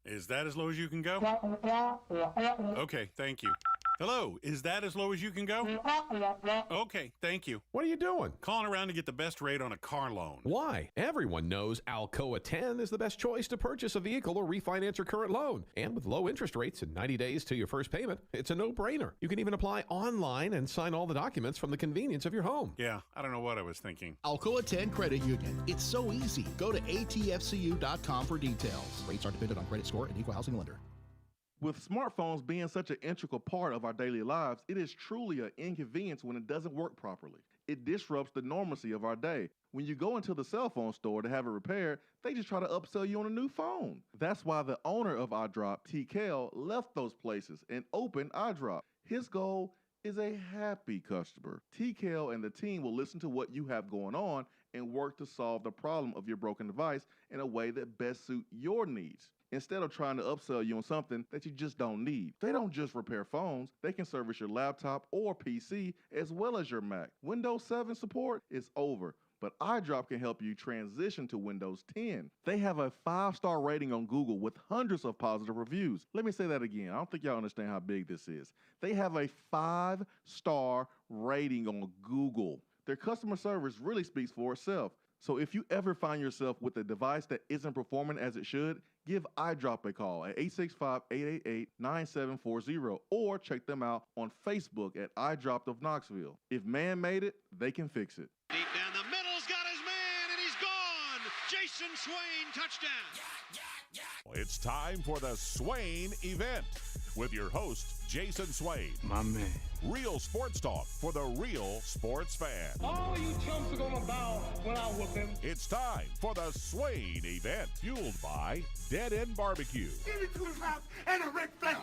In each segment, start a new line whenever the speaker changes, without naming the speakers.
Is that as low as you can go? Okay, thank you. Hello, is that as low as you can go? Okay, thank you.
What are you doing?
Calling around to get the best rate on a car loan.
Why? Everyone knows Alcoa 10 is the best choice to purchase a vehicle or refinance your current loan. And with low interest rates and 90 days to your first payment, it's a no-brainer. You can even apply online and sign all the documents from the convenience of your home.
Yeah, I don't know what I was thinking.
Alcoa 10 Credit Union. It's so easy. Go to atfcu.com for details. Rates are dependent on credit score and equal housing lender.
With smartphones being such an integral part of our daily lives, it is truly an inconvenience when it doesn't work properly. It disrupts the normalcy of our day. When you go into the cell phone store to have it repaired, they just try to upsell you on a new phone. That's why the owner of iDrop, T. Kell, left those places and opened iDrop. His goal is a happy customer. T. Kell and the team will listen to what you have going on and work to solve the problem of your broken device in a way that best suits your needs, instead of trying to upsell you on something that you just don't need. They don't just repair phones, they can service your laptop or PC as well as your Mac. Windows 7 support is over, but iDrop can help you transition to Windows 10. They have a 5-star rating on Google with hundreds of positive reviews. Let me say that again. I don't think y'all understand how big this is. They have a 5-star rating on Google. Their customer service really speaks for itself. So if you ever find yourself with a device that isn't performing as it should, give iDrop a call at 865-888-9740 or check them out on Facebook at iDrop of Knoxville. If man made it, they can fix it.
Deep down the middle's got his man, and he's gone. Jason Swain, touchdown.
It's time for the Swain Event with your host, Jason Swain.
My man.
Real sports talk for the real sports fan.
All you chumps are gonna bow when I whoop him.
It's time for the Swain Event, fueled by Dead End Barbecue.
Give me 2 shots and a Ric Flair.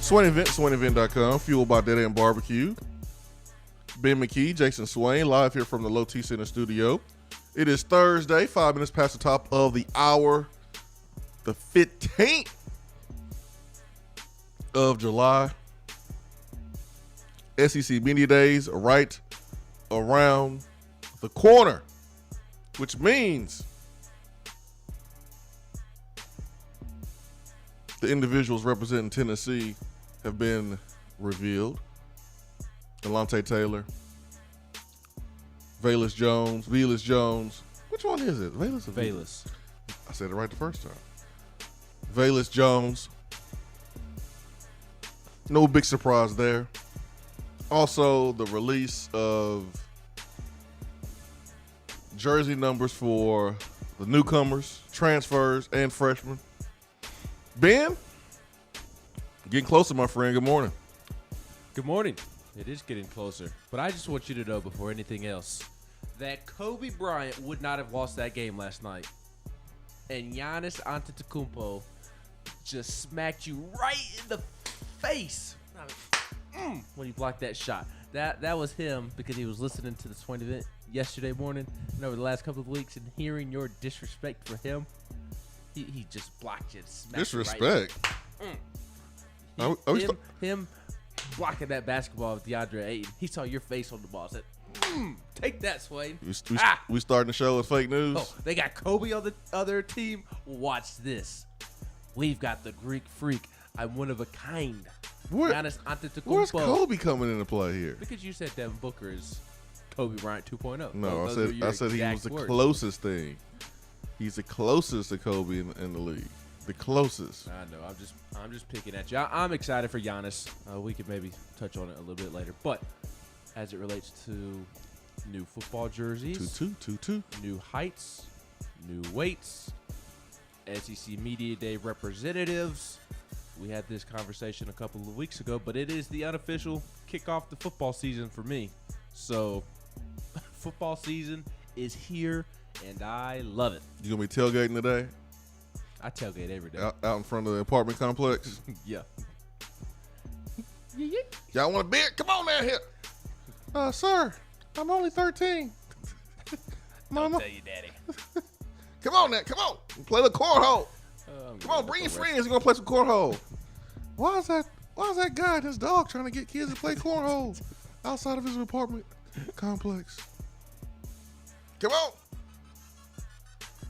Swain Event, SwainEvent.com, fueled by Dead End Barbecue. Ben McKee, Jason Swain, live here from the Low T Center studio. It is Thursday, 5 minutes past the top of the hour, the 15th of July. SEC Media Days are right around the corner, which means the individuals representing Tennessee have been revealed. Delonte Taylor, Velus Jones. Which one is it? Velus or
Velus?
I said it right the first time. Velus Jones No big surprise there. Also, the release of jersey numbers for the newcomers, transfers, and freshmen. Ben, getting closer, my friend. Good morning.
Good morning. It is getting closer. But I just want you to know before anything else that Kobe Bryant would not have lost that game last night. And Giannis Antetokounmpo just smacked you right in the face when he blocked that shot. That was him because he was listening to the Swain Event yesterday morning and over the last couple of weeks and hearing your disrespect for him. He just blocked you.
Disrespect?
You right. Him blocking that basketball with DeAndre Ayton. He saw your face on the ball. Said, take that, Swain.
We starting the show with fake news?
Oh, they got Kobe on the other team. Watch this. We've got the Greek freak. I'm one of a kind. Giannis Antetokounmpo.
Where's Kobe coming into play here?
Because you said Devin Booker is Kobe Bryant 2.0.
No, I said he was the closest thing. He's the closest to Kobe in the league. The closest.
I know. I'm just picking at you. I'm excited for Giannis. We could maybe touch on it a little bit later. But as it relates to new football jerseys, new heights, new weights, SEC Media Day representatives. We had this conversation a couple of weeks ago, but it is the unofficial kickoff to football season for me. So football season is here, and I love it.
You going to be tailgating today?
I tailgate every day.
Out in front of the apartment complex?
Yeah.
Y'all want a beer? Come on down here. Sir, I'm only 13.
Mama. Don't tell you, Daddy.
Come on now. Come on. Play the cornhole. Come on, bring your friends. You're going to play some cornhole. Why is that guy and his dog trying to get kids to play cornhole outside of his apartment complex? Come on.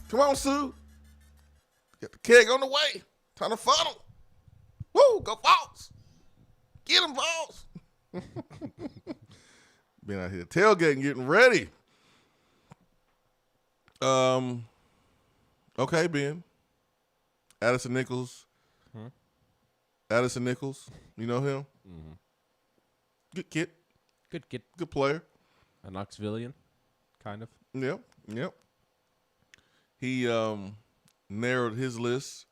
Come on, Sue. Get the keg on the way. Time to funnel. Woo, go Falls. Get them, Falls. Been out here tailgating, getting ready. Okay, Ben. Addison Nichols. Addison Nichols. You know him? Mm-hmm. Good kid.
Good kid.
Good player.
A Knoxvillian, kind of.
Yep. He narrowed his list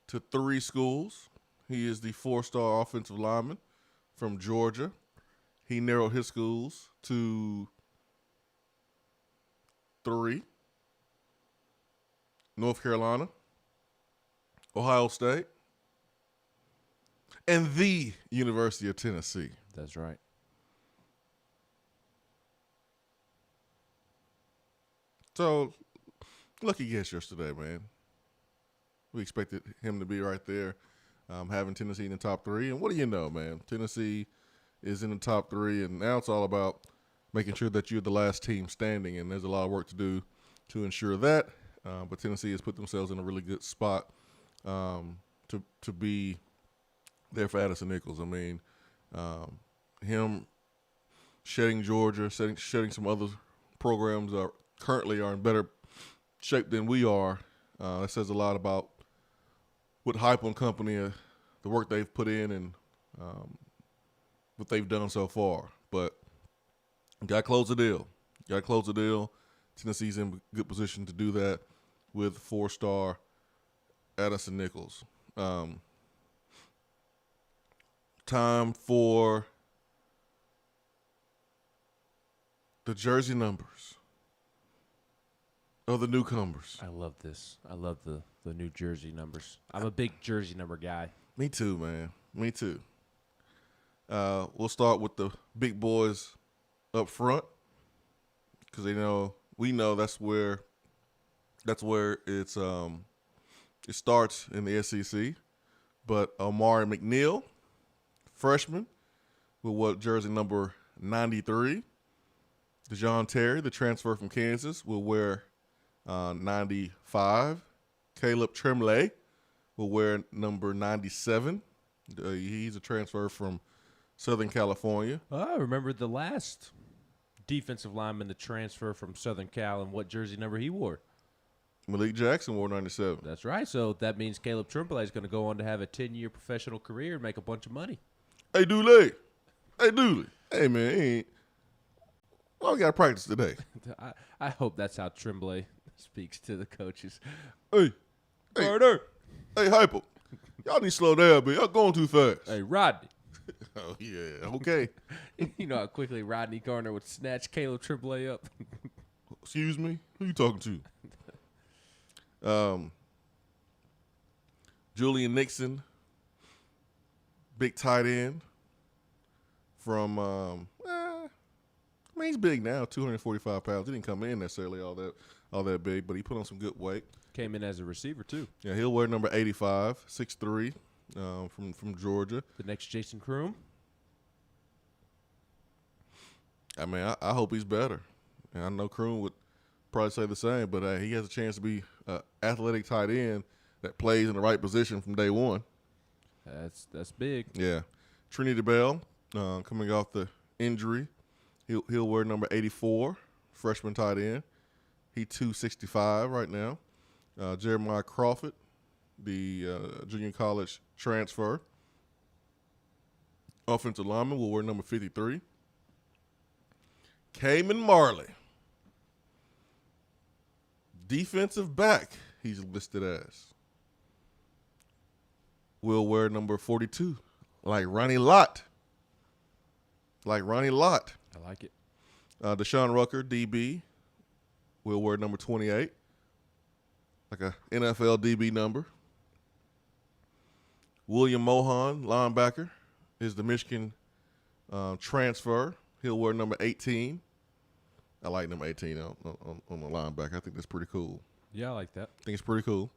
to 3 schools. He is the 4-star offensive lineman from Georgia. He narrowed his schools to 3. North Carolina, Ohio State, and the University of Tennessee.
That's right.
So, lucky guess yesterday, man. We expected him to be right there, having Tennessee in the top 3. And what do you know, man? Tennessee is in the top 3, and now it's all about making sure that you're the last team standing, and there's a lot of work to do to ensure that. But Tennessee has put themselves in a really good spot to be there for Addison Nichols. I mean, him shedding Georgia, shedding some other programs currently are in better shape than we are. That says a lot about what Hype and company, the work they've put in and what they've done so far. But got to close the deal. Tennessee's in good position to do that with 4-star Addison Nichols. Time for the jersey numbers of the newcomers.
I love this. I love the new jersey numbers. I'm a big jersey number guy.
Me too, man. Me too. We'll start with the big boys up front because we know that's where it starts in the SEC. But Amari McNeil, freshman, with jersey number 93. DeJoun Terry, the transfer from Kansas, will wear 95. Caleb Tremblay will wear number 97. He's a transfer from Southern California.
I remember the last defensive lineman to transfer from Southern Cal and what jersey number he wore.
Malik Jackson wore 97.
That's right. So that means Caleb Tremblay is going to go on to have a 10-year professional career and make a bunch of money.
Hey, Dooley. Hey, Dooley. Hey, man. Well, we got to practice today.
I hope that's how Tremblay speaks to the coaches.
Hey.
Carter.
Hey, Hyper. Y'all need to slow down, man. Y'all going too fast.
Hey, Rodney.
Oh, yeah. Okay.
You know how quickly Rodney Garner would snatch Caleb Tremblay up?
Excuse me? Who you talking to? Julian Nixon, big tight end from, he's big now, 245 pounds. He didn't come in necessarily all that big, but he put on some good weight.
Came in as a receiver, too.
Yeah, he'll wear number 85, 6'3", from Georgia.
The next Jason Kroom.
I mean, I hope he's better. And I know Kroon would probably say the same, but he has a chance to be an athletic tight end that plays in the right position from day one.
That's big.
Yeah. Trinity Bell, coming off the injury, he'll wear number 84, freshman tight end. He 265 right now. Jeremiah Crawford, the junior college transfer. Offensive lineman will wear number 53. Cayman Marley, defensive back, he's listed as. Will wear number 42, like Ronnie Lott. I
like it.
Deshaun Rucker, DB, will wear number 28, like a NFL DB number. William Mohan, linebacker, is the Michigan transfer. He'll wear number 18. I like number 18 on the linebacker. I think that's pretty cool.
Yeah, I like that.
I think it's pretty cool.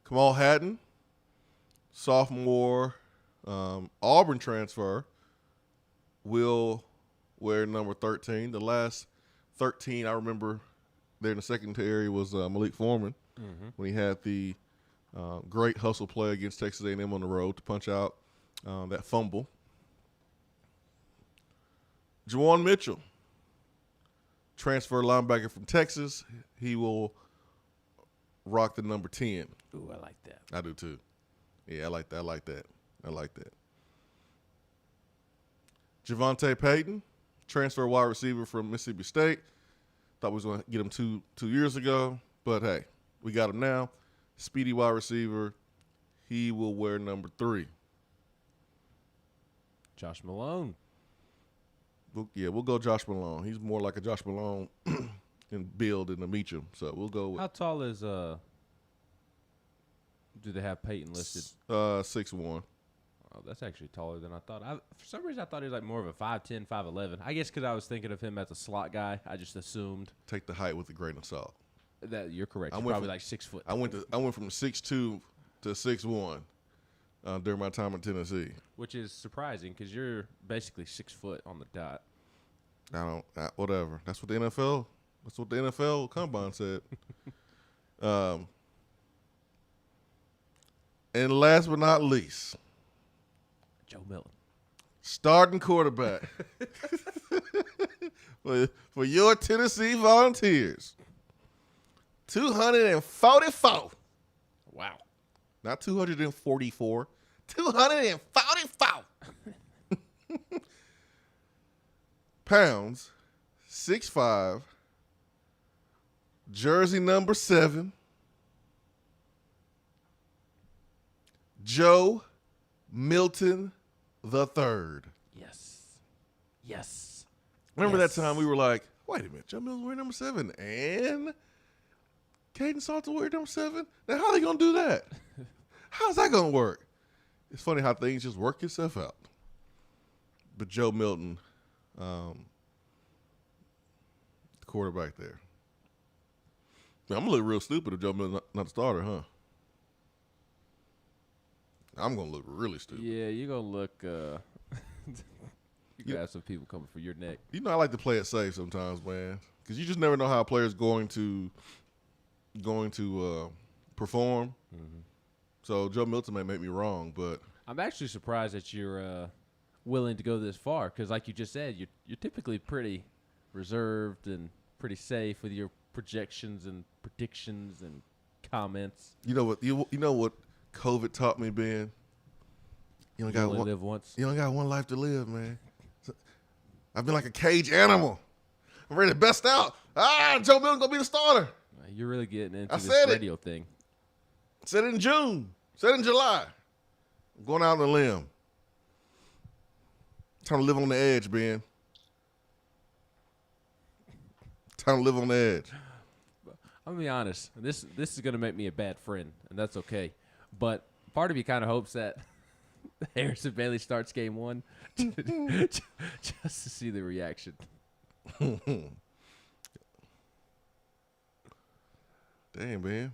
Kamal Hatton, sophomore Auburn transfer, will wear number 13. The last 13 I remember there in the secondary was Malik Foreman when he had the great hustle play against Texas A&M on the road to punch out that fumble. Juwan Mitchell, transfer linebacker from Texas. He will rock the number 10.
Ooh, I like that.
I do too. Yeah, I like that. Javonte Payton, transfer wide receiver from Mississippi State. Thought we was going to get him two years ago, but hey, we got him now. Speedy wide receiver. He will wear number 3.
Josh Malone.
We'll go Josh Malone. He's more like a Josh Malone in build than a Meacham, so we'll go with.
How tall is do they have Peyton listed?
6'1".
Oh, that's actually taller than I thought. For some reason, I thought he was like more of a 5'10", 5'11". I guess because I was thinking of him as a slot guy. I just assumed.
Take the height with a grain of salt.
That you're correct. He's probably like 6 foot.
I went from 6'2" to 6'1" during my time in Tennessee.
Which is surprising because you're basically 6 foot on the dot.
Whatever. That's what the NFL combine said. And last but not least,
Joe Milton,
starting quarterback for your Tennessee Volunteers. 244.
Wow.
Not 244. 244 pounds, 6'5", jersey number 7, Joe Milton III.
Yes.
Remember that time we were like, wait a minute, Joe Milton wearing number 7 and Caden Salter wearing number 7? Now how are they going to do that? How's that going to work? It's funny how things just work itself out. But Joe Milton, the quarterback there. Man, I'm going to look real stupid if Joe Milton not the starter, huh? I'm going to look really stupid.
Yeah, you're going to look you got to have some people coming for your neck.
You know, I like to play it safe sometimes, man, because you just never know how a player's going to perform. Mm-hmm. So Joe Milton may make me wrong, but
I'm actually surprised that you're willing to go this far because, like you just said, you're typically pretty reserved and pretty safe with your projections and predictions and comments.
You know what? You know what COVID taught me, Ben? You only
live once.
You only got one life to live, man. I've been like a cage animal. I'm ready to bust out. Joe Milton gonna be the starter.
You're really getting into this
said it.
radio thing.
Said it in June. Said it in July. I'm going out on a limb. Trying to live on the edge, Ben. Trying to live on the edge.
I'm gonna be honest. This is gonna make me a bad friend, and that's okay. But part of me kind of hopes that Harrison Bailey starts game 1 just to see the reaction.
Damn, man.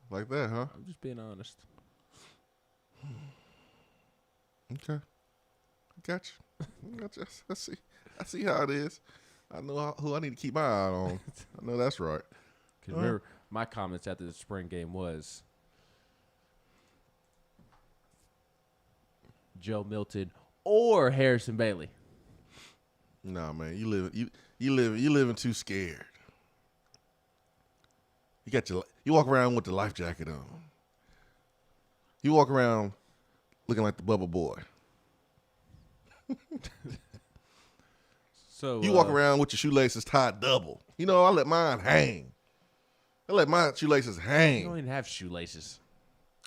Like that, huh?
I'm just being honest.
Okay. Got you. I see how it is. I know who I need to keep my eye on. I know that's right.
Because remember, my comments after the spring game was Joe Milton or Harrison Bailey.
Nah, man, you living too scared. You walk around with the life jacket on. You walk around looking like the Bubba Boy.
So
you walk around with your shoelaces tied double. You know, I let mine hang. I let my shoelaces hang.
You don't even have shoelaces.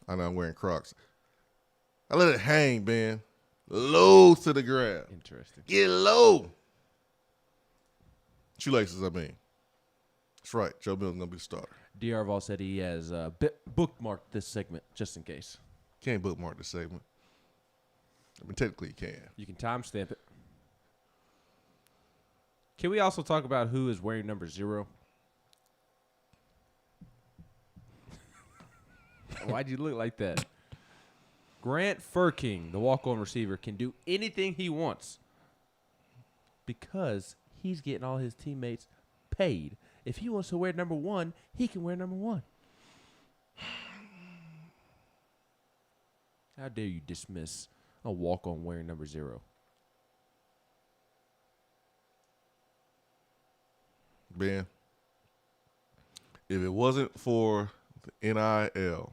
I know I'm wearing Crocs. I let it hang, Ben. Low to the ground.
Interesting.
Get low. Shoelaces, I mean. That's right. Joe Milton's going to be the starter.
D.R. Vol said he has bookmarked this segment just in case.
Can't bookmark this segment. I mean, technically you can.
You can timestamp it. Can we also talk about who is wearing number 0? Why'd you look like that? Grant Furking, the walk-on receiver, can do anything he wants because he's getting all his teammates paid. If he wants to wear number 1, he can wear number 1. How dare you dismiss a walk-on wearing number 0?
Ben, if it wasn't for the NIL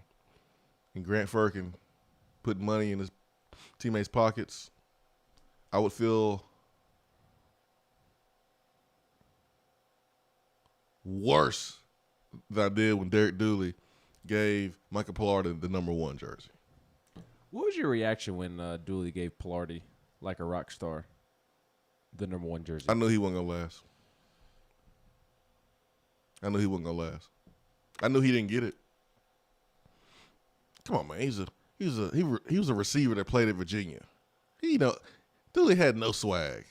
and Grant Furkin putting money in his teammates' pockets, I would feel worse than I did when Derek Dooley gave Michael Pilardi the number 1 jersey.
What was your reaction when Dooley gave Pilardi, like a rock star, the number 1 jersey?
I knew he wasn't gonna last. I knew he wasn't gonna last. I knew he didn't get it. Come on, man. He was a receiver that played at Virginia. Dooley had no swag.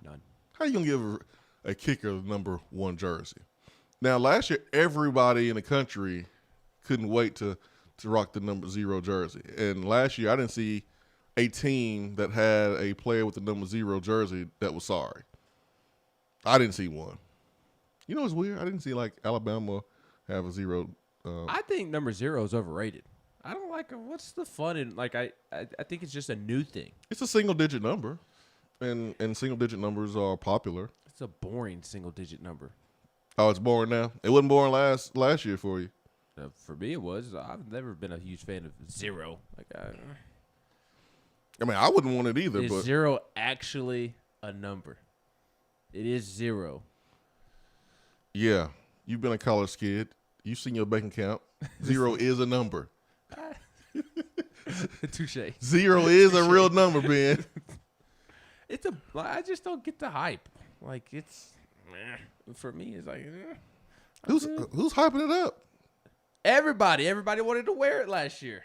None.
How you gonna give a kicker the number 1 jersey? Now, last year, everybody in the country couldn't wait to rock the number 0 jersey. And last year, I didn't see a team that had a player with the number 0 jersey that was sorry. I didn't see one. You know what's weird? I didn't see, like, Alabama have a 0.
I think number 0 is overrated. I don't like it. What's the fun in, like, I think it's just a new thing.
It's a single-digit number, and single-digit numbers are popular.
It's a boring single-digit number.
Oh, it's boring now? It wasn't boring last year for you.
For me, it was. I've never been a huge fan of 0. Like,
I mean, I wouldn't want it either.
Is
but
0 actually a number? It is 0.
Yeah, you've been a college kid. You've seen your bank account. 0 is a number.
Touche.
0 is a real number, Ben.
I just don't get the hype. Like, it's for me. It's like
who's hyping it up?
Everybody wanted to wear it last year.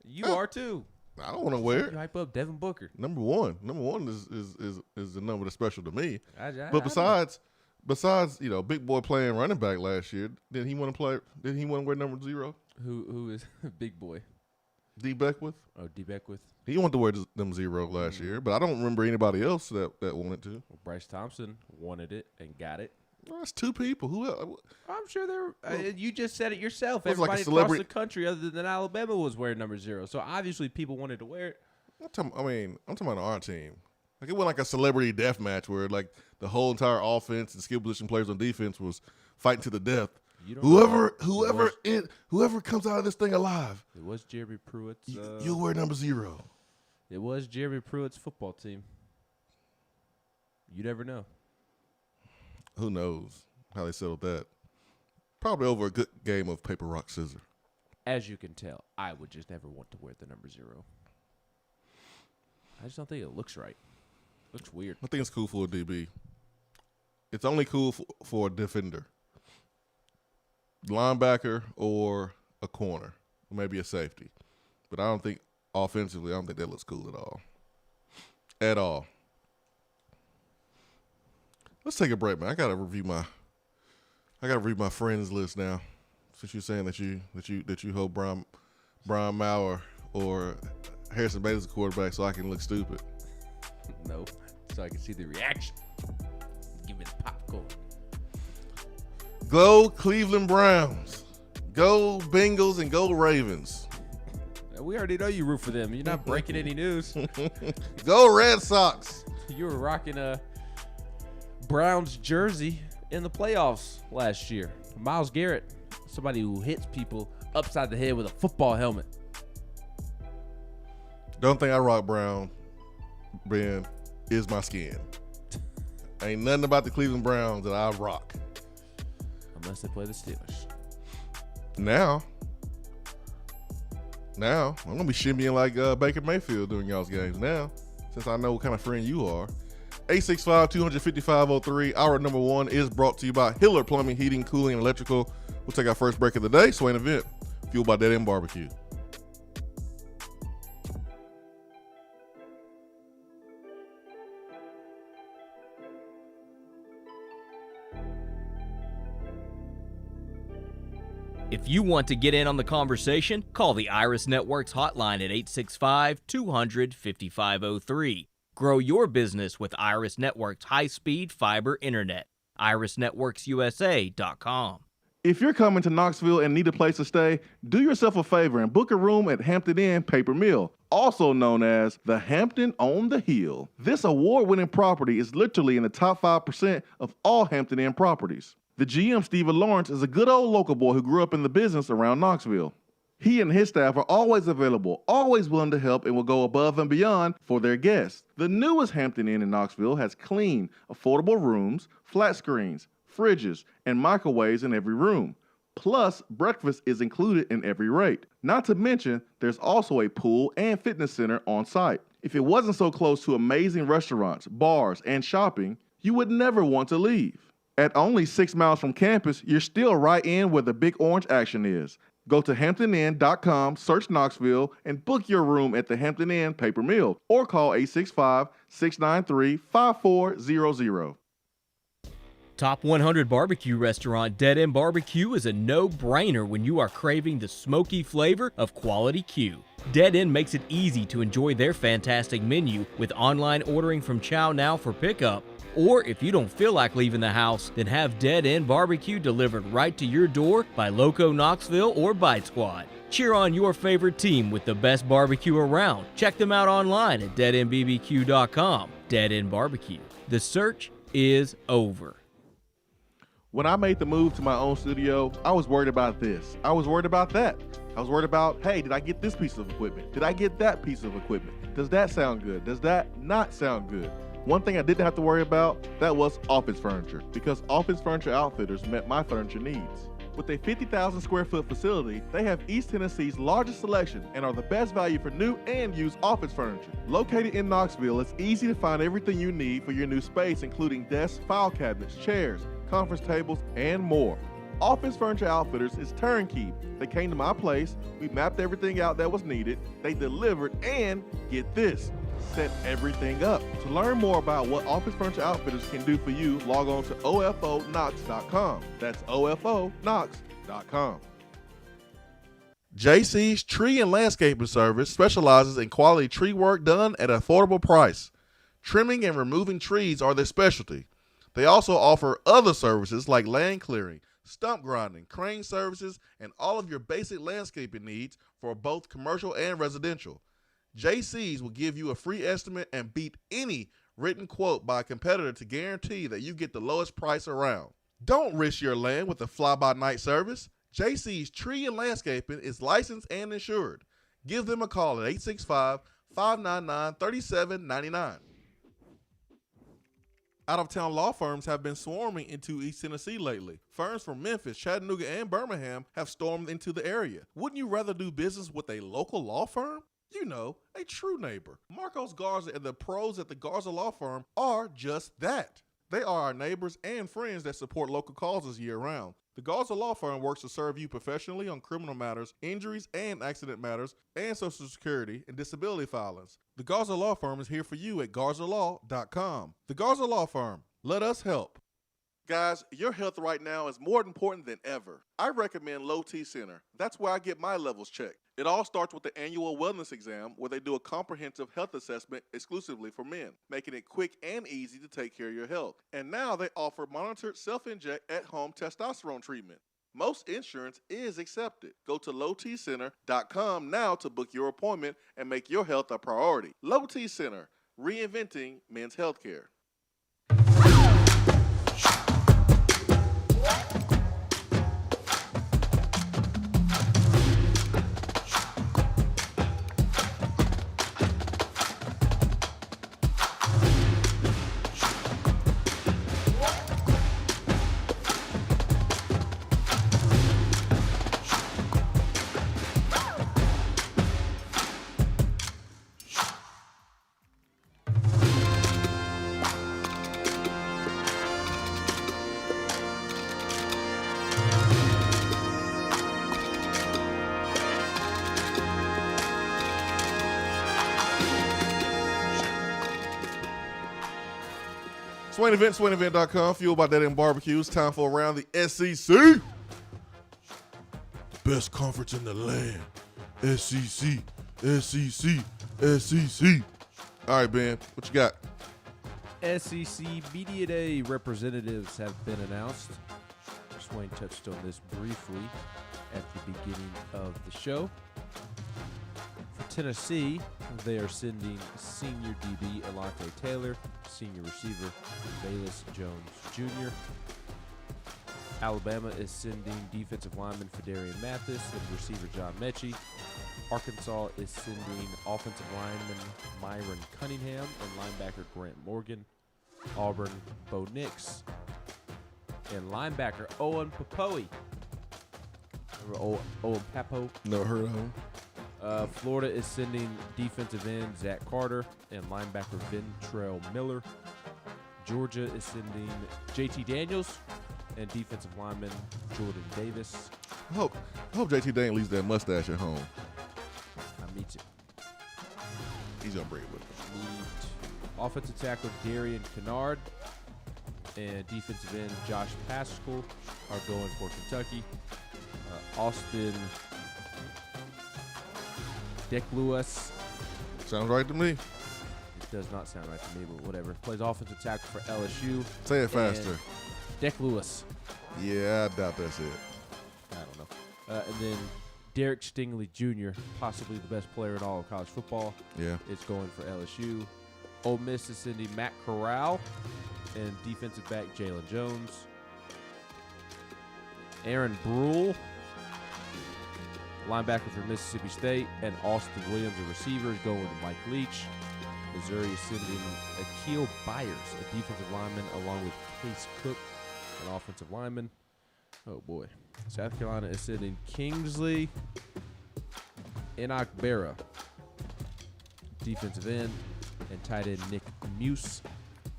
You are too.
I don't want to wear it.
You hype up Devin Booker.
Number 1 is the number that's special to me.
But
besides, Big Boy playing running back last year, did he want to play? Did he want to wear number 0?
Who is Big Boy?
D. Beckwith.
Oh, D. Beckwith.
He wanted to wear number 0 last year, but I don't remember anybody else that wanted to.
Well, Bryce Thompson wanted it and got it.
Well, that's 2 people. Who else?
I'm sure there. You just said it yourself.
It was like
Everybody
a celebrity-
across the country, other than Alabama, was wearing number 0. So obviously, people wanted to wear it.
I'm talking about our team. Like, it wasn't like a celebrity death match where, like, the whole entire offense and skill position players on defense was fighting to the death. Whoever comes out of this thing alive.
It was Jeremy Pruitt's.
You'll wear number 0.
It was Jeremy Pruitt's football team. You never know.
Who knows how they settled that? Probably over a good game of paper, rock, scissors.
As you can tell, I would just never want to wear the number 0. I just don't think it looks right. It looks weird.
I think it's cool for a DB. It's only cool for a defender. Linebacker or a corner. Or maybe a safety. But I don't think offensively, I don't think that looks cool at all. At all. Let's take a break, man. I gotta review my friends list now. Since you're saying that you hope Brian Maurer or Harrison Bailey's a quarterback, so I can look stupid.
No, so I can see the reaction. Give me the popcorn.
Go Cleveland Browns. Go Bengals and go Ravens.
We already know you root for them. You're not breaking any news.
Go Red Sox.
You were rocking a Browns jersey in the playoffs last year. Myles Garrett, somebody who hits people upside the head with a football helmet.
Don't think I rock brown, Ben, is my skin. Ain't nothing about the Cleveland Browns that I rock.
Unless they play the Steelers.
Now, I'm going to be shimmying like Baker Mayfield during y'all's games now, since I know what kind of friend you are. 865-255-03. Our number 1 is brought to you by Hiller Plumbing, Heating, Cooling, and Electrical. We'll take our first break of the day. Swain Event, fueled by Dead End Barbecue.
If you want to get in on the conversation, call the Iris Networks hotline at 865-200-5503. Grow your business with Iris Networks high-speed fiber internet. IrisNetworksUSA.com.
If you're coming to Knoxville and need a place to stay, do yourself a favor and book a room at Hampton Inn Paper Mill, also known as the Hampton on the Hill. This award-winning property is literally in the top 5% of all Hampton Inn properties. The GM, Stephen Lawrence, is a good old local boy who grew up in the business around Knoxville. He and his staff are always available, always willing to help, and will go above and beyond for their guests. The newest Hampton Inn in Knoxville has clean, affordable rooms, flat screens, fridges, and microwaves in every room. Plus, breakfast is included in every rate. Not to mention, there's also a pool and fitness center on site. If it wasn't so close to amazing restaurants, bars, and shopping, you would never want to leave. At only 6 miles from campus, you're still right in where the big orange action is. Go to HamptonInn.com, search Knoxville, and book your room at the Hampton Inn Paper Mill or call 865-693-5400.
Top 100 barbecue restaurant Dead End Barbecue is a no-brainer when you are craving the smoky flavor of quality Q. Dead End makes it easy to enjoy their fantastic menu with online ordering from Chow Now for pickup. Or if you don't feel like leaving the house, then have Dead End Barbecue delivered right to your door by Loco Knoxville or Bite Squad. Cheer on your favorite team with the best barbecue around. Check them out online at deadendbbq.com. Dead End Barbecue. The search is over.
When I made the move to my own studio, I was worried about this. I was worried about that. I was worried about, hey, did I get this piece of equipment? Did I get that piece of equipment? Does that sound good? Does that not sound good? One thing I didn't have to worry about, that was office furniture, because Office Furniture Outfitters met my furniture needs. With a 50,000 square foot facility, they have East Tennessee's largest selection and are the best value for new and used office furniture. Located in Knoxville, it's easy to find everything you need for your new space, including desks, file cabinets, chairs, conference tables, and more. Office Furniture Outfitters is turnkey. They came to my place, we mapped everything out that was needed, they delivered, and get this, set everything up. To learn more about what Office Furniture Outfitters can do for you, log on to ofonox.com. That's ofonox.com. JC's Tree and Landscaping Service specializes in quality tree work done at an affordable price. Trimming and removing trees are their specialty. They also offer other services like land clearing, stump grinding, crane services, and all of your basic landscaping needs for both commercial and residential. JC's will give you a free estimate and beat any written quote by a competitor to guarantee that you get the lowest price around. Don't risk your land with a fly-by-night service. JC's Tree and Landscaping is licensed and insured. Give them a call at
888-599-3799. Out-of-town law firms have been swarming into East Tennessee lately. Firms from Memphis, Chattanooga, and Birmingham have stormed into the area. Wouldn't you rather do business with a local law firm? You know, a true neighbor. Marcos Garza and the pros at the Garza Law Firm are just that. They are our neighbors and friends that support local causes year-round. The Garza Law Firm works to serve you professionally on criminal matters, injuries and accident matters, and Social Security and disability filings. The Garza Law Firm is here for you at GarzaLaw.com. The Garza Law Firm. Let us help. Guys, your health right now is more important than ever. I recommend Low T Center. That's where I get my levels checked. It all starts with the annual wellness exam where they do a comprehensive health assessment exclusively for men, making it quick and easy to take care of your health. And now they offer monitored self-inject at-home testosterone treatment. Most insurance is accepted. Go to lowtcenter.com now to book your appointment and make your health a priority. Low T Center, reinventing men's healthcare. Swain Event, SwainEvent.com, fueled by Dead End Barbecues. Time for Around the SEC. Best conference in the land. SEC, SEC, SEC. All right, Ben, what you got?
SEC Media Day representatives have been announced. Swain touched on this briefly at the beginning of the show. For Tennessee, they are sending senior DB Alante Taylor, senior receiver Bayless Jones Jr. Alabama is sending defensive lineman Fedarian Mathis and receiver John Mechie. Arkansas is sending offensive lineman Myron Cunningham and linebacker Grant Morgan. Auburn, Bo Nix, and linebacker Owen Papoe. Owen Papo.
Never heard of him.
Florida is sending defensive end Zach Carter and linebacker Ventrell Miller. Georgia is sending JT Daniels and defensive lineman Jordan Davis.
I hope JT Daniels leaves that mustache at home.
I meet you.
He's going to bring it with him.
Need offensive tackle Darian Kennard and defensive end Josh Pascal are going for Kentucky. Austin Decluas.
Sounds right to me.
It does not sound right to me, but whatever. Plays offensive tackle for LSU.
Say it faster.
Decluas.
Yeah, I doubt that's it.
I don't know. And then Derek Stingley Jr., possibly the best player in all of college football.
Yeah.
Is going for LSU. Ole Miss is sending Matt Corral and defensive back Jalen Jones. Aaron Brule, linebacker for Mississippi State, and Austin Williams, a receiver, is going with Mike Leach. Missouri is sending Akil Byers, a defensive lineman, along with Case Cook, an offensive lineman. Oh, boy. South Carolina is sending Kingsley Enakbera, defensive end, and tight end Nick Muse.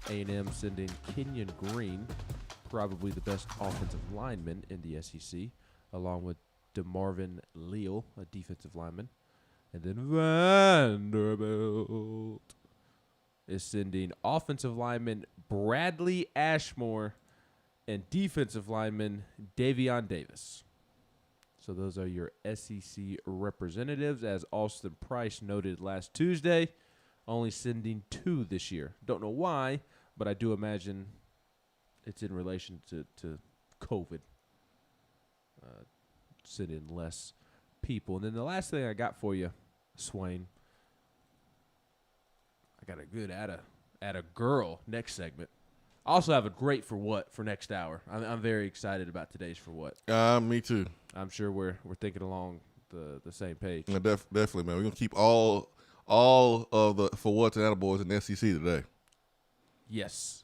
A&M sending Kenyon Green, probably the best offensive lineman in the SEC, along with DeMarvin Leal, a defensive lineman. And then Vanderbilt is sending offensive lineman Bradley Ashmore and defensive lineman Davion Davis. So those are your SEC representatives. As Austin Price noted last Tuesday, only sending 2 this year. Don't know why, but I do imagine it's in relation to COVID. Sending less people. And then the last thing I got for you, Swain, I got a good at a girl next segment. I also have a great for what for next hour. I'm very excited about today's for what.
Me too.
I'm sure we're thinking along the same page.
Definitely, man. We're gonna keep all all of the for what's and attaboys in the SEC today.
Yes.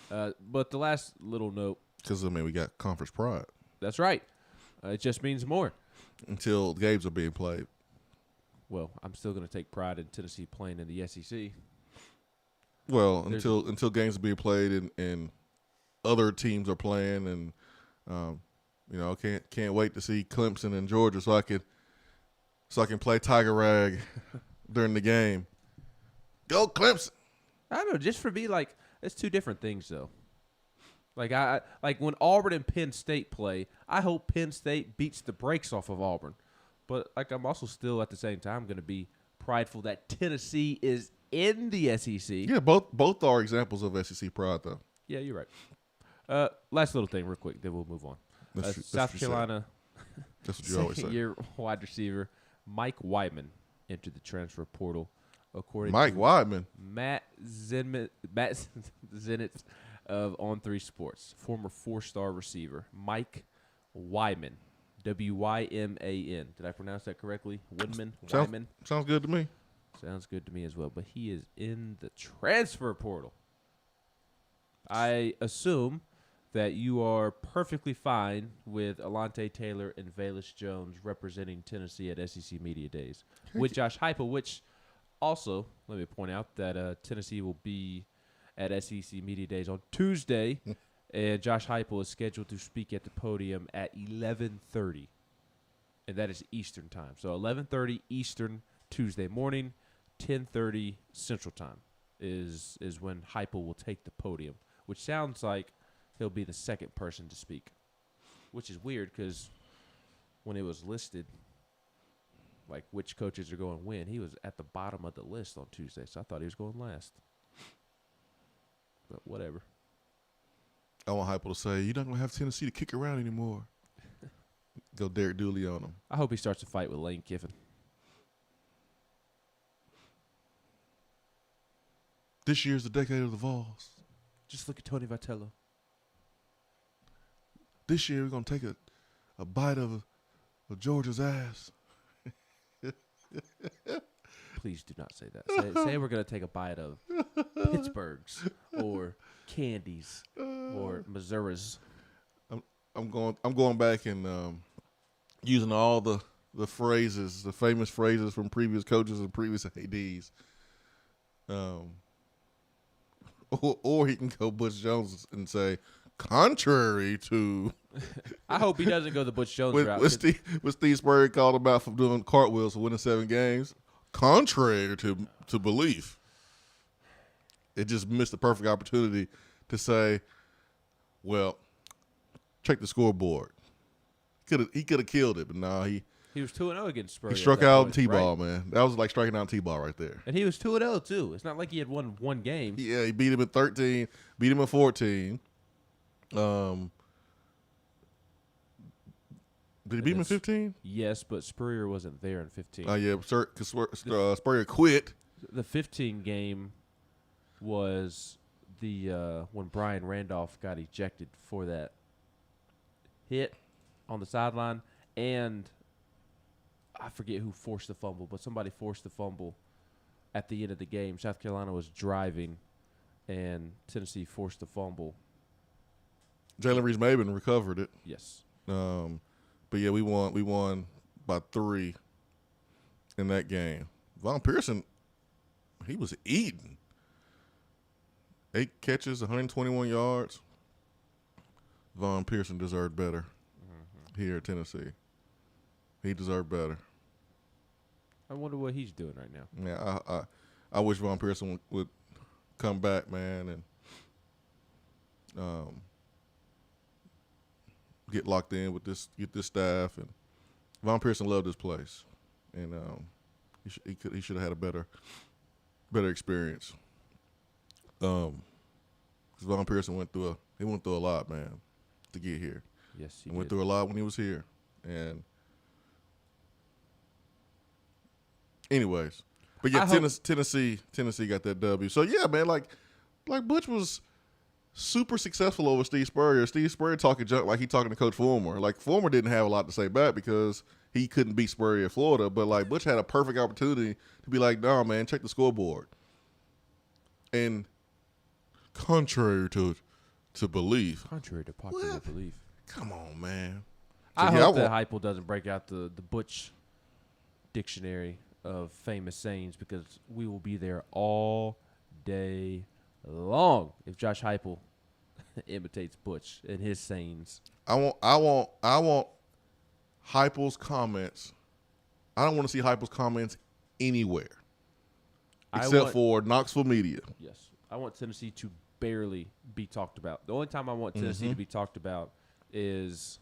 But the last little note.
Because, I mean, we got conference pride.
That's right. It just means more.
Until games are being played.
Well, I'm still going to take pride in Tennessee playing in the SEC.
Well, until games are being played and other teams are playing, and you know, can't wait to see Clemson and Georgia so I can play Tiger Rag during the game. Go Clemson!
I don't know. Just for me, like, it's two different things though. Like like when Auburn and Penn State play, I hope Penn State beats the brakes off of Auburn. But like I'm also still at the same time going to be prideful that Tennessee is in the SEC.
Yeah, both are examples of SEC pride though.
Yeah, you're right. Last little thing real quick, then we'll move on. South Carolina.
That's what you always say.
Your wide receiver, Mike Wyman, entered the transfer portal. According
Mike
to
Wyman.
Matt Zenitz of On3 Sports, former 4-star receiver. Mike Wyman, W-Y-M-A-N. Did I pronounce that correctly? Wyman?
Sounds good to me.
Sounds good to me as well. But he is in the transfer portal. I assume that you are perfectly fine with Alante Taylor and Velus Jones representing Tennessee at SEC Media Days. With Josh Heupel, which also, let me point out that Tennessee will be at SEC Media Days on Tuesday, and Josh Heupel is scheduled to speak at the podium at 11:30, and that is Eastern time. So 11:30 Eastern Tuesday morning, 10:30 Central time is when Heupel will take the podium, which sounds like he'll be the second person to speak, which is weird because when it was listed, like which coaches are going when, he was at the bottom of the list on Tuesday, so I thought he was going last. But whatever.
I want Heupel to say, you're not going to have Tennessee to kick around anymore. Go Derek Dooley on him.
I hope he starts a fight with Lane Kiffin.
This year's the decade of the Vols.
Just look at Tony Vitello.
This year we're going to take a bite of Georgia's ass.
Please do not say that. Say we're going to take a bite of Pittsburgh's or Candy's or Missouri's.
I'm going back and using all the phrases, the famous phrases from previous coaches and previous ADs. Or he can go Butch Jones and say, contrary to.
I hope he doesn't go the Butch Jones route.
When Steve Spurrier called him out for doing cartwheels for winning 7 games, contrary to belief. It just missed the perfect opportunity to say, well, check the scoreboard. He could have killed it, but no, he
was 2-0 against Spurrier.
He struck out T-ball, right? Man. That was like striking out T-ball right there.
And he was 2-0 too. It's not like he had won one game.
Yeah, he beat him in 13, beat him in 14. Did he beat him in 15?
Yes, but Spurrier wasn't there in 15.
Oh, yeah, because Spurrier quit.
The 15 game was the when Brian Randolph got ejected for that hit on the sideline, and I forget who forced the fumble, but somebody forced the fumble at the end of the game. South Carolina was driving, and Tennessee forced the fumble.
Jalen Reeves-Maben recovered it.
Yes.
But yeah, we won by 3 in that game. Von Pearson, he was eating. 8 catches, 121 yards. Von Pearson deserved better here at Tennessee. He deserved better.
I wonder what he's doing right now.
Yeah, I wish Von Pearson would come back, man, and get locked in with this staff. And Von Pearson loved this place, and he should have had a better experience. Because Von Pearson went through a lot, man, to get here.
Yes, he
went through a lot when he was here, and anyways, but yeah, Tennessee got that W. So yeah, man, like Butch was super successful over Steve Spurrier. Steve Spurrier talking junk like he talking to Coach Fulmer. Like Fulmer didn't have a lot to say back because he couldn't beat Spurrier at Florida, but like Butch had a perfect opportunity to be like, "No, man, check the scoreboard." And contrary to belief,
Contrary to popular belief.
come on, man.
I
So,
hope that Heupel doesn't break out the Butch dictionary of famous sayings, because we will be there all day long if Josh Heupel imitates Butch and his sayings.
I want Heupel's comments. I don't want to see Heupel's comments anywhere except for Knoxville media.
Yes. I want Tennessee to barely be talked about. The only time I want Tennessee to be talked about is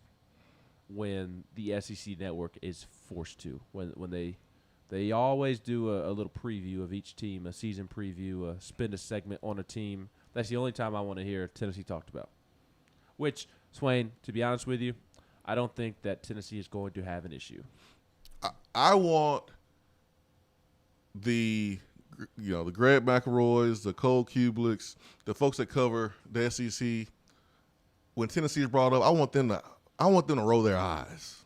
when the SEC network is forced to. When they always do a little preview of each team, a season preview, spend a segment on a team. That's the only time I want to hear Tennessee talked about. Which, Swain, to be honest with you, I don't think that Tennessee is going to have an issue.
I want the Greg McElroys, the Cole Kubelicks, the folks that cover the SEC. When Tennessee is brought up, I want them to roll their eyes.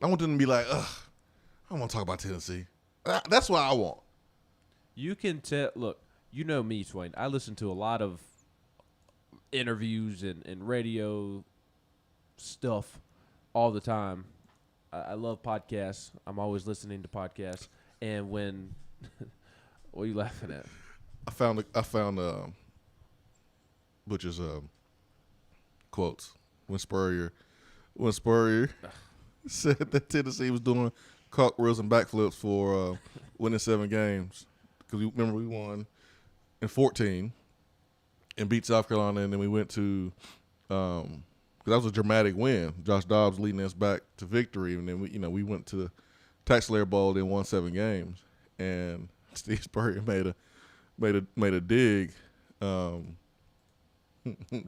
I want them to be like, ugh, I don't want to talk about Tennessee. That's what I want.
You can tell. Look, you know me, Swain. I listen to a lot of interviews and radio stuff all the time. I love podcasts. I'm always listening to podcasts. And when what are you laughing at?
I found Butch's quotes when Spurrier said that Tennessee was doing cartwheels and backflips for winning 7 games, because remember we won in 14 and beat South Carolina, and then we went to because that was a dramatic win. Josh Dobbs leading us back to victory, and then we went to the Tax-Slayer Bowl and won 7 games. And Steve Spurrier made a dig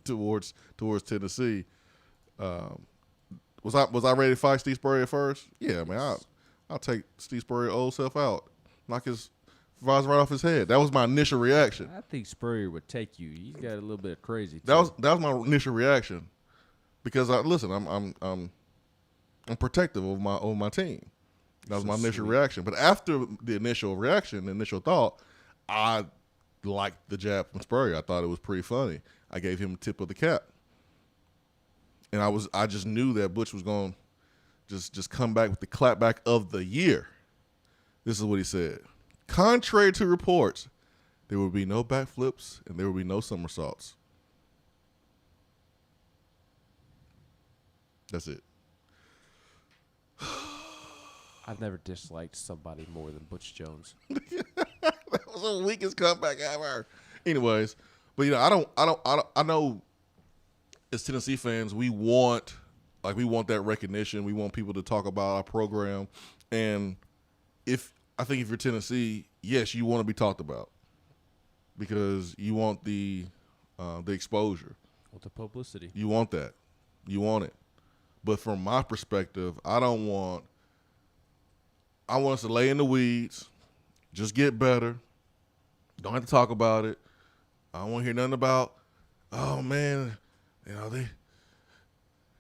towards Tennessee. Was I ready to fight Steve Spurrier first? Yeah, man. I'll take Steve Spurrier's old self out, knock his visor right off his head. That was my initial reaction.
I think Spurrier would take you. You got a little bit of crazy.
That was my initial reaction, because I'm protective of my team. That was my initial reaction. But after the initial reaction, the initial thought, I liked the jab from Spurrier. I thought it was pretty funny. I gave him a tip of the cap. And I just knew that Butch was going to just come back with the clapback of the year. This is what he said. Contrary to reports, there will be no backflips and there will be no somersaults. That's it.
I've never disliked somebody more than Butch Jones.
That was the weakest comeback ever. Anyways, but I know as Tennessee fans, we want that recognition. We want people to talk about our program. And I think if you're Tennessee, yes, you want to be talked about, because you want the exposure.
Want the publicity.
You want that. You want it. But from my perspective, I want us to lay in the weeds, just get better. Don't have to talk about it. I don't want to hear nothing about, oh, man, they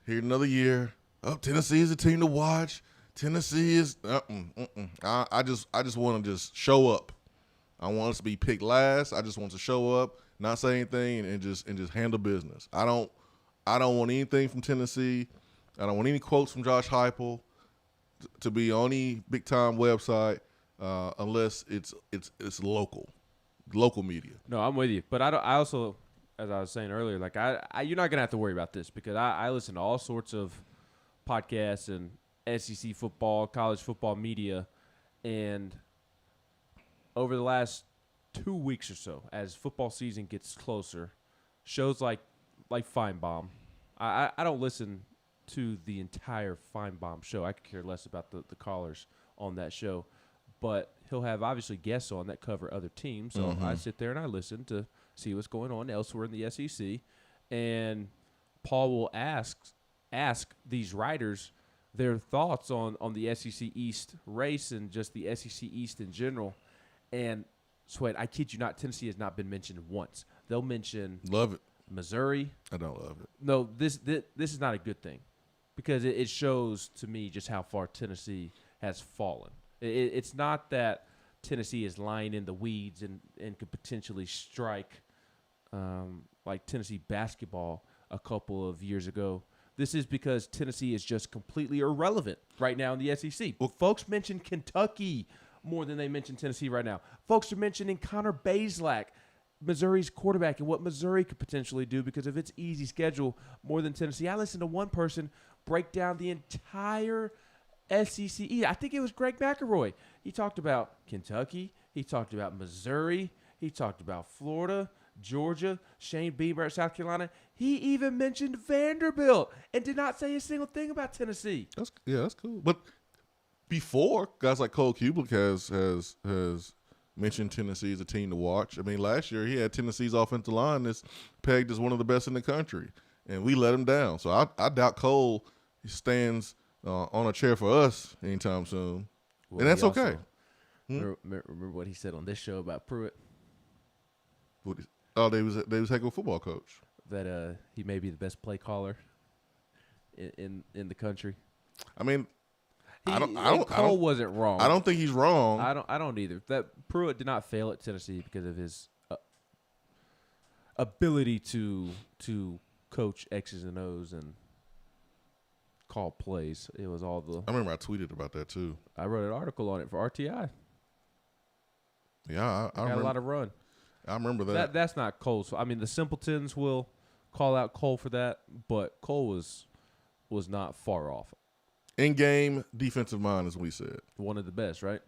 here another year. Oh, Tennessee is a team to watch. Tennessee is I just want to just show up. I want us to be picked last. I just want to show up, not say anything, and just handle business. I don't want anything from Tennessee. I don't want any quotes from Josh Heupel to be on any big time website unless it's local media.
No, I'm with you, but I also, as I was saying earlier, like you're not gonna have to worry about this, because I listen to all sorts of podcasts and SEC football, college football media, and over the last 2 weeks or so, as football season gets closer, shows like Feinbaum, I don't listen to the entire Feinbaum show. I could care less about the callers on that show, but he'll have obviously guests on that cover other teams. So I sit there and I listen to see what's going on elsewhere in the SEC, and Paul will ask these writers their thoughts on the SEC East race and just the SEC East in general. And Sweat, I kid you not, Tennessee has not been mentioned once. They'll mention
love it.
Missouri.
I don't love it.
No, this is not a good thing. because it shows to me just how far Tennessee has fallen. It's not that Tennessee is lying in the weeds and could potentially strike like Tennessee basketball a couple of years ago. This is because Tennessee is just completely irrelevant right now in the SEC. Well, folks mention Kentucky more than they mention Tennessee right now. Folks are mentioning Connor Bazelak, Missouri's quarterback, and what Missouri could potentially do because of its easy schedule more than Tennessee. I listened to one person break down the entire SEC. I think it was Greg McElroy. He talked about Kentucky. He talked about Missouri. He talked about Florida, Georgia, Shane Beamer at South Carolina. He even mentioned Vanderbilt and did not say a single thing about Tennessee.
That's cool. But before, guys like Cole Kublik has mentioned Tennessee as a team to watch. I mean, last year he had Tennessee's offensive line that's pegged as one of the best in the country, and we let him down. So I doubt Cole stands on a chair for us anytime soon,
well,
and that's okay.
Remember what he said on this show about Pruitt?
They was heck of a football coach.
That he may be the best play caller in the country.
I mean,
Cole wasn't wrong.
I don't think he's wrong.
I don't either. That Pruitt did not fail at Tennessee because of his ability to coach X's and O's and call plays. It was all the.
I remember I tweeted about that too.
I wrote an article on it for RTI.
Yeah, I
got a lot of run.
I remember that.
That's not Cole's. I mean, the Simpletons will call out Cole for that, but Cole was not far off.
In-game defensive mind, as we said.
One of the best, right?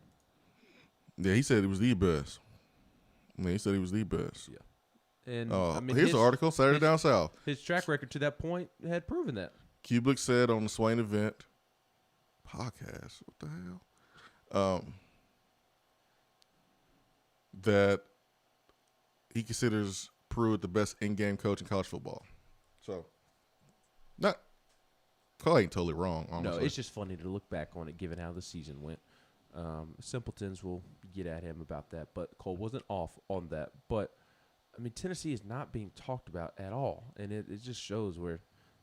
Yeah, he said he was the best. I mean, he said he was the best.
Yeah. And I mean,
here's the article, Saturday Down South.
His track record to that point had proven that.
Kublik said on the Swain Event podcast, what the hell? That he considers Pruitt the best in-game coach in college football. So, Cole ain't totally wrong, honestly.
No, it's just funny to look back on it given how the season went. Simpletons will get at him about that, but Cole wasn't off on that. But, I mean, Tennessee is not being talked about at all, and it just shows where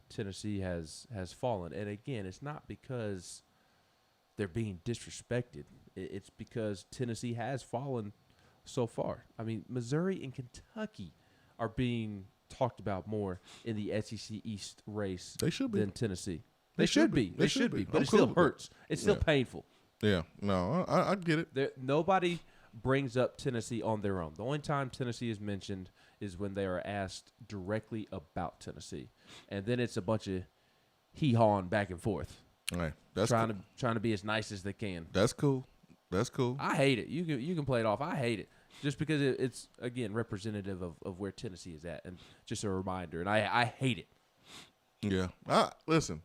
Tennessee has fallen. And, again, it's not because they're being disrespected. It's because Tennessee has fallen so far. I mean, Missouri and Kentucky are being talked about more in the SEC East race than Tennessee. They should be. They should be. But it still hurts. It's still painful.
Yeah. No, I get it.
Nobody brings up Tennessee on their own. The only time Tennessee is mentioned is when they are asked directly about Tennessee. And then it's a bunch of hee-hawing back and forth.
Right. That's
trying to be as nice as they can.
That's cool. That's cool.
I hate it. You can play it off. I hate it. Just because it's, again, representative of where Tennessee is at, and just a reminder. And I hate it.
Yeah. Listen,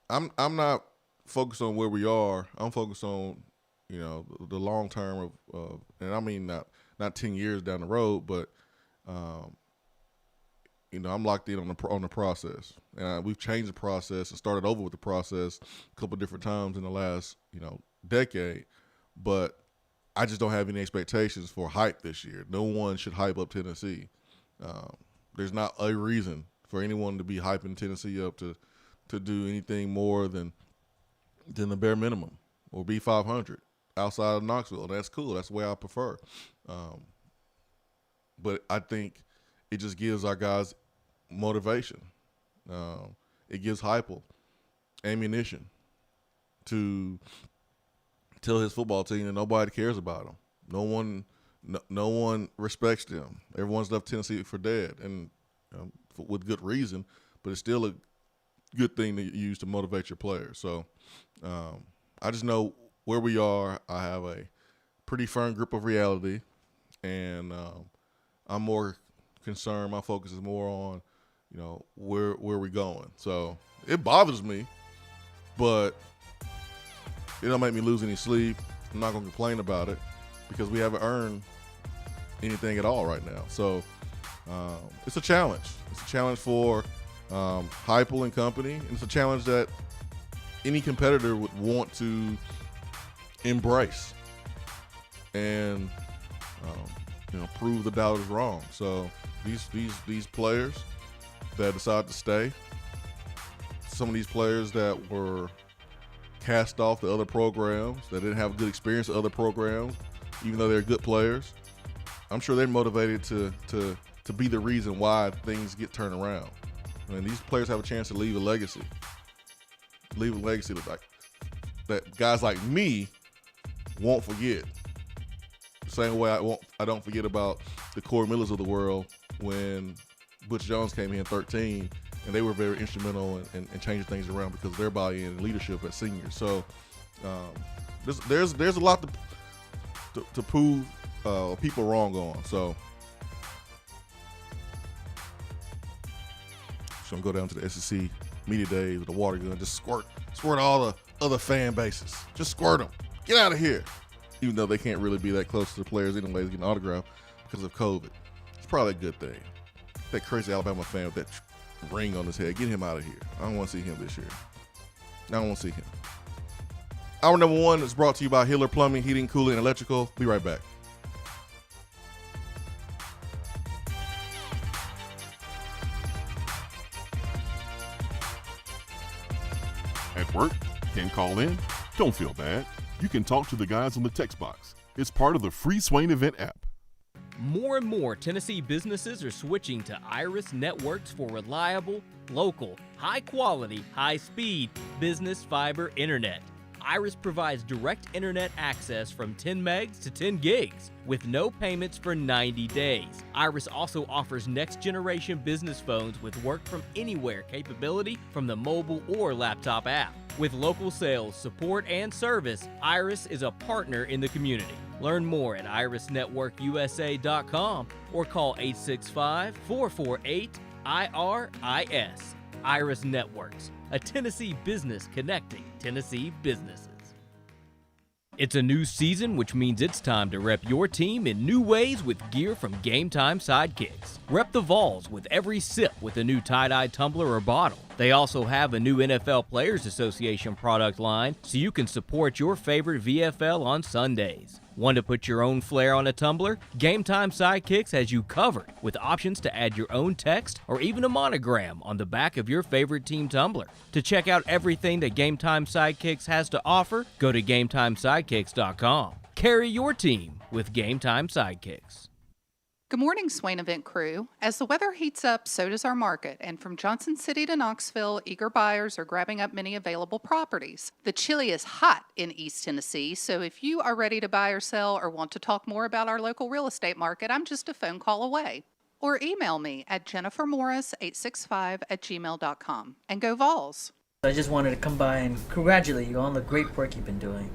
I'm not focused on where we are. I'm focused on, the long term of and I mean not 10 years down the road, but I'm locked in on the process. And we've changed the process and started over with the process a couple of different times in the last, decade. But I just don't have any expectations for hype this year. No one should hype up Tennessee. There's not a reason for anyone to be hyping Tennessee up to do anything more than the bare minimum or be 500 outside of Knoxville. That's cool. That's the way I prefer. But I think it just gives our guys motivation. It gives Heupel ammunition to tell his football team that nobody cares about them. No one respects them. Everyone's left Tennessee for dead, and with good reason. But it's still a good thing to use to motivate your players. So I just know where we are. I have a pretty firm grip of reality, and I'm more concerned. My focus is more on, where we're going. So it bothers me, but it don't make me lose any sleep. I'm not going to complain about it because we haven't earned anything at all right now. So it's a challenge. It's a challenge for Heupel and company, and it's a challenge that any competitor would want to embrace and prove the doubters wrong. So these players that decide to stay, some of these players that were cast off to other programs, that didn't have good experience at other programs, even though they're good players. I'm sure they're motivated to be the reason why things get turned around. I mean, these players have a chance to leave a legacy. That guys like me won't forget. The same way I don't forget about the Corey Millers of the world when Butch Jones came in 13, and they were very instrumental in changing things around because of their buy-in and leadership as seniors. So there's a lot to prove people wrong on. So I'm gonna go down to the SEC media days with a water gun, just squirt all the other fan bases. Just squirt them. Get out of here. Even though they can't really be that close to the players anyways, getting autographed because of COVID. It's probably a good thing. That crazy Alabama fan with that ring on his head, get him out of here. I don't want to see him this year. I don't want to see him. Hour number 1 is brought to you by Hiller Plumbing, Heating, Cooling, and Electrical. Be right back.
At work, can't call in? Don't feel bad. You can talk to the guys on the text box. It's part of the free Swain Event app.
More and more Tennessee businesses are switching to Iris Networks for reliable, local, high-quality, high-speed business fiber internet. Iris provides direct internet access from 10 megs to 10 gigs with no payments for 90 days. Iris also offers next-generation business phones with work-from-anywhere capability from the mobile or laptop app. With local sales, support, and service, Iris is a partner in the community. Learn more at irisnetworkusa.com or call 865-448-IRIS. Iris Networks, a Tennessee business connecting Tennessee businesses. It's a new season, which means it's time to rep your team in new ways with gear from Game Time Sidekicks. Rep the Vols with every sip with a new tie-dye tumbler or bottle. They also have a new NFL Players Association product line, so you can support your favorite VFL on Sundays. Want to put your own flair on a tumbler? Game Time Sidekicks has you covered with options to add your own text or even a monogram on the back of your favorite team tumbler. To check out everything that Game Time Sidekicks has to offer, go to GameTimeSidekicks.com. Carry your team with Game Time Sidekicks.
Good morning, Swain Event crew. As the weather heats up, so does our market, and from Johnson City to Knoxville, eager buyers are grabbing up many available properties. The chili is hot in East Tennessee, so if you are ready to buy or sell or want to talk more about our local real estate market, I'm just a phone call away. Or email me at jennifermorris865@gmail.com. And go Vols!
I just wanted to come by and congratulate you on the great work you've been doing.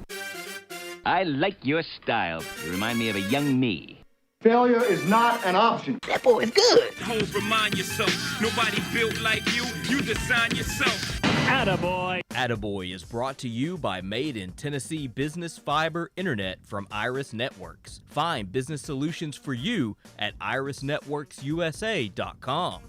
I like your style. You remind me of a young me.
Failure is not an option.
That boy is good.
Don't remind yourself, nobody built like you. You design yourself.
Attaboy. Attaboy is brought to you by Made in Tennessee Business Fiber Internet from Iris Networks. Find business solutions for you at irisnetworksusa.com.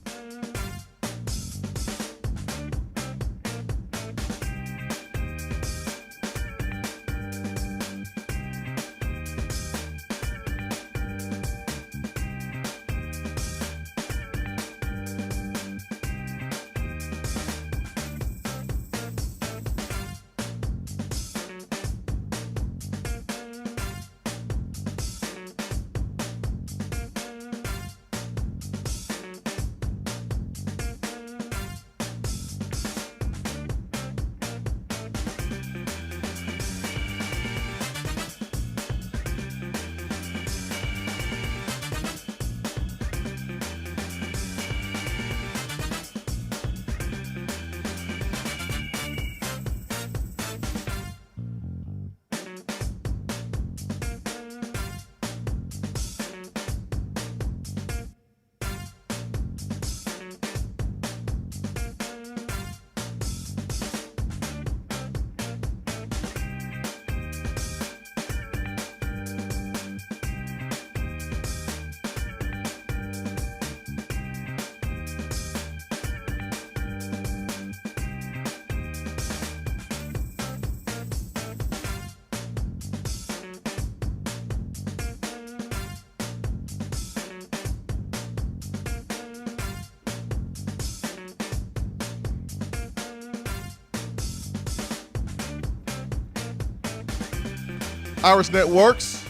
Iris Networks,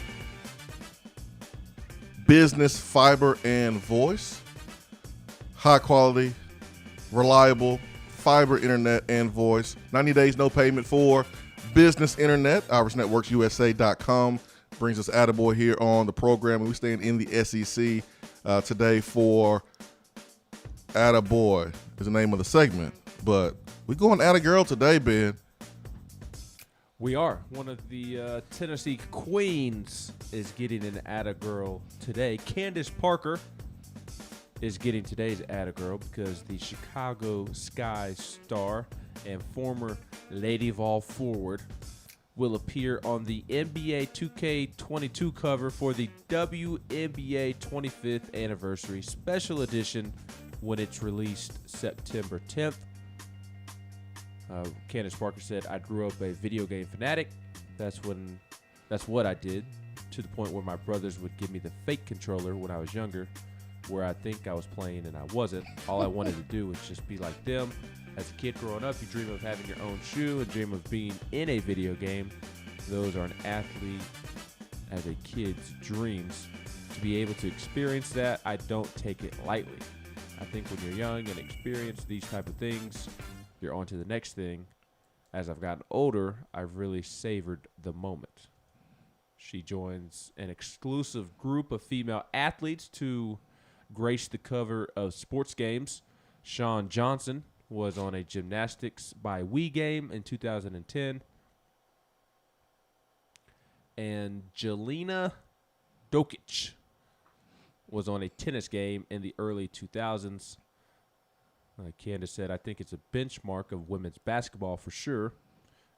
business, fiber, and voice. High quality, reliable fiber internet and voice. 90 days, no payment for business internet. IrisNetworksUSA.com brings us Attaboy here on the program. And we stand in the SEC today for Attaboy is the name of the segment. But we're going Attagirl today, Ben.
We are. One of the Tennessee queens is getting an Attagirl today. Candace Parker is getting today's Attagirl because the Chicago Sky star and former Lady Vol forward will appear on the NBA 2K22 cover for the WNBA 25th Anniversary Special Edition when it's released September 10th. Candace Parker said, "I grew up a video game fanatic. That's what I did, to the point where my brothers would give me the fake controller when I was younger, where I think I was playing and I wasn't. All I wanted to do was just be like them. As a kid growing up, you dream of having your own shoe and dream of being in a video game. Those are an athlete as a kid's dreams. To be able to experience that, I don't take it lightly. I think when you're young and experience these type of things, you're on to the next thing. As I've gotten older, I've really savored the moment." She joins an exclusive group of female athletes to grace the cover of Sports Games. Shawn Johnson was on a gymnastics by Wii game in 2010. And Jelena Dokic was on a tennis game in the early 2000s. Candace said, "I think it's a benchmark of women's basketball for sure.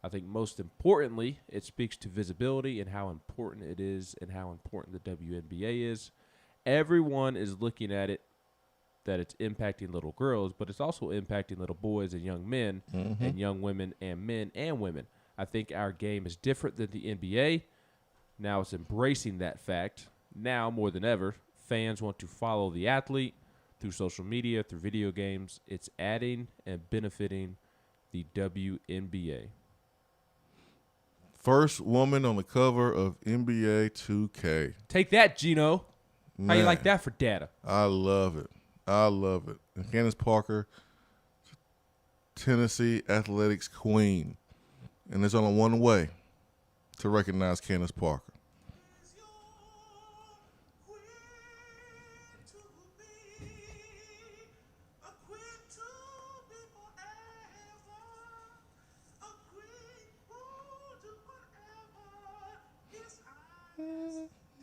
I think most importantly, it speaks to visibility and how important it is and how important the WNBA is. Everyone is looking at it, that it's impacting little girls, but it's also impacting little boys and young men and young women and men and women. I think our game is different than the NBA. Now it's embracing that fact. Now more than ever, fans want to follow the athlete through social media, through video games. It's adding and benefiting the WNBA."
First woman on the cover of NBA 2K.
Take that, Gino.
Man,
how you like that for data?
I love it. I love it. And Candace Parker, Tennessee athletics queen. And there's only one way to recognize Candace Parker.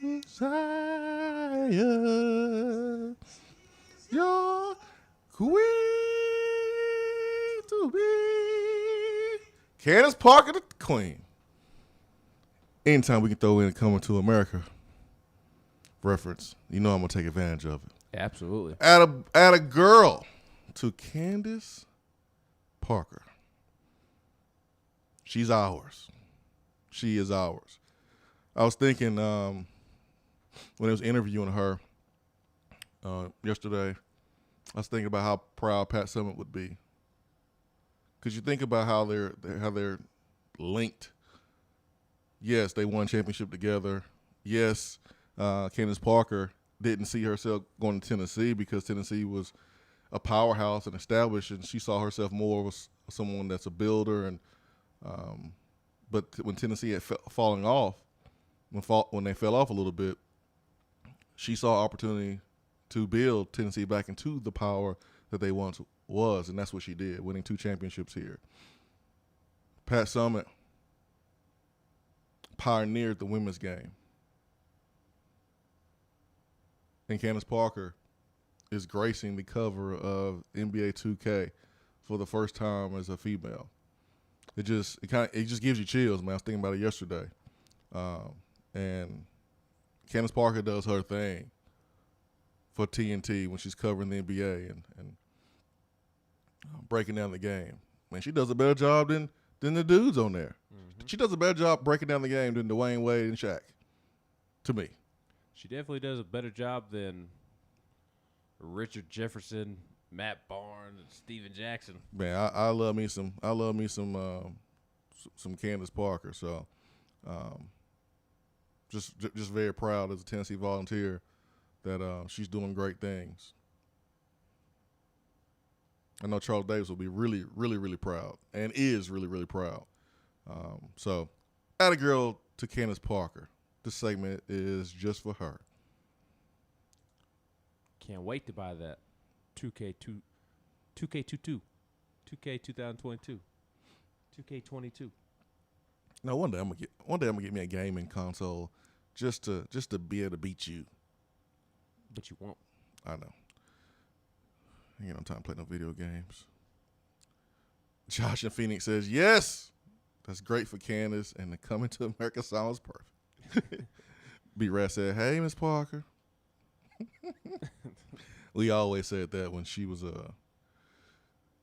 Desire, your queen to be. Candace Parker, the queen. Anytime we can throw in a Coming to America reference, you know I'm going to take advantage of it.
Absolutely.
Add a girl to Candace Parker. She's ours. She is ours. I was thinking when I was interviewing her yesterday, I was thinking about how proud Pat Summitt would be. Because you think about how they're linked. Yes, they won championship together. Yes, Candace Parker didn't see herself going to Tennessee because Tennessee was a powerhouse and established, and she saw herself more as someone that's a builder. And but when Tennessee had falling off, when they fell off a little bit, she saw opportunity to build Tennessee back into the power that they once was, and that's what she did, winning 2 championships here. Pat Summitt pioneered the women's game. And Candace Parker is gracing the cover of NBA 2K for the first time as a female. It just gives you chills, man. I was thinking about it yesterday. And Candace Parker does her thing for TNT when she's covering the NBA and breaking down the game. Man, she does a better job than the dudes on there. Mm-hmm. She does a better job breaking down the game than Dwayne Wade and Shaq, to me.
She definitely does a better job than Richard Jefferson, Matt Barnes, and Steven Jackson.
Man, I love me some Candace Parker. So just very proud as a Tennessee Volunteer that she's doing great things. I know Charles Davis will be really, really, really proud and is really, really proud. So, atta girl to Candace Parker. This segment is just for her.
Can't wait to buy that 2K22, 2K 2022, 2K22.
No, one day I'm gonna get me a gaming console just to be able to beat you.
But you won't.
I know. I ain't got no time to play no video games. Josh in Phoenix says, yes, that's great for Candace, and the Coming to America song is perfect. B-Rat said, hey, Miss Parker. We always said that when she was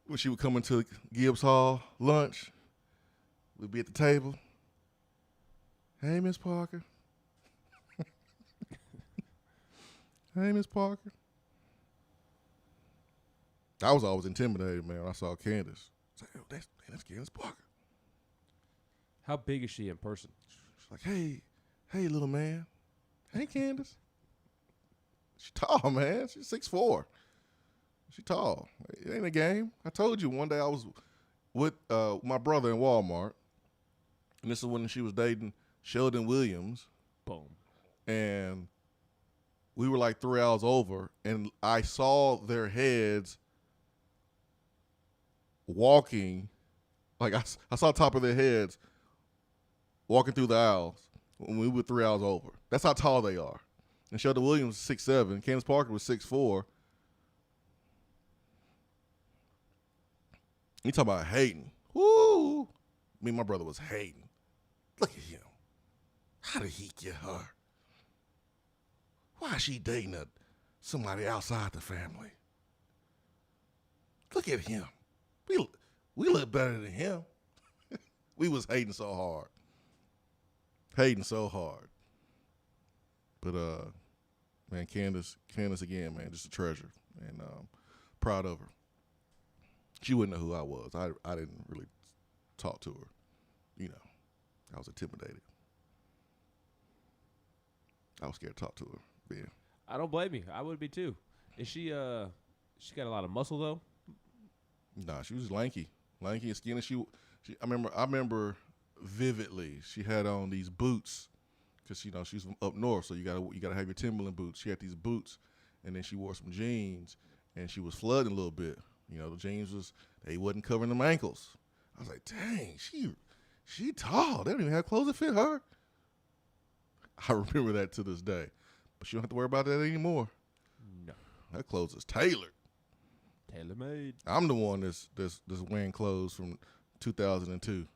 when she would come into Gibbs Hall lunch, we'd be at the table. Hey, Miss Parker. Hey, Miss Parker. I was always intimidated, man, when I saw Candace. I was like, oh, that's Candace Parker.
How big is she in person?
She's like, hey, little man. Hey, Candace. She's tall, man. She's 6'4". She's tall. It ain't a game. I told you one day I was with my brother in Walmart, and this is when she was dating Sheldon Williams.
Boom.
And we were like 3 hours over, and I saw their heads walking, like I saw the top of their heads walking through the aisles when we were 3 hours over. That's how tall they are. And Sheldon Williams was 6'7". Candace Parker was 6'4". You talking about hating. Woo! Me and my brother was hating. Look at him. How did he get her? Why is she dating somebody outside the family? Look at him. We look better than him. We was hating so hard. Hating so hard. But man, Candace again, man, just a treasure, and proud of her. She wouldn't know who I was. I didn't really talk to her. You know, I was intimidated. I was scared to talk to her. Yeah.
I don't blame you. I would be too. Is she got a lot of muscle though?
Nah, she was lanky and skinny. I remember vividly. She had on these boots because she's from up north, so you gotta have your Timberland boots. She had these boots, and then she wore some jeans, and she was flooding a little bit. The jeans they wasn't covering them ankles. I was like, dang, she tall. They don't even have clothes that fit her. I remember that to this day, but she don't have to worry about that anymore.
No,
her clothes is tailored.
Tailor-made.
I'm the one that's wearing clothes from 2002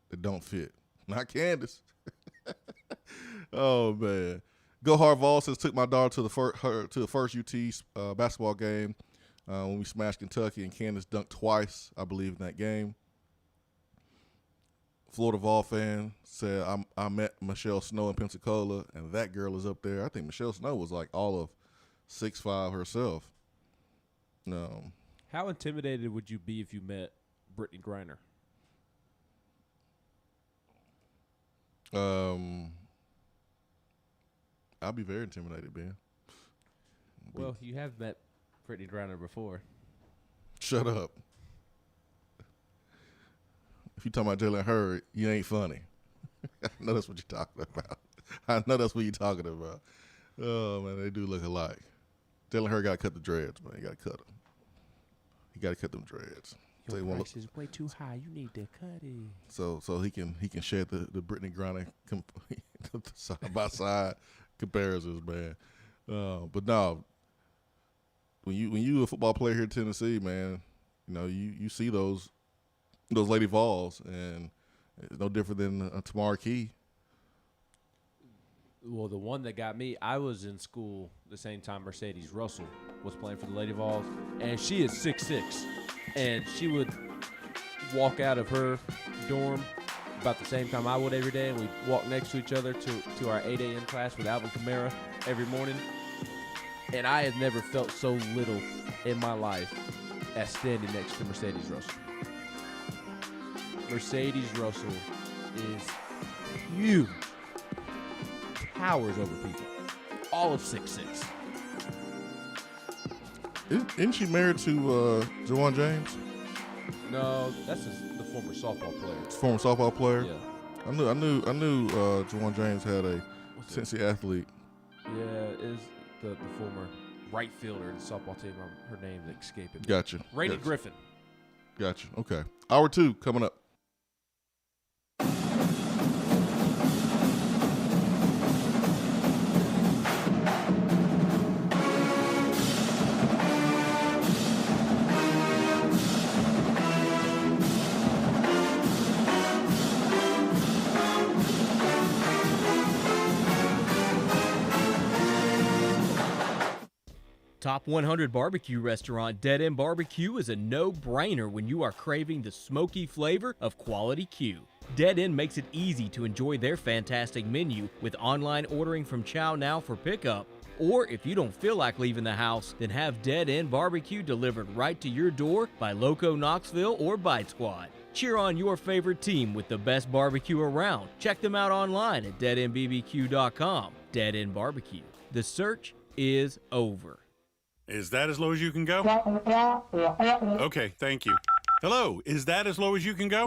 that don't fit. Not Candace. Oh man, Go Hard Vol says took my daughter to the first UT basketball game when we smashed Kentucky, and Candace dunked twice, I believe, in that game. Florida Vol fan said I met Michelle Snow in Pensacola, and that girl is up there. I think Michelle Snow was like all of 6'5" herself. No.
How intimidated would you be if you met Brittany Griner?
I'll be very intimidated, Ben.
Well, you have met Brittany Griner before.
Shut up. If you're talking about Jalen Hurd, you ain't funny. I know that's what you're talking about. I know that's what you're talking about. Oh, man, they do look alike. Jalen Hurd got to cut the dreads, man. You got to cut them. You got to cut them dreads.
Your price is way too high. You need to cut it.
So he can share the Brittany Griner side by side comparisons, man. But no, when you a football player here in Tennessee, man, you see those Lady Vols, and it's no different than Tamara Key.
Well, the one that got me, I was in school the same time Mercedes Russell was playing for the Lady Vols, and she is 6'6", and she would walk out of her dorm about the same time I would every day, and we'd walk next to each other to our 8 a.m. class with Alvin Kamara every morning, and I have never felt so little in my life as standing next to Mercedes Russell. Mercedes Russell is huge. towers over people. All of 6'6".
Isn't she married to Jawan James?
No, that's the former softball player.
Former softball player?
Yeah.
I knew Jawan James had a Cincy athlete.
Yeah, is the former right fielder in the softball team. Her name is escaping me.
Gotcha.
Rainey Griffin.
Gotcha. Okay. Hour 2 coming up.
Top 100 barbecue restaurant Dead End Barbecue is a no-brainer when you are craving the smoky flavor of quality Q. Dead End makes it easy to enjoy their fantastic menu with online ordering from Chow Now for pickup. Or if you don't feel like leaving the house, then have Dead End Barbecue delivered right to your door by Loco Knoxville or Bite Squad. Cheer on your favorite team with the best barbecue around. Check them out online at deadendbbq.com. Dead End Barbecue. The search is over.
Is that as low as you can go? Okay, thank you. Hello, is that as low as you can go?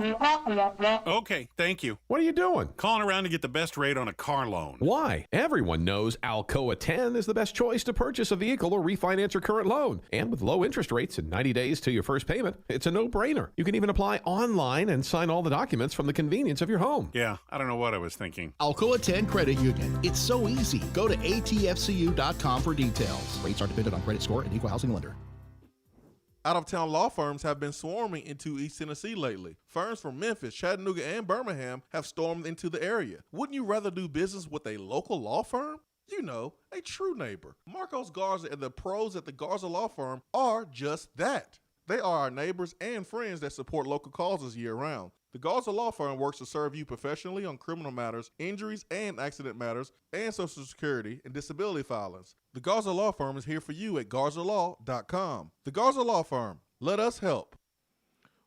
Okay, thank you.
What are you doing?
Calling around to get the best rate on a car loan.
Why? Everyone knows Alcoa 10 is the best choice to purchase a vehicle or refinance your current loan. And with low interest rates and 90 days to your first payment, it's a no-brainer. You can even apply online and sign all the documents from the convenience of your home.
Yeah, I don't know what I was thinking.
Alcoa 10 Credit Union. It's so easy. Go to atfcu.com for details. Rates are dependent on credit score and equal housing lender.
Out-of-town law firms have been swarming into East Tennessee lately. Firms from Memphis, Chattanooga, and Birmingham have stormed into the area. Wouldn't you rather do business with a local law firm? You know, a true neighbor. Marcos Garza and the pros at the Garza Law Firm are just that. They are our neighbors and friends that support local causes year-round. The Garza Law Firm works to serve you professionally on criminal matters, injuries and accident matters, and Social Security and disability filings. The Garza Law Firm is here for you at garzalaw.com. The Garza Law Firm. Let us help.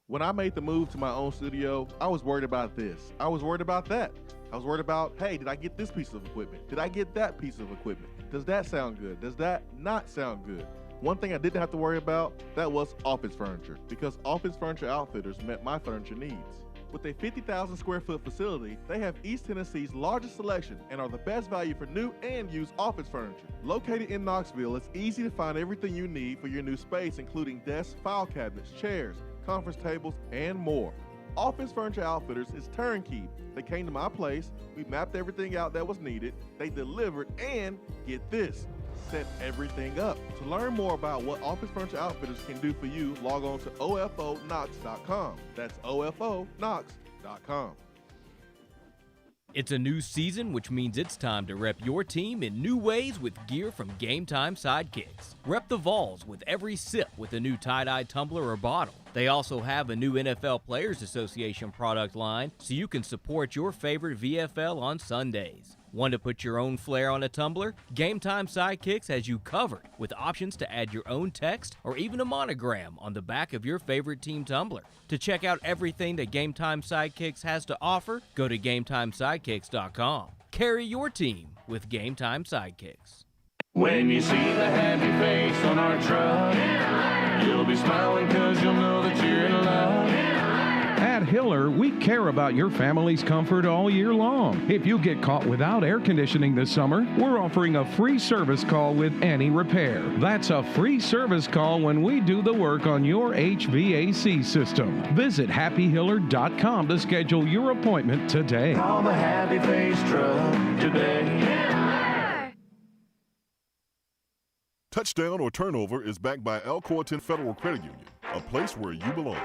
When I made the move to my own studio, I was worried about this. I was worried about that. I was worried about, hey, did I get this piece of equipment? Did I get that piece of equipment? Does that sound good? Does that not sound good? One thing I didn't have to worry about, that was office furniture, because Office Furniture Outfitters met my furniture needs. With a 50,000 square foot facility, they have East Tennessee's largest selection and are the best value for new and used office furniture. Located in Knoxville, it's easy to find everything you need for your new space, including desks, file cabinets, chairs, conference tables, and more. Office Furniture Outfitters is turnkey. They came to my place, we mapped everything out that was needed, they delivered, and get this, set everything up. To learn more about what Office Furniture Outfitters can do for you, log on to ofonox.com. That's ofonox.com.
It's a new season, which means it's time to rep your team in new ways with gear from Game Time Sidekicks. Rep the Vols with every sip with a new tie-dye tumbler or bottle. They also have a new NFL Players Association product line, so you can support your favorite VFL on Sundays. Want to put your own flair on a tumbler? Game Time Sidekicks has you covered with options to add your own text or even a monogram on the back of your favorite team tumbler. To check out everything that Game Time Sidekicks has to offer, go to GameTimeSidekicks.com. Carry your team with Game Time Sidekicks.
When you see the happy face on our truck, you'll be smiling because you'll know that you're in love.
At Hiller, we care about your family's comfort all year long. If you get caught without air conditioning this summer, we're offering a free service call with any repair. That's a free service call when we do the work on your HVAC system. Visit happyhiller.com to schedule your appointment today.
Call the happy face truck today.
Touchdown or turnover is backed by Alcoa 10 Federal Credit Union, a place where you belong.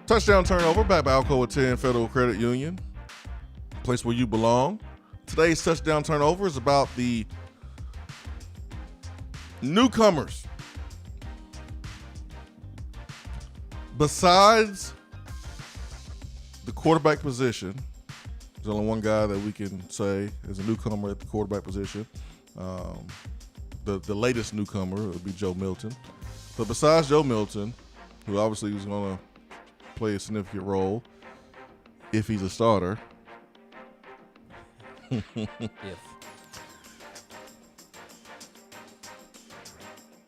Touchdown turnover back by Alcoa 10 Federal Credit Union. Place where you belong. Today's touchdown turnover is about the newcomers. Besides the quarterback position, there's only one guy that we can say is a newcomer at the quarterback position. The latest newcomer would be Joe Milton. But besides Joe Milton, who obviously is going to play a significant role if he's a starter.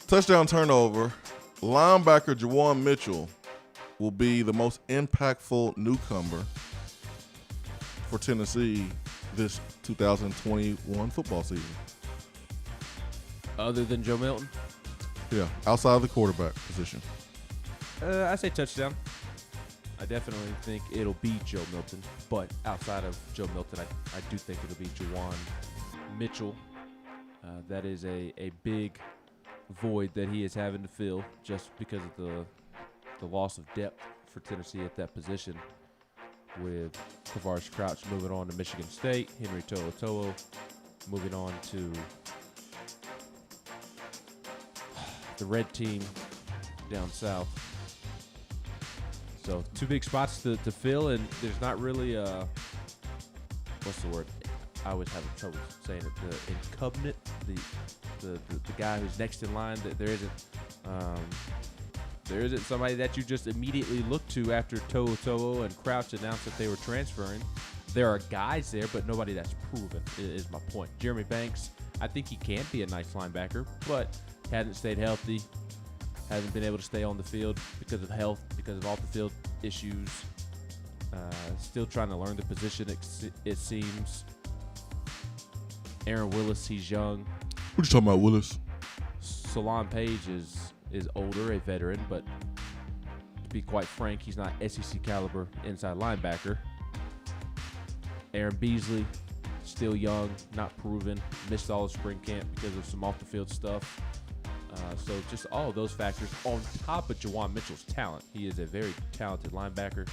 Touchdown turnover. Linebacker Juwan Mitchell will be the most impactful newcomer for Tennessee this 2021 football season.
Other than Joe Milton?
Yeah, outside of the quarterback position.
I say touchdown. I definitely think it'll be Joe Milton, but outside of Joe Milton, I do think it'll be Juwan Mitchell. That is a big void that he is having to fill just because of the loss of depth for Tennessee at that position, with Tavares Crouch moving on to Michigan State, Henry To'oTo'o moving on to the red team down south. So 2 big spots to fill, and there's not really what's the word? I always have trouble saying it. The incumbent, the guy who's next in line. That there isn't somebody that you just immediately look to after To'oTo'o and Crouch announced that they were transferring. There are guys there, but nobody that's proven is my point. Jeremy Banks, I think he can be a nice linebacker, but hasn't stayed healthy. Hasn't been able to stay on the field because of health, because of off-the-field issues. Still trying to learn the position, it seems. Aaron Willis, he's young.
What you talking about, Willis?
Solon Page is older, a veteran, but to be quite frank, he's not SEC caliber inside linebacker. Aaron Beasley, still young, not proven. Missed all of spring camp because of some off-the-field stuff. So just all of those factors on top of Juwan Mitchell's talent. He is a very talented linebacker,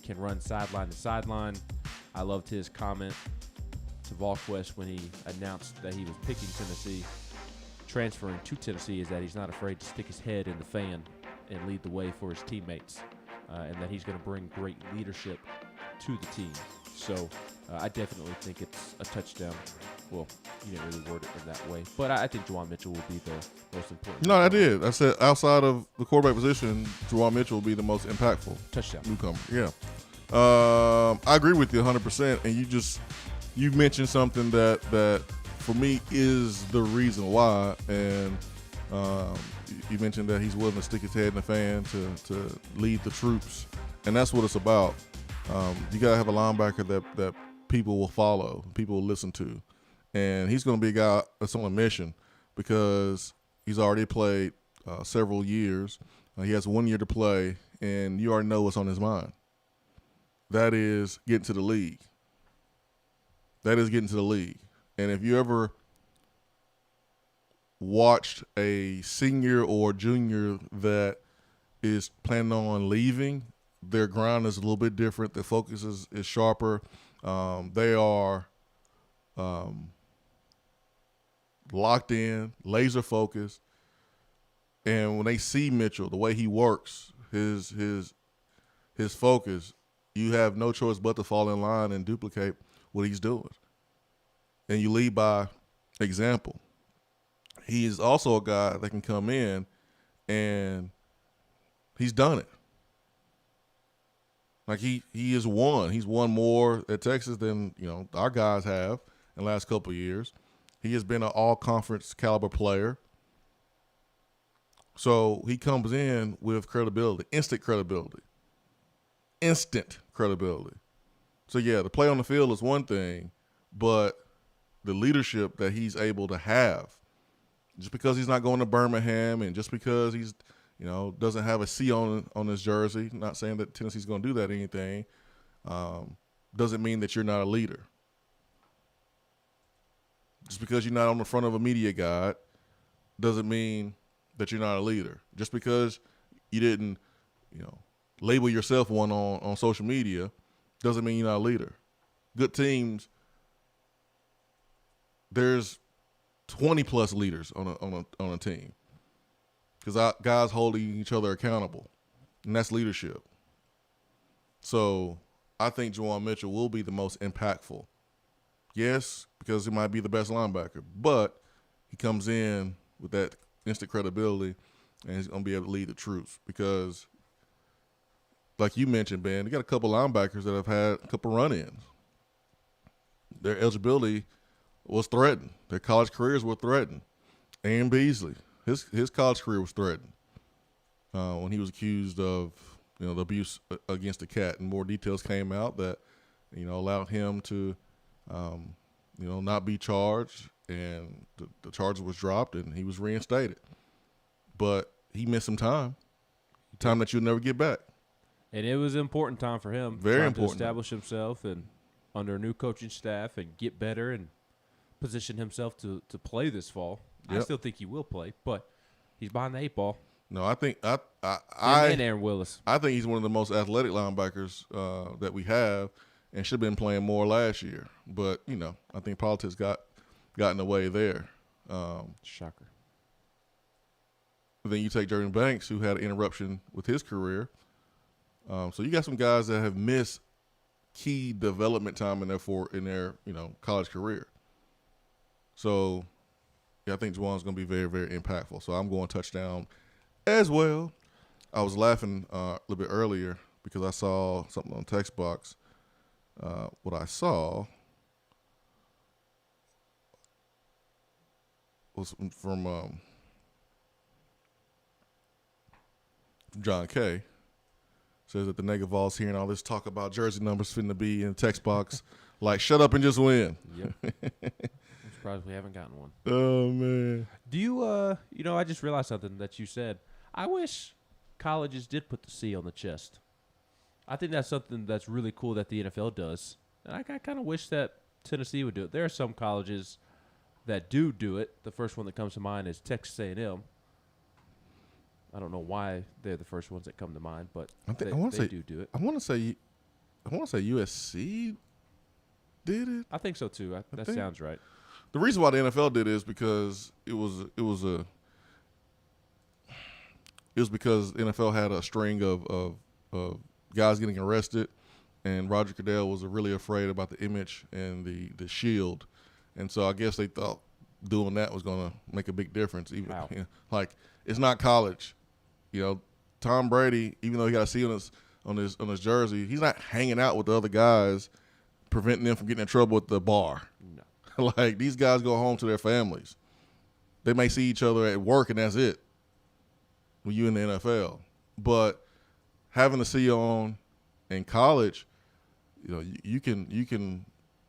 can run sideline to sideline. I loved his comment to VolQuest when he announced that he was picking Tennessee, transferring to Tennessee, is that he's not afraid to stick his head in the fan and lead the way for his teammates, and that he's going to bring great leadership to the team. So I definitely think it's a touchdown. Well, you didn't really word it in that way, but I think Juwan Mitchell will be the most important.
No, I did. I said outside of the quarterback position, Juwan Mitchell will be the most impactful
touchdown
newcomer. Yeah, I agree with you 100%. And you mentioned something that for me is the reason why. And you mentioned that he's willing to stick his head in the fan to lead the troops, and that's what it's about. You gotta have a linebacker that people will follow, people will listen to. And he's going to be a guy that's on a mission because he's already played several years. He has 1 year to play, and you already know what's on his mind. That is getting to the league. And if you ever watched a senior or junior that is planning on leaving, their grind is a little bit different. Their focus is sharper. They are locked in, laser focused, and when they see Mitchell, the way he works, his focus, you have no choice but to fall in line and duplicate what he's doing. And you lead by example. He is also a guy that can come in, and he's done it. Like he has won. He's won more at Texas than our guys have in the last couple of years. He has been an all-conference caliber player. So he comes in with credibility, instant credibility. So, yeah, the play on the field is one thing, but the leadership that he's able to have, just because he's not going to Birmingham and just because he's, doesn't have a C on his jersey, not saying that Tennessee's going to do that or anything, doesn't mean that you're not a leader. Just because you're not on the front of a media guide doesn't mean that you're not a leader. Just because you didn't, label yourself one on social media doesn't mean you're not a leader. Good teams, there's 20-plus leaders on a team because guys holding each other accountable, and that's leadership. So I think Juwan Mitchell will be the most impactful. Yes, because he might be the best linebacker, but he comes in with that instant credibility, and he's going to be able to lead the troops because, like you mentioned, Ben, they got a couple linebackers that have had a couple run-ins. Their eligibility was threatened. Their college careers were threatened. Aaron Beasley, his college career was threatened when he was accused of the abuse against the cat, and more details came out that allowed him to not be charged, and the charge was dropped, and he was reinstated. But he missed some time that you'll never get back.
And it was an important time for him.
Very important.
To establish himself and under a new coaching staff and get better and position himself to play this fall. Yep. I still think he will play, but he's behind the 8 ball.
No, I think and
Aaron Willis.
I think he's one of the most athletic linebackers that we have, and should have been playing more last year. But I think politics got in the way there.
Shocker.
Then you take Jordan Banks, who had an interruption with his career. So you got some guys that have missed key development time in their college career. So I think Juwan's going to be very, very impactful. So I'm going touchdown as well. I was laughing a little bit earlier because I saw something on text box. What I saw was from John K. Says that the Negavols hearing all this talk about jersey numbers fitting to be in the text box, like, shut up and just win.
Yep. I'm surprised we haven't gotten one.
Oh, man.
Do you, I just realized something that you said. I wish colleges did put the C on the chest. I think that's something that's really cool that the NFL does. And I kind of wish that Tennessee would do it. There are some colleges that do it. The first one that comes to mind is Texas A&M. I don't know why they're the first ones that come to mind, but they do it.
I want to say USC did it.
I think so too. That sounds right.
The reason why the NFL did it is because it was because the NFL had a string of guys getting arrested, and Roger Goodell was really afraid about the image and the shield, and so I guess they thought doing that was going to make a big difference. Even like, it's not college. Tom Brady, even though he got a C on his jersey, he's not hanging out with the other guys, preventing them from getting in trouble at the bar. No. Like, these guys go home to their families. They may see each other at work, and that's it when you're in the NFL. But having a C on in college, you can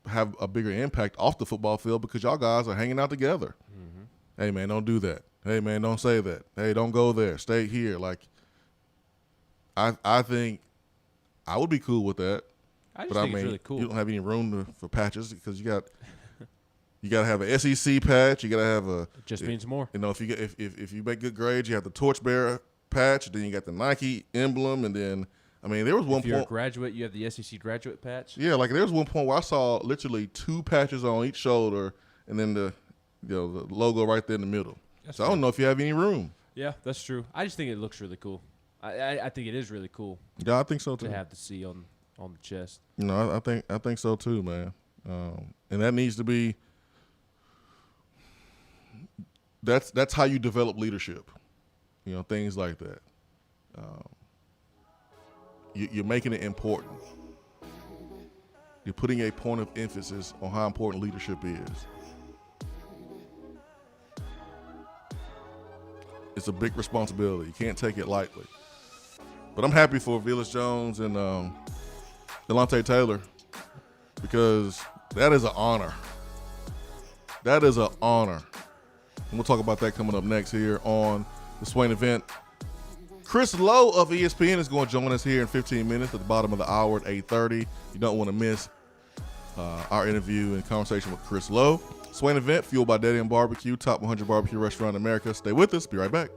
have a bigger impact off the football field because y'all guys are hanging out together. Mm-hmm. Hey, man, don't do that. Hey, man, don't say that. Hey, don't go there. Stay here. Like, I think I would be cool with that.
I think it's really cool.
You don't have any room for patches because you got to have an SEC patch. You got to have a.
It just means more.
If you make good grades, you have the torchbearer patch. Then you got the Nike emblem, and then there was one point.
If you're a graduate, you have the SEC graduate patch.
Yeah, like there was one point where I saw literally 2 patches on each shoulder, and then the logo right there in the middle. So I don't know if you have any room.
Yeah, that's true. I just think it looks really cool. I think it is really cool.
Yeah, I think so too.
To have the C on the chest.
I think so too, man. And that needs to be. That's how you develop leadership. Things like that. You're making it important. You're putting a point of emphasis on how important leadership is. It's a big responsibility. You can't take it lightly. But I'm happy for Velus Jones and Delonte Taylor because that is an honor. That is an honor. And we'll talk about that coming up next here on the Swain Event. Chris Lowe of ESPN is going to join us here in 15 minutes at the bottom of the hour at 8:30. You don't want to miss our interview and conversation with Chris Lowe. Swain Event, fueled by Dead End Barbecue, top 100 barbecue restaurant in America. Stay with us. Be right back.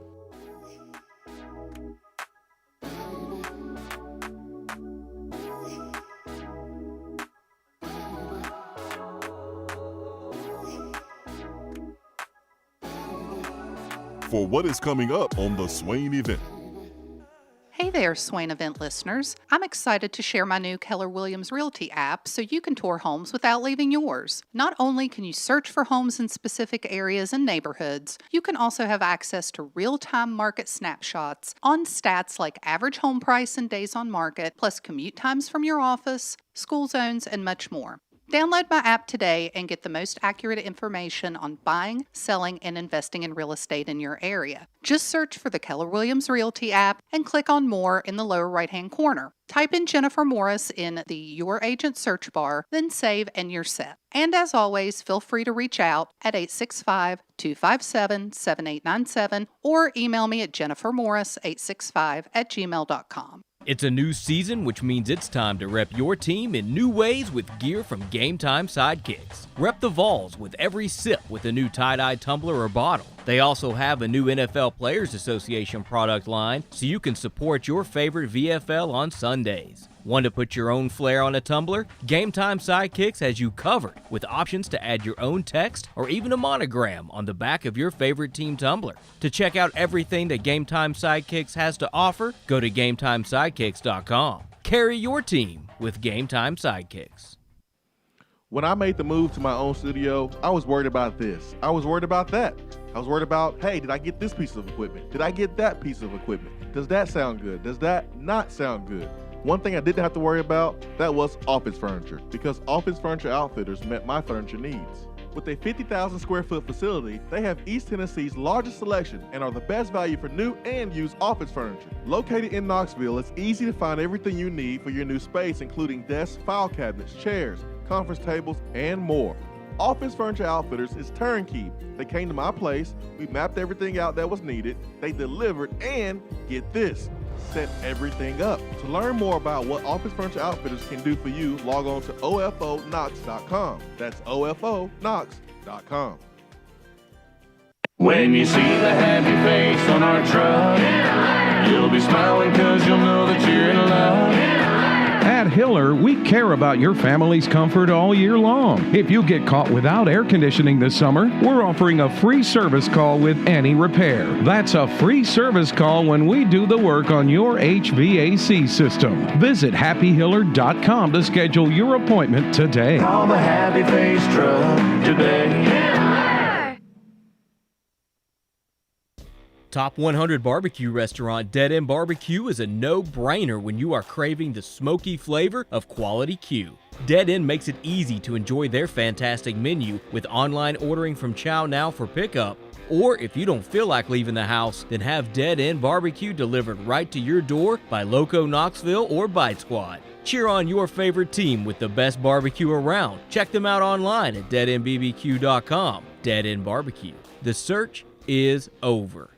for what is coming up on the Swain Event.
Hey there, Swain Event listeners. I'm excited to share my new Keller Williams Realty app so you can tour homes without leaving yours. Not only can you search for homes in specific areas and neighborhoods, you can also have access to real-time market snapshots on stats like average home price and days on market, plus commute times from your office, school zones, and much more. Download my app today and get the most accurate information on buying, selling, and investing in real estate in your area. Just search for the Keller Williams Realty app and click on More in the lower right-hand corner. Type in Jennifer Morris in the Your Agent search bar, then save and you're set. And as always, feel free to reach out at 865-257-7897 or email me at jennifermorris865@gmail.com.
It's a new season, which means it's time to rep your team in new ways with gear from Game Time Sidekicks. Rep the Vols with every sip with a new tie-dye tumbler or bottle. They also have a new NFL Players Association product line, so you can support your favorite VFL on Sundays. Want to put your own flair on a tumbler? Game Time Sidekicks has you covered with options to add your own text or even a monogram on the back of your favorite team tumbler. To check out everything that Game Time Sidekicks has to offer, go to GameTimeSidekicks.com. Carry your team with Game Time Sidekicks.
When I made the move to my own studio, I was worried about this. I was worried about that. I was worried about, hey, did I get this piece of equipment? Did I get that piece of equipment? Does that sound good? Does that not sound good? One thing I didn't have to worry about, that was office furniture, because Office Furniture Outfitters met my furniture needs. With a 50,000 square foot facility, they have East Tennessee's largest selection and are the best value for new and used office furniture. Located in Knoxville, it's easy to find everything you need for your new space, including desks, file cabinets, chairs, conference tables, and more. Office Furniture Outfitters is turnkey. They came to my place, we mapped everything out that was needed, they delivered, and get this, set everything up. To learn more about what Office Furniture Outfitters can do for you, log on to ofonox.com. That's ofonox.com.
When you see the happy face on our truck, you'll be smiling because you'll know that you're in love.
At Hiller, we care about your family's comfort all year long. If you get caught without air conditioning this summer, we're offering a free service call with any repair. That's a free service call when we do the work on your HVAC system. Visit happyhiller.com to schedule your appointment today.
Call the Happy Face Truck today.
Top 100 barbecue restaurant Dead End Barbecue is a no-brainer when you are craving the smoky flavor of quality Q. Dead End makes it easy to enjoy their fantastic menu with online ordering from Chow Now for pickup. Or if you don't feel like leaving the house, then have Dead End Barbecue delivered right to your door by Loco Knoxville or Bite Squad. Cheer on your favorite team with the best barbecue around. Check them out online at deadendbbq.com. Dead End Barbecue. The search is over.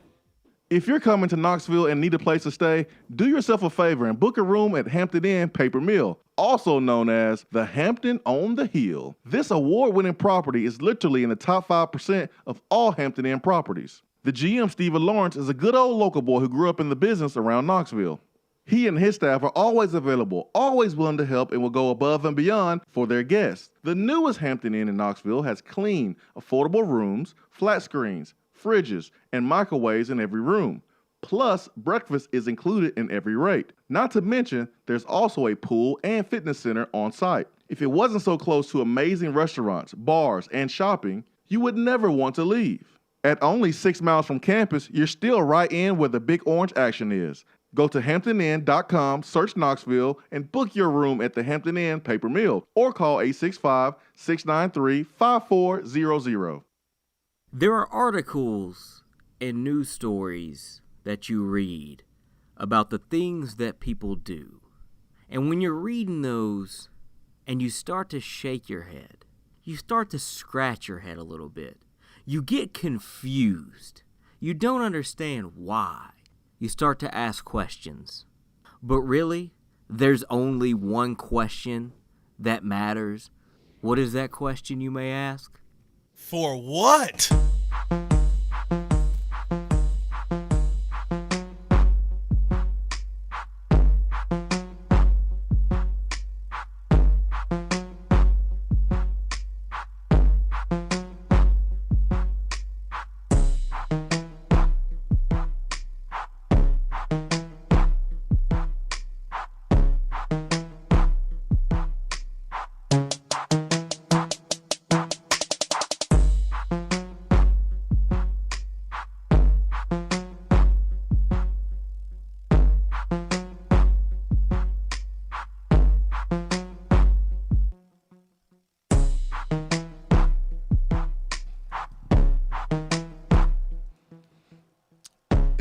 If you're coming to Knoxville and need a place to stay, do yourself a favor and book a room at Hampton Inn Paper Mill, also known as the Hampton on the Hill. This award-winning property is literally in the top 5% of all Hampton Inn properties. The GM, Stephen Lawrence, is a good old local boy who grew up in the business around Knoxville. He and his staff are always available, always willing to help, and will go above and beyond for their guests. The newest Hampton Inn in Knoxville has clean, affordable rooms, flat screens, fridges, and microwaves in every room. Plus, breakfast is included in every rate. Not to mention, there's also a pool and fitness center on site. If it wasn't so close to amazing restaurants, bars, and shopping, you would never want to leave. At only 6 miles from campus, you're still right in where the big orange action is. Go to HamptonInn.com, search Knoxville, and book your room at the Hampton Inn Paper Mill or call 865-693-5400.
There are articles and news stories that you read about the things that people do. And when you're reading those and you start to shake your head, you start to scratch your head a little bit. You get confused. You don't understand why. You start to ask questions. But really, there's only one question that matters. What is that question, you may ask?
For what?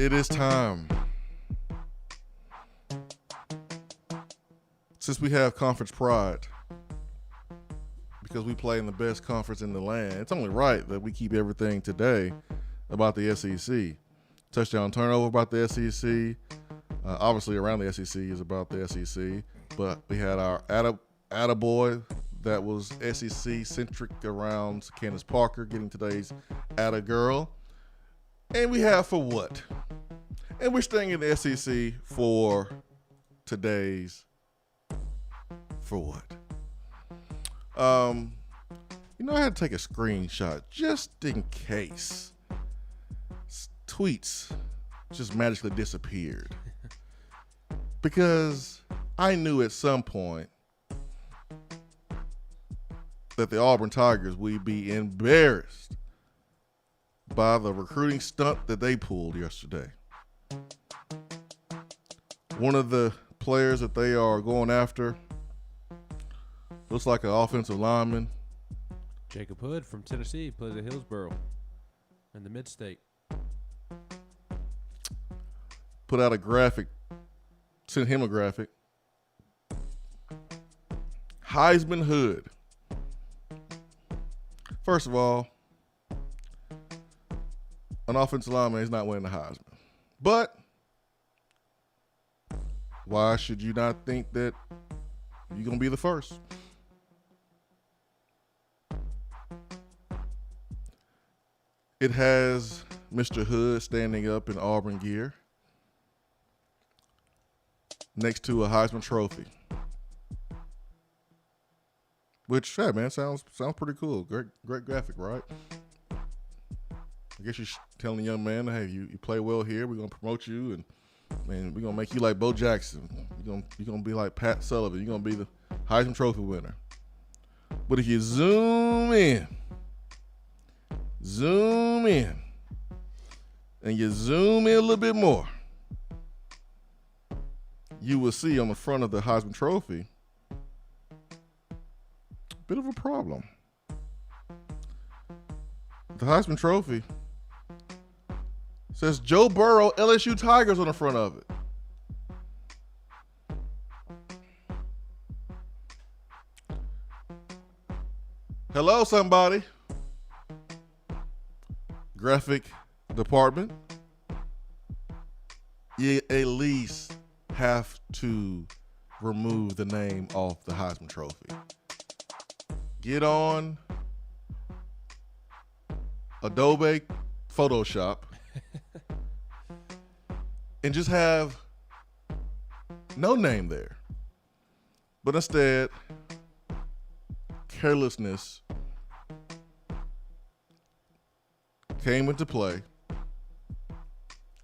It is time. Since we have conference pride, because we play in the best conference in the land, it's only right that we keep everything today about the SEC. Touchdown turnover about the SEC. Obviously, around the SEC is about the SEC. But we had our attaboy that was SEC-centric around Candace Parker getting today's Attagirl. And we have for what? And we're staying in the SEC for today's for what? I had to take a screenshot just in case tweets just magically disappeared. Because I knew at some point that the Auburn Tigers would be embarrassed by the recruiting stunt that they pulled yesterday. One of the players that they are going after looks like an offensive lineman.
Jacob Hood from Tennessee plays at Hillsboro in the Mid-State.
Put out a graphic, sent him a graphic. Heisman Hood. First of all, an offensive lineman is not winning the Heisman. But why should you not think that you're going to be the first? It has Mr. Hood standing up in Auburn gear next to a Heisman Trophy. Which, hey man, sounds pretty cool. Great graphic, right? I guess you're telling the young man, hey, you play well here. We're gonna promote you, and we're gonna make you like Bo Jackson. You're gonna be like Pat Sullivan. You're gonna be the Heisman Trophy winner. But if you zoom in, and you zoom in a little bit more, you will see on the front of the Heisman Trophy a bit of a problem. The Heisman Trophy says Joe Burrow, LSU Tigers on the front of it. Hello, somebody. Graphic department. You at least have to remove the name off the Heisman Trophy. Get on Adobe Photoshop and just have no name there. But instead, carelessness came into play,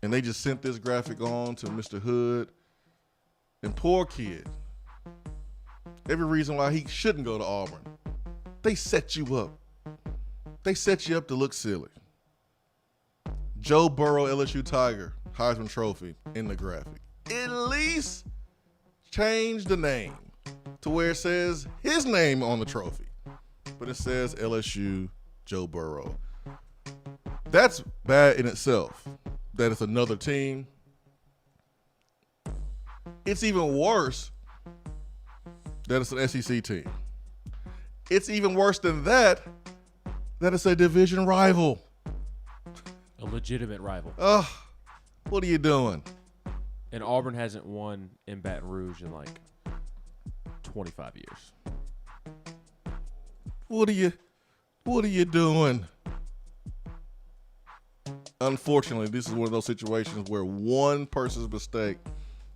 and they just sent this graphic on to Mr. Hood. And poor kid, every reason why he shouldn't go to Auburn. They set you up. They set you up to look silly. Joe Burrow, LSU Tiger, Heisman Trophy in the graphic. At least change the name to where it says his name on the trophy. But it says LSU Joe Burrow. That's bad in itself, that it's another team. It's even worse that it's an SEC team. It's even worse than that it's a division rival.
A legitimate rival.
What are you doing?
And Auburn hasn't won in Baton Rouge in like 25 years.
What are you doing? Unfortunately, this is one of those situations where one person's mistake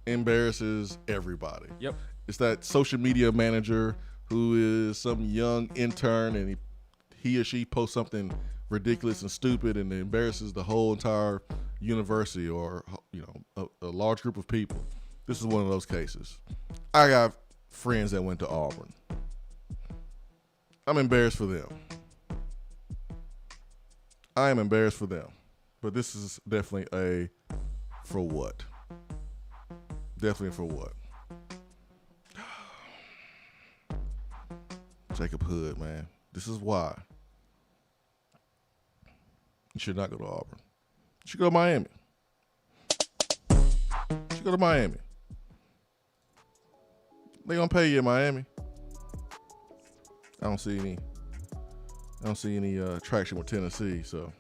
embarrasses everybody.
Yep.
It's that social media manager who is some young intern, and he or she posts something ridiculous and stupid and it embarrasses the whole entire university or a large group of people. This is one of those cases. I got friends that went to Auburn. I'm embarrassed for them. I am embarrassed for them. But this is definitely a for what. Definitely for what. Jacob Hood, man. This is why. You should not go to Auburn. You should go to Miami. Just go to Miami. They gonna pay you in Miami. I don't see any traction with Tennessee. So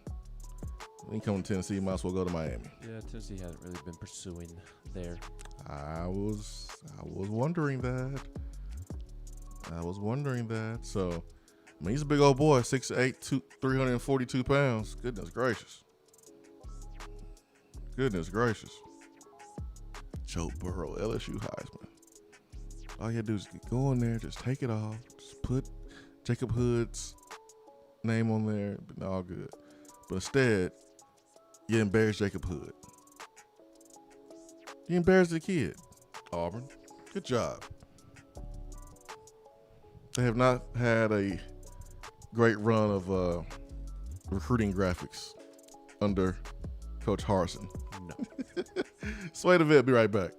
when you come to Tennessee, you might as well go to Miami.
Yeah, Tennessee hasn't really been pursuing there.
I was wondering that. So, I mean, he's a big old boy, 6'8", 342 pounds. Goodness gracious. Joe Burrow, LSU Heisman. All you had to do is go in there, just take it off, just put Jacob Hood's name on there, but all good. But instead, you embarrass Jacob Hood. You embarrassed the kid, Auburn. Good job. They have not had a great run of recruiting graphics under Coach Harsin.
No.
Swain Event, be right back.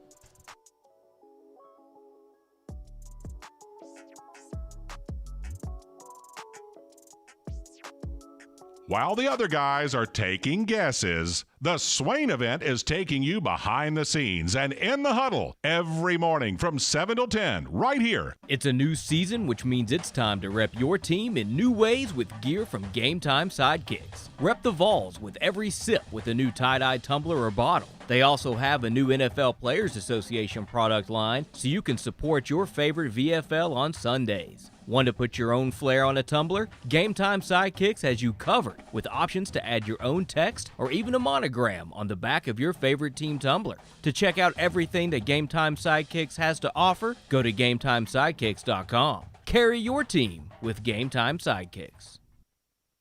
While the other guys are taking guesses, the Swain Event is taking you behind the scenes and in the huddle every morning from 7 till 10 right here.
It's a new season, which means it's time to rep your team in new ways with gear from Game Time Sidekicks. Rep the Vols with every sip with a new tie-dye tumbler or bottle. They also have a new NFL Players Association product line, so you can support your favorite VFL on Sundays. Want to put your own flair on a tumbler? Game Time Sidekicks has you covered with options to add your own text or even a monogram on the back of your favorite team tumbler. To check out everything that Game Time Sidekicks has to offer, go to GameTimeSidekicks.com. Carry your team with Game Time Sidekicks.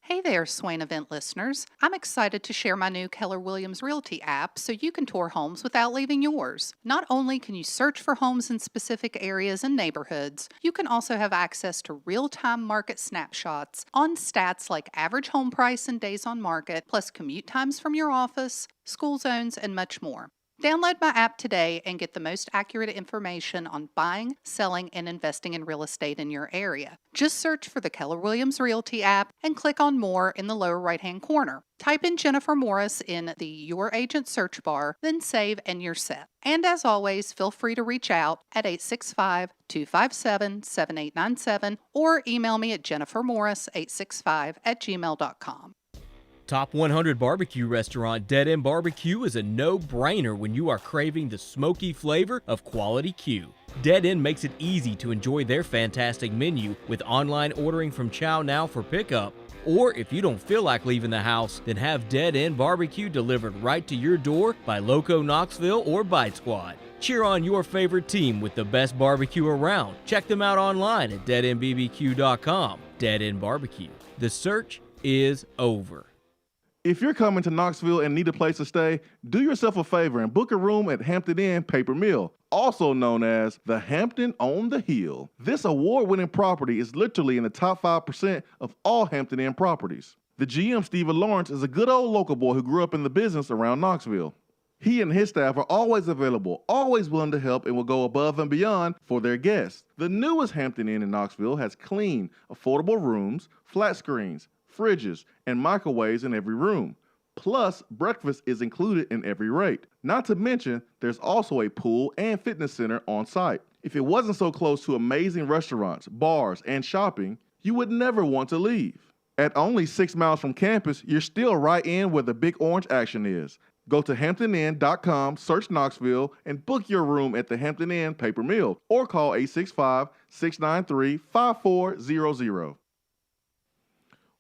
Hey there, Swain Event listeners. I'm excited to share my new Keller Williams Realty app so you can tour homes without leaving yours. Not only can you search for homes in specific areas and neighborhoods, you can also have access to real-time market snapshots on stats like average home price and days on market, plus commute times from your office, school zones, and much more. Download my app today and get the most accurate information on buying, selling, and investing in real estate in your area. Just search for the Keller Williams Realty app and click on More in the lower right-hand corner. Type in Jennifer Morris in the Your Agent search bar, then save and you're set. And as always, feel free to reach out at 865-257-7897 or email me at jennifermorris865@gmail.com.
Top 100 barbecue restaurant Dead End Barbecue is a no-brainer when you are craving the smoky flavor of quality Q. Dead End makes it easy to enjoy their fantastic menu with online ordering from Chow Now for pickup. Or if you don't feel like leaving the house, then have Dead End Barbecue delivered right to your door by Loco Knoxville or Bite Squad. Cheer on your favorite team with the best barbecue around. Check them out online at deadendbbq.com. Dead End Barbecue. The search is over.
If you're coming to Knoxville and need a place to stay, do yourself a favor and book a room at Hampton Inn Paper Mill, also known as the Hampton on the Hill. This award-winning property is literally in the top 5% of all Hampton Inn properties. The GM, Stephen Lawrence, is a good old local boy who grew up in the business around Knoxville. He and his staff are always available, always willing to help, and will go above and beyond for their guests. The newest Hampton Inn in Knoxville has clean, affordable rooms, flat screens, fridges, and microwaves in every room. Plus, breakfast is included in every rate. Not to mention, there's also a pool and fitness center on site. If it wasn't so close to amazing restaurants, bars, and shopping, you would never want to leave. At only 6 miles from campus, you're still right in where the big orange action is. Go to HamptonInn.com, search Knoxville, and book your room at the Hampton Inn Paper Mill, or call 865-693-5400.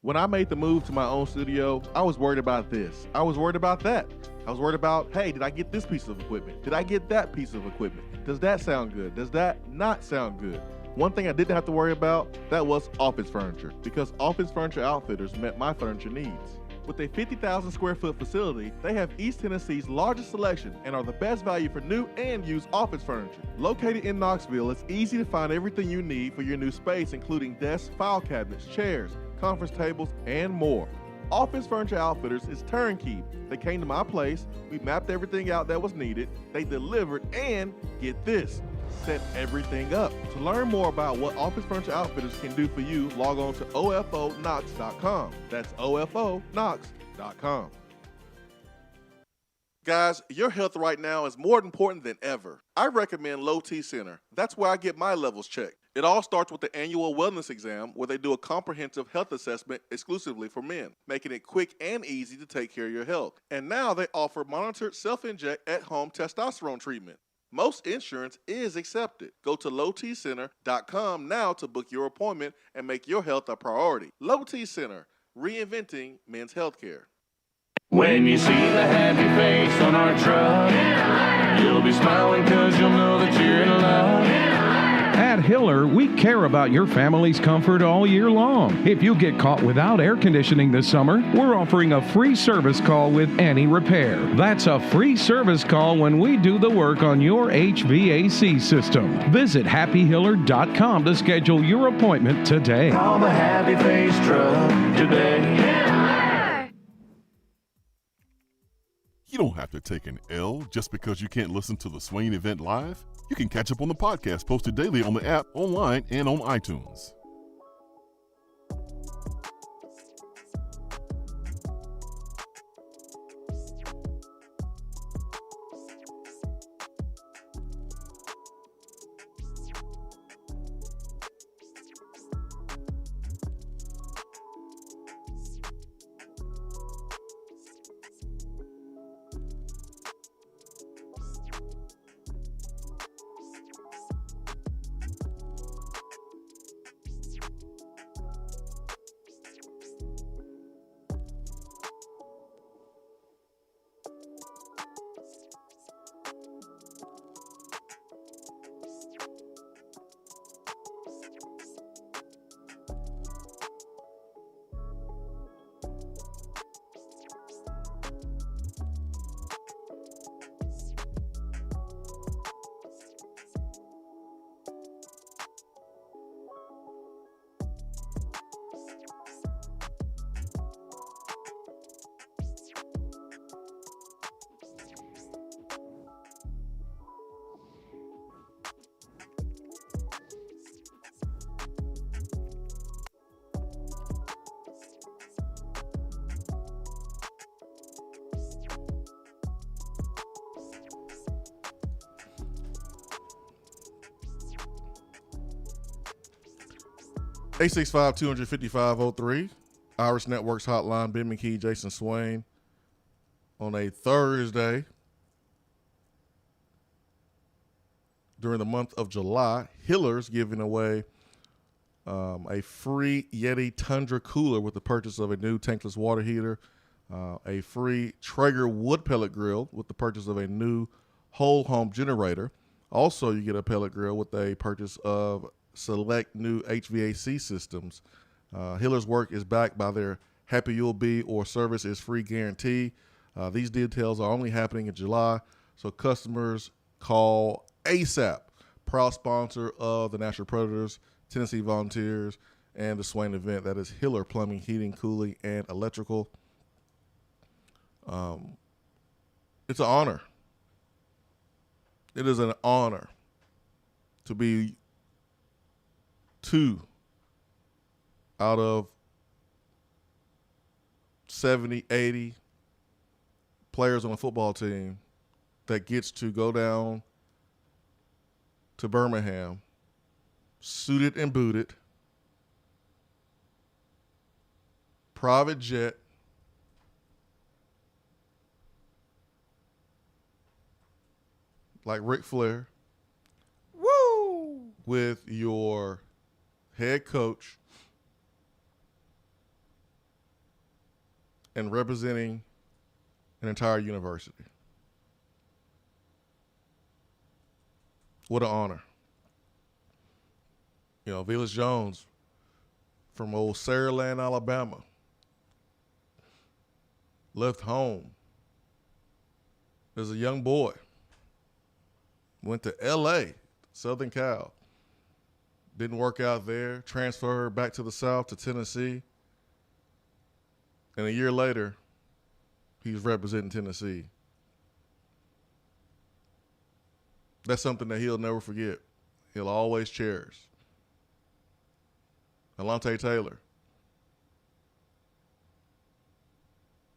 When I made the move to my own studio, I was worried about this. I was worried about that. I was worried about, hey, did I get this piece of equipment? Did I get that piece of equipment? Does that sound good? Does that not sound good? One thing I didn't have to worry about, that was office furniture, because Office Furniture Outfitters met my furniture needs. With a 50,000 square foot facility, they have East Tennessee's largest selection and are the best value for new and used office furniture. Located in Knoxville, it's easy to find everything you need for your new space, including desks, file cabinets, chairs, conference tables, and more. Office Furniture Outfitters is turnkey. They came to my place, we mapped everything out that was needed, they delivered, and get this, set everything up. To learn more about what Office Furniture Outfitters can do for you, log on to OFOKnox.com. That's OFOKnox.com. Guys, your health right now is more important than ever. I recommend Low T Center. That's where I get my levels checked. It all starts with the annual wellness exam where they do a comprehensive health assessment exclusively for men, making it quick and easy to take care of your health. And now they offer monitored self-inject at-home testosterone treatment. Most insurance is accepted. Go to lowtcenter.com now to book your appointment and make your health a priority. Low T Center, reinventing men's healthcare.
When you see the happy face on our truck, you'll be smiling because you'll know that you're in love.
At Hiller, we care about your family's comfort all year long. If you get caught without air conditioning this summer, we're offering a free service call with any repair. That's a free service call when we do the work on your HVAC system. Visit happyhiller.com to schedule your appointment today.
Call the happy face truck today.
You don't have to take an L just because you can't listen to the Swain Event live. You can catch up on the podcast posted daily on the app, online, and on iTunes. (865-255-03). Irish Networks Hotline, Ben McKee, Jason Swain. On a Thursday during the month of July, Hiller's giving away a free Yeti Tundra cooler with the purchase of a new tankless water heater, a free Traeger wood pellet grill with the purchase of a new whole home generator. Also, you get a pellet grill with a purchase of select new HVAC systems. Hiller's work is backed by their Happy You'll Be or Service is Free guarantee. These details are only happening in July, so customers call ASAP. Proud sponsor of the National Predators, Tennessee Volunteers, and the Swain Event. That is Hiller Plumbing, Heating, Cooling, and Electrical. It's an honor. It is an honor to be 2 out of 70, 80 players on a football team that gets to go down to Birmingham, suited and booted, private jet, like Ric Flair, with your head coach and representing an entire university. What an honor. You know, Velus Jones from old Saraland, Alabama, left home as a young boy, went to L.A., Southern Cal. Didn't work out there, transferred back to the South to Tennessee. And a year later, he's representing Tennessee. That's something that he'll never forget. He'll always cherish. Alontae Taylor.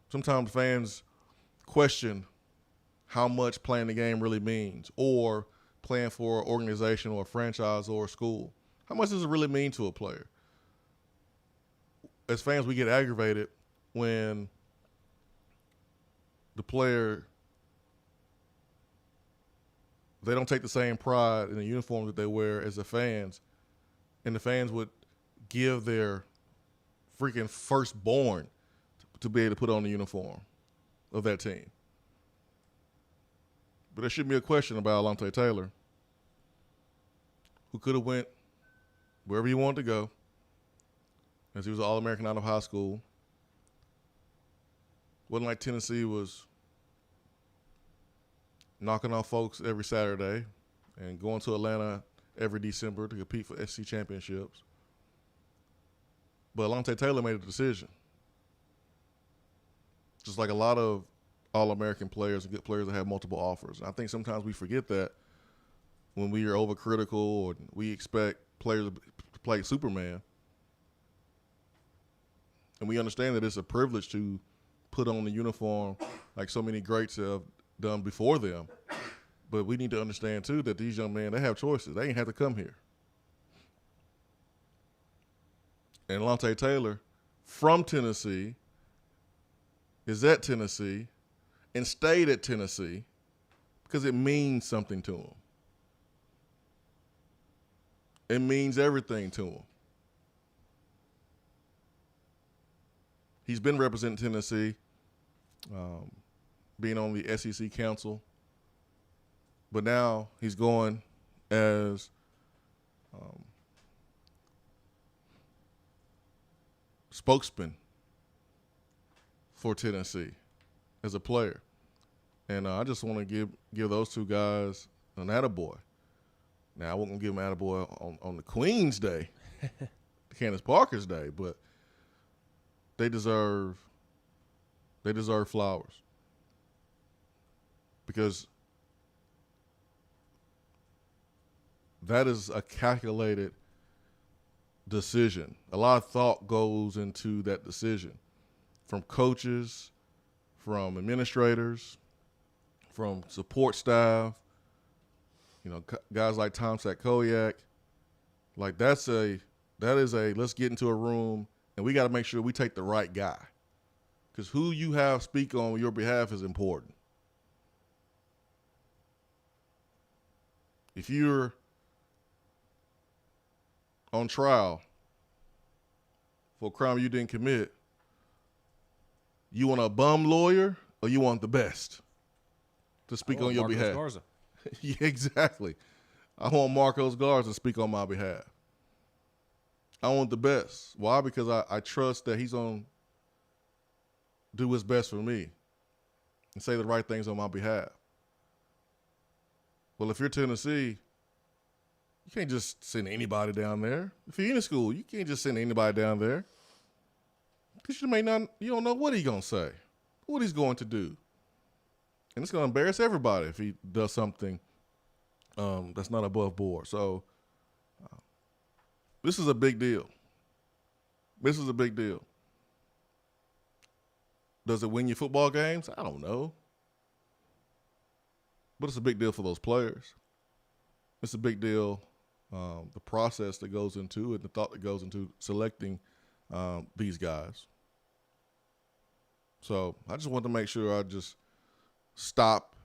Sometimes fans question how much playing the game really means, or playing for an organization or a franchise or a school. How much does it really mean to a player? As fans, we get aggravated when the player, they don't take the same pride in the uniform that they wear as the fans, and the fans would give their freaking firstborn to be able to put on the uniform of that team. But there shouldn't be a question about Alontae Taylor, who could have went wherever he wanted to go, as he was an All-American out of high school. Wasn't like Tennessee was knocking off folks every Saturday and going to Atlanta every December to compete for SEC championships. But Alontae Taylor made a decision. Just like a lot of All-American players and good players that have multiple offers. And I think sometimes we forget that when we are overcritical or we expect players to play Superman. And we understand that it's a privilege to put on the uniform like so many greats have done before them. But we need to understand, too, that these young men, they have choices. They ain't have to come here. And Alontae Taylor, from Tennessee, is at Tennessee and stayed at Tennessee because it means something to him. It means everything to him. He's been representing Tennessee, being on the SEC Council, but now he's going as spokesman for Tennessee as a player. And I just want to give those two guys an attaboy. Now, I won't give them attaboy on the Queen's Day, Candace Parker's Day, but they deserve flowers. Because that is a calculated decision. A lot of thought goes into that decision, from coaches, from administrators, from support staff, guys like Tom Sakoyak. Like that is a let's get into a room and we got to make sure we take the right guy, because who you have speak on your behalf is important. If you're on trial for a crime you didn't commit, you want a bum lawyer or you want the best to speak on your
Marcos
behalf?
Garza.
Yeah, exactly. I want Marcos Garza to speak on my behalf. I want the best. Why? Because I trust that he's going to do his best for me and say the right things on my behalf. Well, if you're Tennessee, you can't just send anybody down there. If you're in a school, you can't just send anybody down there, because you don't know what he's going to say, what he's going to do. And it's going to embarrass everybody if he does something that's not above board. So this is a big deal. This is a big deal. Does it win you football games? I don't know. But it's a big deal for those players. It's a big deal, the process that goes into it, the thought that goes into selecting these guys. So I just wanted to make sure I just stop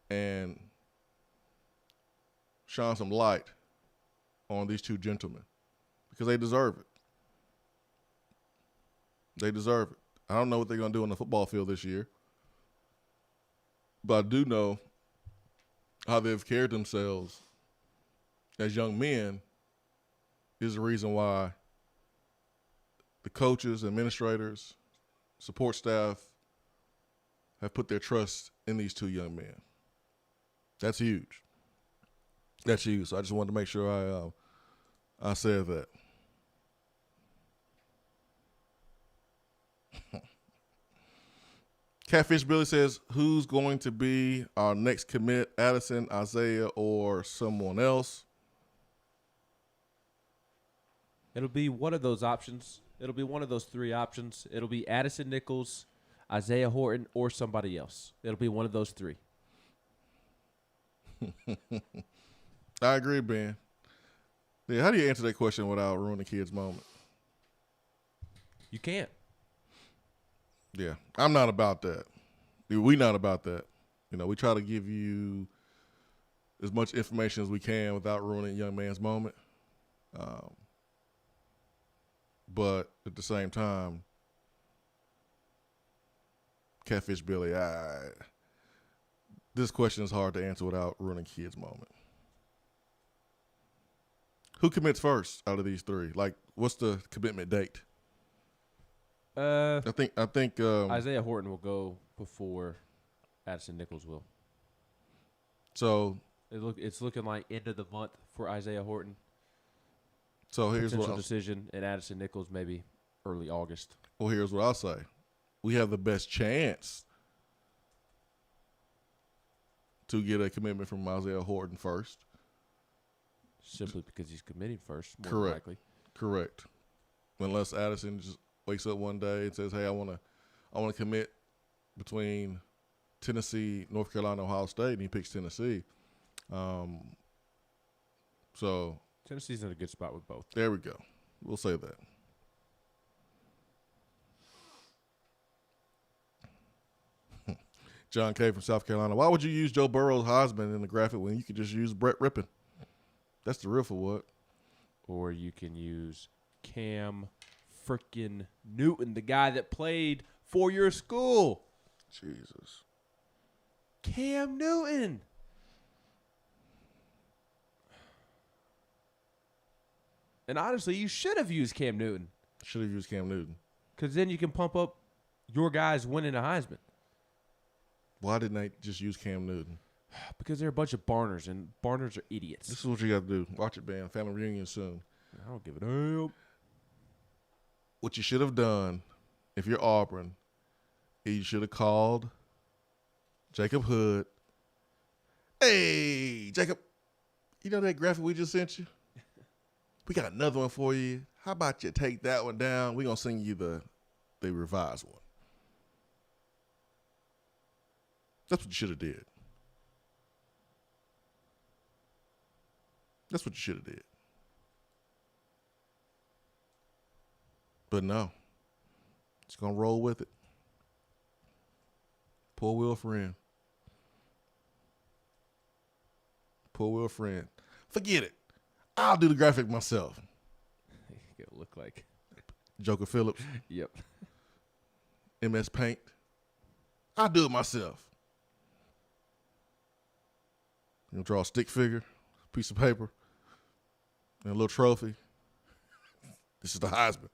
and shine some light on these two gentlemen, because they deserve it. They deserve it. I don't know what they're going to do on the football field this year, but I do know how they've carried themselves as young men is the reason why the coaches, administrators, support staff have put their trust in these two young men. That's huge. That's huge. So I just wanted to make sure I said that. Catfish Billy says, who's going to be our next commit, Addison, Isaiah, or someone else?
It'll be one of those options. It'll be one of those three options. It'll be Addison Nichols, Isaiah Horton, or somebody else. It'll be one of those three.
I agree, Ben. Yeah, how do you answer that question without ruining the kid's moment?
You can't.
Yeah, I'm not about that. We not about that. You know, we try to give you as much information as we can without ruining a young man's moment. But at the same time, Catfish Billy, this question is hard to answer without ruining kids' moment. Who commits first out of these three? Like, what's the commitment date?
I
think
Isaiah Horton will go before Addison Nichols will.
So
it's looking like end of the month for Isaiah Horton.
So here's
potential
what
decision, and Addison Nichols maybe early August.
Well, here's what I'll say: we have the best chance to get a commitment from Isaiah Horton first,
simply because he's committing first. More
Correct.
Likely.
Correct. Unless Addison just wakes up one day and says, "Hey, I want to commit between Tennessee, North Carolina, Ohio State," and he picks Tennessee. So
Tennessee's in a good spot with both.
There we go. We'll say that. John K. from South Carolina. Why would you use Joe Burrow's Heisman in the graphic when you could just use Brett Rippon? That's the real for what?
Or you can use Cam frickin' Newton, the guy that played for your school.
Jesus.
Cam Newton. And honestly, you should have used Cam Newton.
Should have used Cam Newton.
Because then you can pump up your guys winning a Heisman.
Why didn't they just use Cam Newton?
Because they're a bunch of Barners, and Barners are idiots.
This is what you got to do. Watch it, man. Family reunion soon.
I don't give a damn.
What you should have done, if you're Auburn, is you should have called Jacob Hood. Hey, Jacob, you know that graphic we just sent you? We got another one for you. How about you take that one down? We're going to send you the revised one. That's what you should have did. That's what you should have did. But no. Just going to roll with it. Poor Will Friend. Poor Will Friend. Forget it. I'll do the graphic myself.
It'll look like
Joker Phillips.
Yep.
MS Paint. I'll do it myself. You know, draw a stick figure, piece of paper, and a little trophy. This is the Heisman.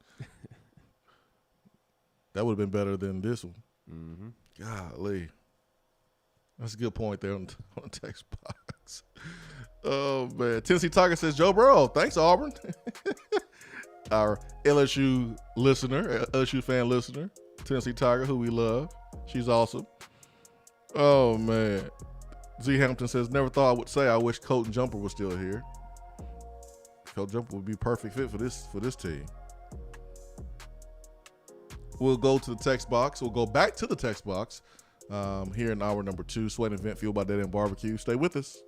That would have been better than this one.
Mm-hmm.
Golly. That's a good point there on the text box. Oh, man. Tennessee Tiger says, Joe Burrow. Thanks, Auburn. Our LSU listener, LSU fan listener, Tennessee Tiger, who we love. She's awesome. Oh, man. Z Hampton says, never thought I would say I wish Colton Jumper was still here. Colton Jumper would be perfect fit for this team. We'll go to the text box. We'll go back to the text box here in hour number 2. Swain Event fueled by Dead End Barbecue. Stay with us.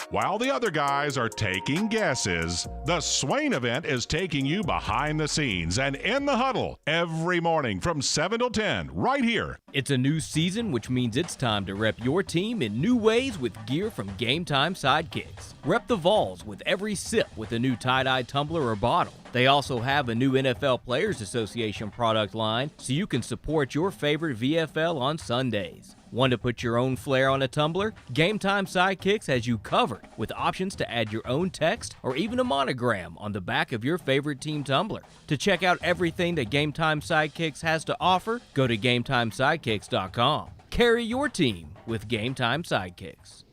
While the other guys are taking guesses, the Swain Event is taking you behind the scenes and in the huddle every morning from 7 till 10 right here.
It's a new season, which means it's time to rep your team in new ways with gear from Game Time Sidekicks. Rep the Vols with every sip with a new tie-dye tumbler or bottle. They also have a new NFL Players Association product line, so you can support your favorite VFL on Sundays. Want to put your own flair on a tumbler? Game Time Sidekicks has you covered with options to add your own text or even a monogram on the back of your favorite team tumbler. To check out everything that Game Time Sidekicks has to offer, go to GameTimeSidekicks.com. Carry your team with Game Time Sidekicks.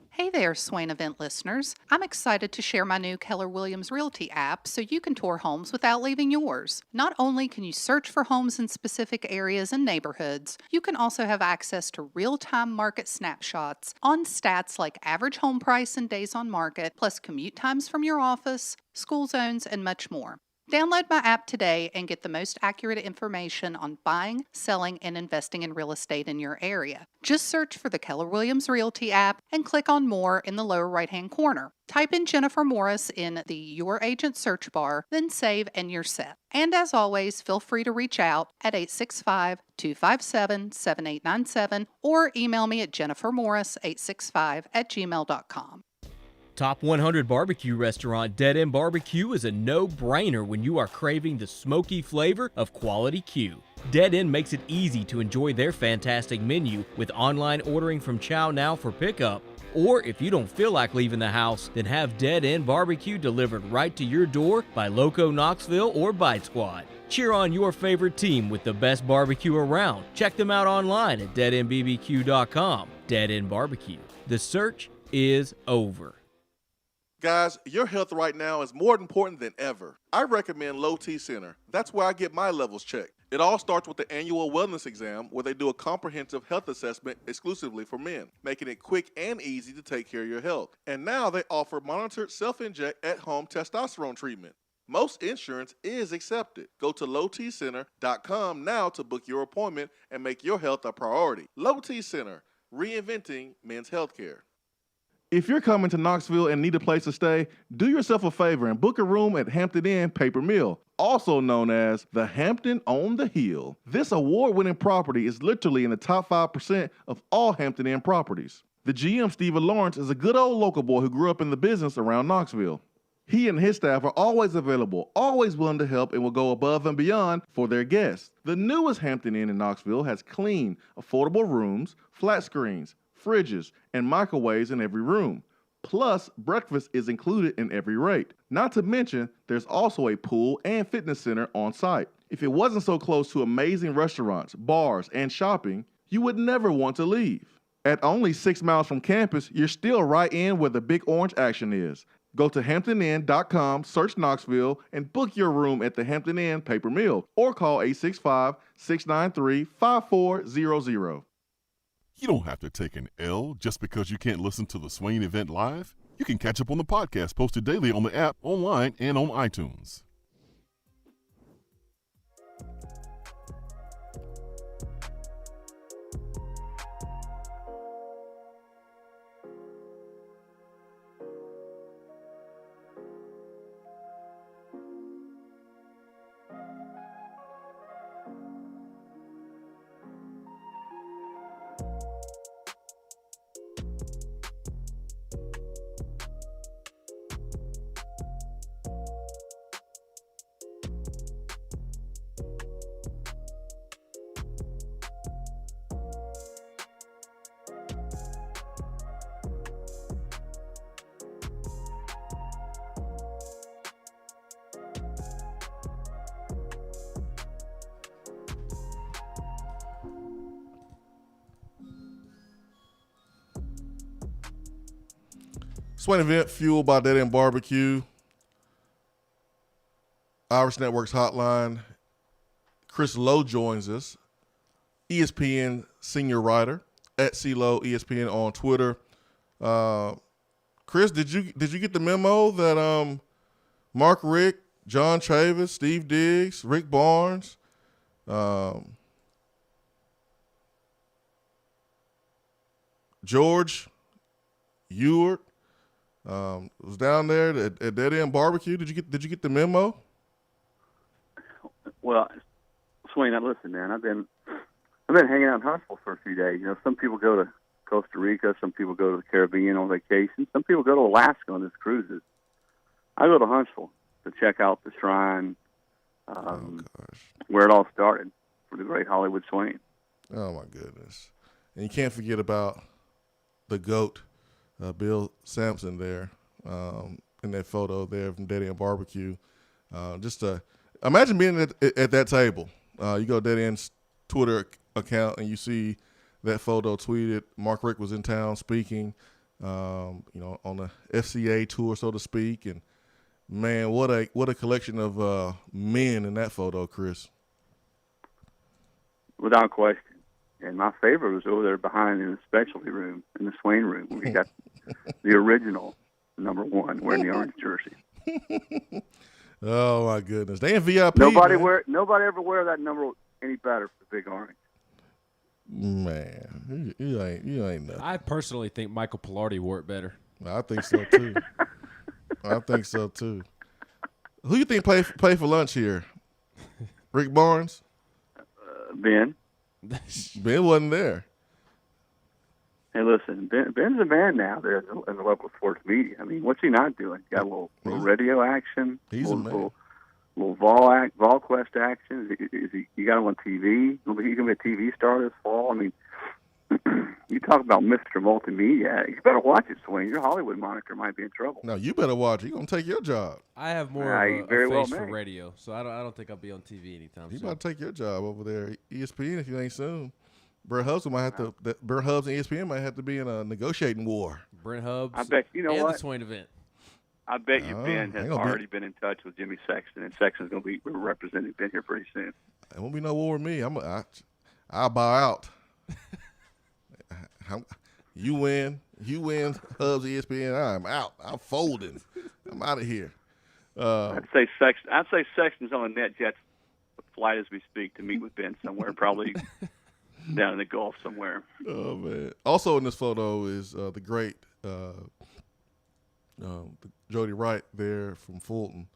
Hey there, Swain Event listeners. I'm excited to share my new Keller Williams Realty app so you can tour homes without leaving yours. Not only can you search for homes in specific areas and neighborhoods, you can also have access to real-time market snapshots on stats like average home price and days on market, plus commute times from your office, school zones, and much more. Download my app today and get the most accurate information on buying, selling, and investing in real estate in your area. Just search for the Keller Williams Realty app and click on More in the lower right-hand corner. Type in Jennifer Morris in the Your Agent search bar, then save and you're set. And as always, feel free to reach out at 865-257-7897 or email me at jennifermorris865@gmail.com.
Top 100 Barbecue restaurant Dead End Barbecue is a no-brainer when you are craving the smoky flavor of quality Q. Dead End makes it easy to enjoy their fantastic menu with online ordering from Chow Now for pickup. Or if you don't feel like leaving the house, then have Dead End Barbecue delivered right to your door by Loco Knoxville or Bite Squad. Cheer on your favorite team with the best barbecue around. Check them out online at deadendbbq.com. Dead End Barbecue. The search is over.
Guys, your health right now is more important than ever. I recommend Low T Center. That's where I get my levels checked. It all starts with the annual wellness exam where they do a comprehensive health assessment exclusively for men, making it quick and easy to take care of your health. And now they offer monitored self-inject at-home testosterone treatment. Most insurance is accepted. Go to lowtcenter.com now to book your appointment and make your health a priority. Low T Center, reinventing men's healthcare.
If you're coming to Knoxville and need a place to stay, do yourself a favor and book a room at Hampton Inn Paper Mill, also known as the Hampton on the Hill. This award-winning property is literally in the top 5% of all Hampton Inn properties. The GM, Stephen Lawrence, is a good old local boy who grew up in the business around Knoxville. He and his staff are always available, always willing to help, and will go above and beyond for their guests. The newest Hampton Inn in Knoxville has clean, affordable rooms, flat screens, fridges, and microwaves in every room. Plus, breakfast is included in every rate. Not to mention, there's also a pool and fitness center on site. If it wasn't so close to amazing restaurants, bars, and shopping, you would never want to leave. At only 6 miles from campus, you're still right in where the big orange action is. Go to HamptonInn.com, search Knoxville, and book your room at the Hampton Inn Paper Mill or call 865-693-5400.
You don't have to take an L just because you can't listen to the Swain Event live. You can catch up on the podcast posted daily on the app, online, and on iTunes.
Swain Event, fueled by Dead End Barbecue. Irish Networks Hotline. Chris Lowe joins us, ESPN senior writer at CLowe ESPN on Twitter. Chris, did you get the memo that Mark Richt, John Chavis, Steve Diggs, Rick Barnes, George Ewart was down there at Dead End Barbecue? Did you get the memo?
Well, Swain, listen, man. I've been hanging out in Huntsville for a few days. You know, some people go to Costa Rica, some people go to the Caribbean on vacation, some people go to Alaska on these cruises. I go to Huntsville to check out the shrine, where it all started for the great Hollywood Swain.
Oh my goodness! And you can't forget about the GOAT. Bill Sampson there in that photo there from Dead End Barbecue. Imagine being at that table. You go to Dead End's Twitter account and you see that photo tweeted. Mark Richt was in town speaking, on the FCA tour, so to speak. And, man, what a collection of men in that photo, Chris.
Without question. And my favorite was over there behind in the specialty room, in the Swain room, where we got the original number 1 wearing the orange jersey.
Oh my goodness, they in VIP.
Nobody ever wear that number any better for the big orange.
Man, you ain't nothing.
I personally think Michael Pilardi wore it better.
I think so too. Who you think play for lunch here? Rick Barnes?
Ben.
Ben wasn't there.
Hey, listen, Ben's a man now there in the local sports media. I mean, what's he not doing? Got a little radio action.
He's a man.
Little VolQuest action. Is he? You got him on TV. He's gonna be a TV star this fall. I mean, you talk about Mr. Multimedia. You better watch it, Swain. Your Hollywood moniker might be in trouble.
No, you better watch it. You're gonna take your job.
I have more of a face for radio, so I don't think I'll be on TV anytime soon.
You about to take your job over there, ESPN, if you ain't soon. Brent Hubbs and ESPN might have to be in a negotiating war.
Brent Hubbs.
I bet you know
and
what?
the Swain Event.
I bet you Ben has already been in touch with Jimmy Sexton, and Sexton's going to be representing Ben here pretty soon.
There won't be no war with me. I'll bow out. You win, Hubs, ESPN. I'm out. I'm folding. I'm out of here.
I'd say Sexton's on a NetJet flight as we speak to meet with Ben somewhere, probably down in the Gulf somewhere.
Oh man! Also in this photo is the great Jody Wright there from Fulton,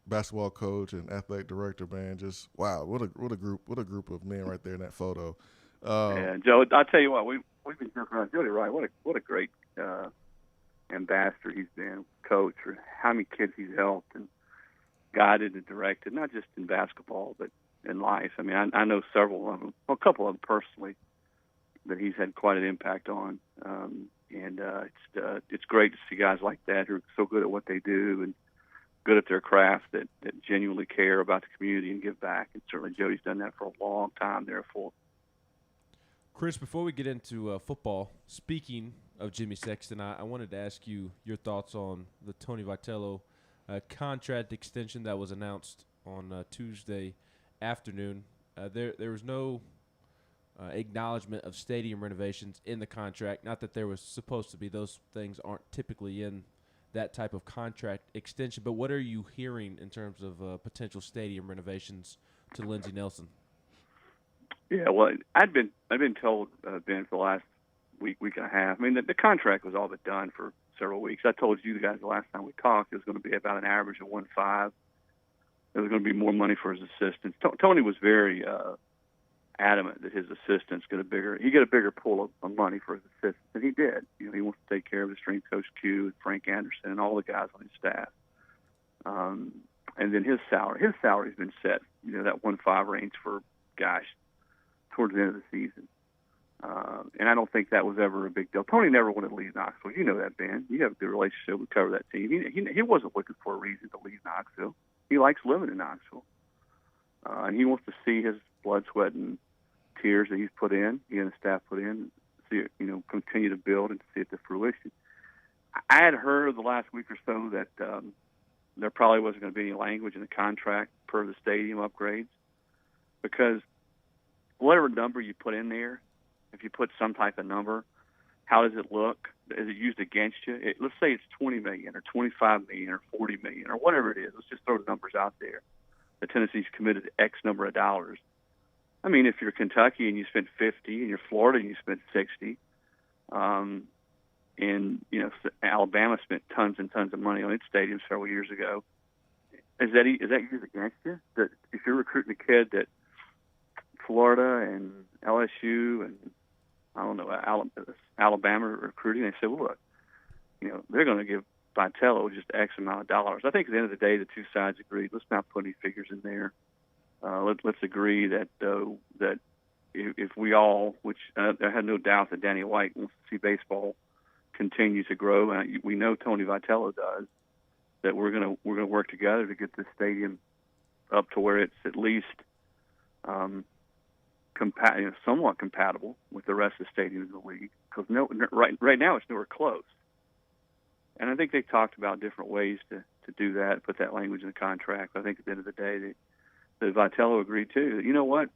basketball coach and athletic director. Man, just wow! What a group of men right there in that photo.
And Joe, I'll tell you what, we've been joking around Jody Wright. What a great ambassador he's been, coach, or how many kids he's helped and guided and directed, not just in basketball but in life. I mean, I know several of them, well, a couple of them personally, that he's had quite an impact on. And it's great to see guys like that who are so good at what they do and good at their craft that genuinely care about the community and give back. And certainly Jody's done that for a long time there for.
Chris, before we get into football, speaking of Jimmy Sexton, I wanted to ask you your thoughts on the Tony Vitello contract extension that was announced on Tuesday afternoon. There was no acknowledgement of stadium renovations in the contract. Not that there was supposed to be. Those things aren't typically in that type of contract extension. But what are you hearing in terms of potential stadium renovations to Lindsey Nelson?
Yeah, well, I've been told, Ben, for the last week and a half. I mean, the contract was all but done for several weeks. I told you guys the last time we talked it was going to be about an average of 1.5. There was going to be more money for his assistants. Tony was very adamant that his assistants get a bigger pool of money for his assistants, and he did. You know, he wants to take care of his strength coach Q and Frank Anderson and all the guys on his staff. And then his salary's been set. You know, that 1.5 range for towards the end of the season. And I don't think that was ever a big deal. Tony never wanted to leave Knoxville. You know that, Ben. You have a good relationship. We cover that team. He wasn't looking for a reason to leave Knoxville. He likes living in Knoxville. And he wants to see his blood, sweat, and tears that he's put in, he and the staff put in, see it, continue to build and see it to fruition. I had heard the last week or so that there probably wasn't going to be any language in the contract per the stadium upgrades, because whatever number you put in there, if you put some type of number, how does it look? Is it used against you? Let's say it's $20 million or $25 million or $40 million or whatever it is. Let's just throw numbers out there. The Tennessee's committed X number of dollars. I mean, if you're Kentucky and you spend 50, and you're Florida and you spend 60, and Alabama spent tons and tons of money on its stadium several years ago, is that used against you? That if you're recruiting a kid that Florida and LSU and Alabama recruiting, they say, well, look, they're going to give Vitello just X amount of dollars. I think at the end of the day, the two sides agreed. Let's not put any figures in there. Let's agree that if we all, which I had no doubt that Danny White wants to see baseball continue to grow, and we know Tony Vitello does, that we're gonna work together to get this stadium up to where it's at least somewhat compatible with the rest of the stadiums in the league, because right now it's nowhere close. And I think they talked about different ways to do that, put that language in the contract. I think at the end of the day, that Vitello agreed to. That, you know what?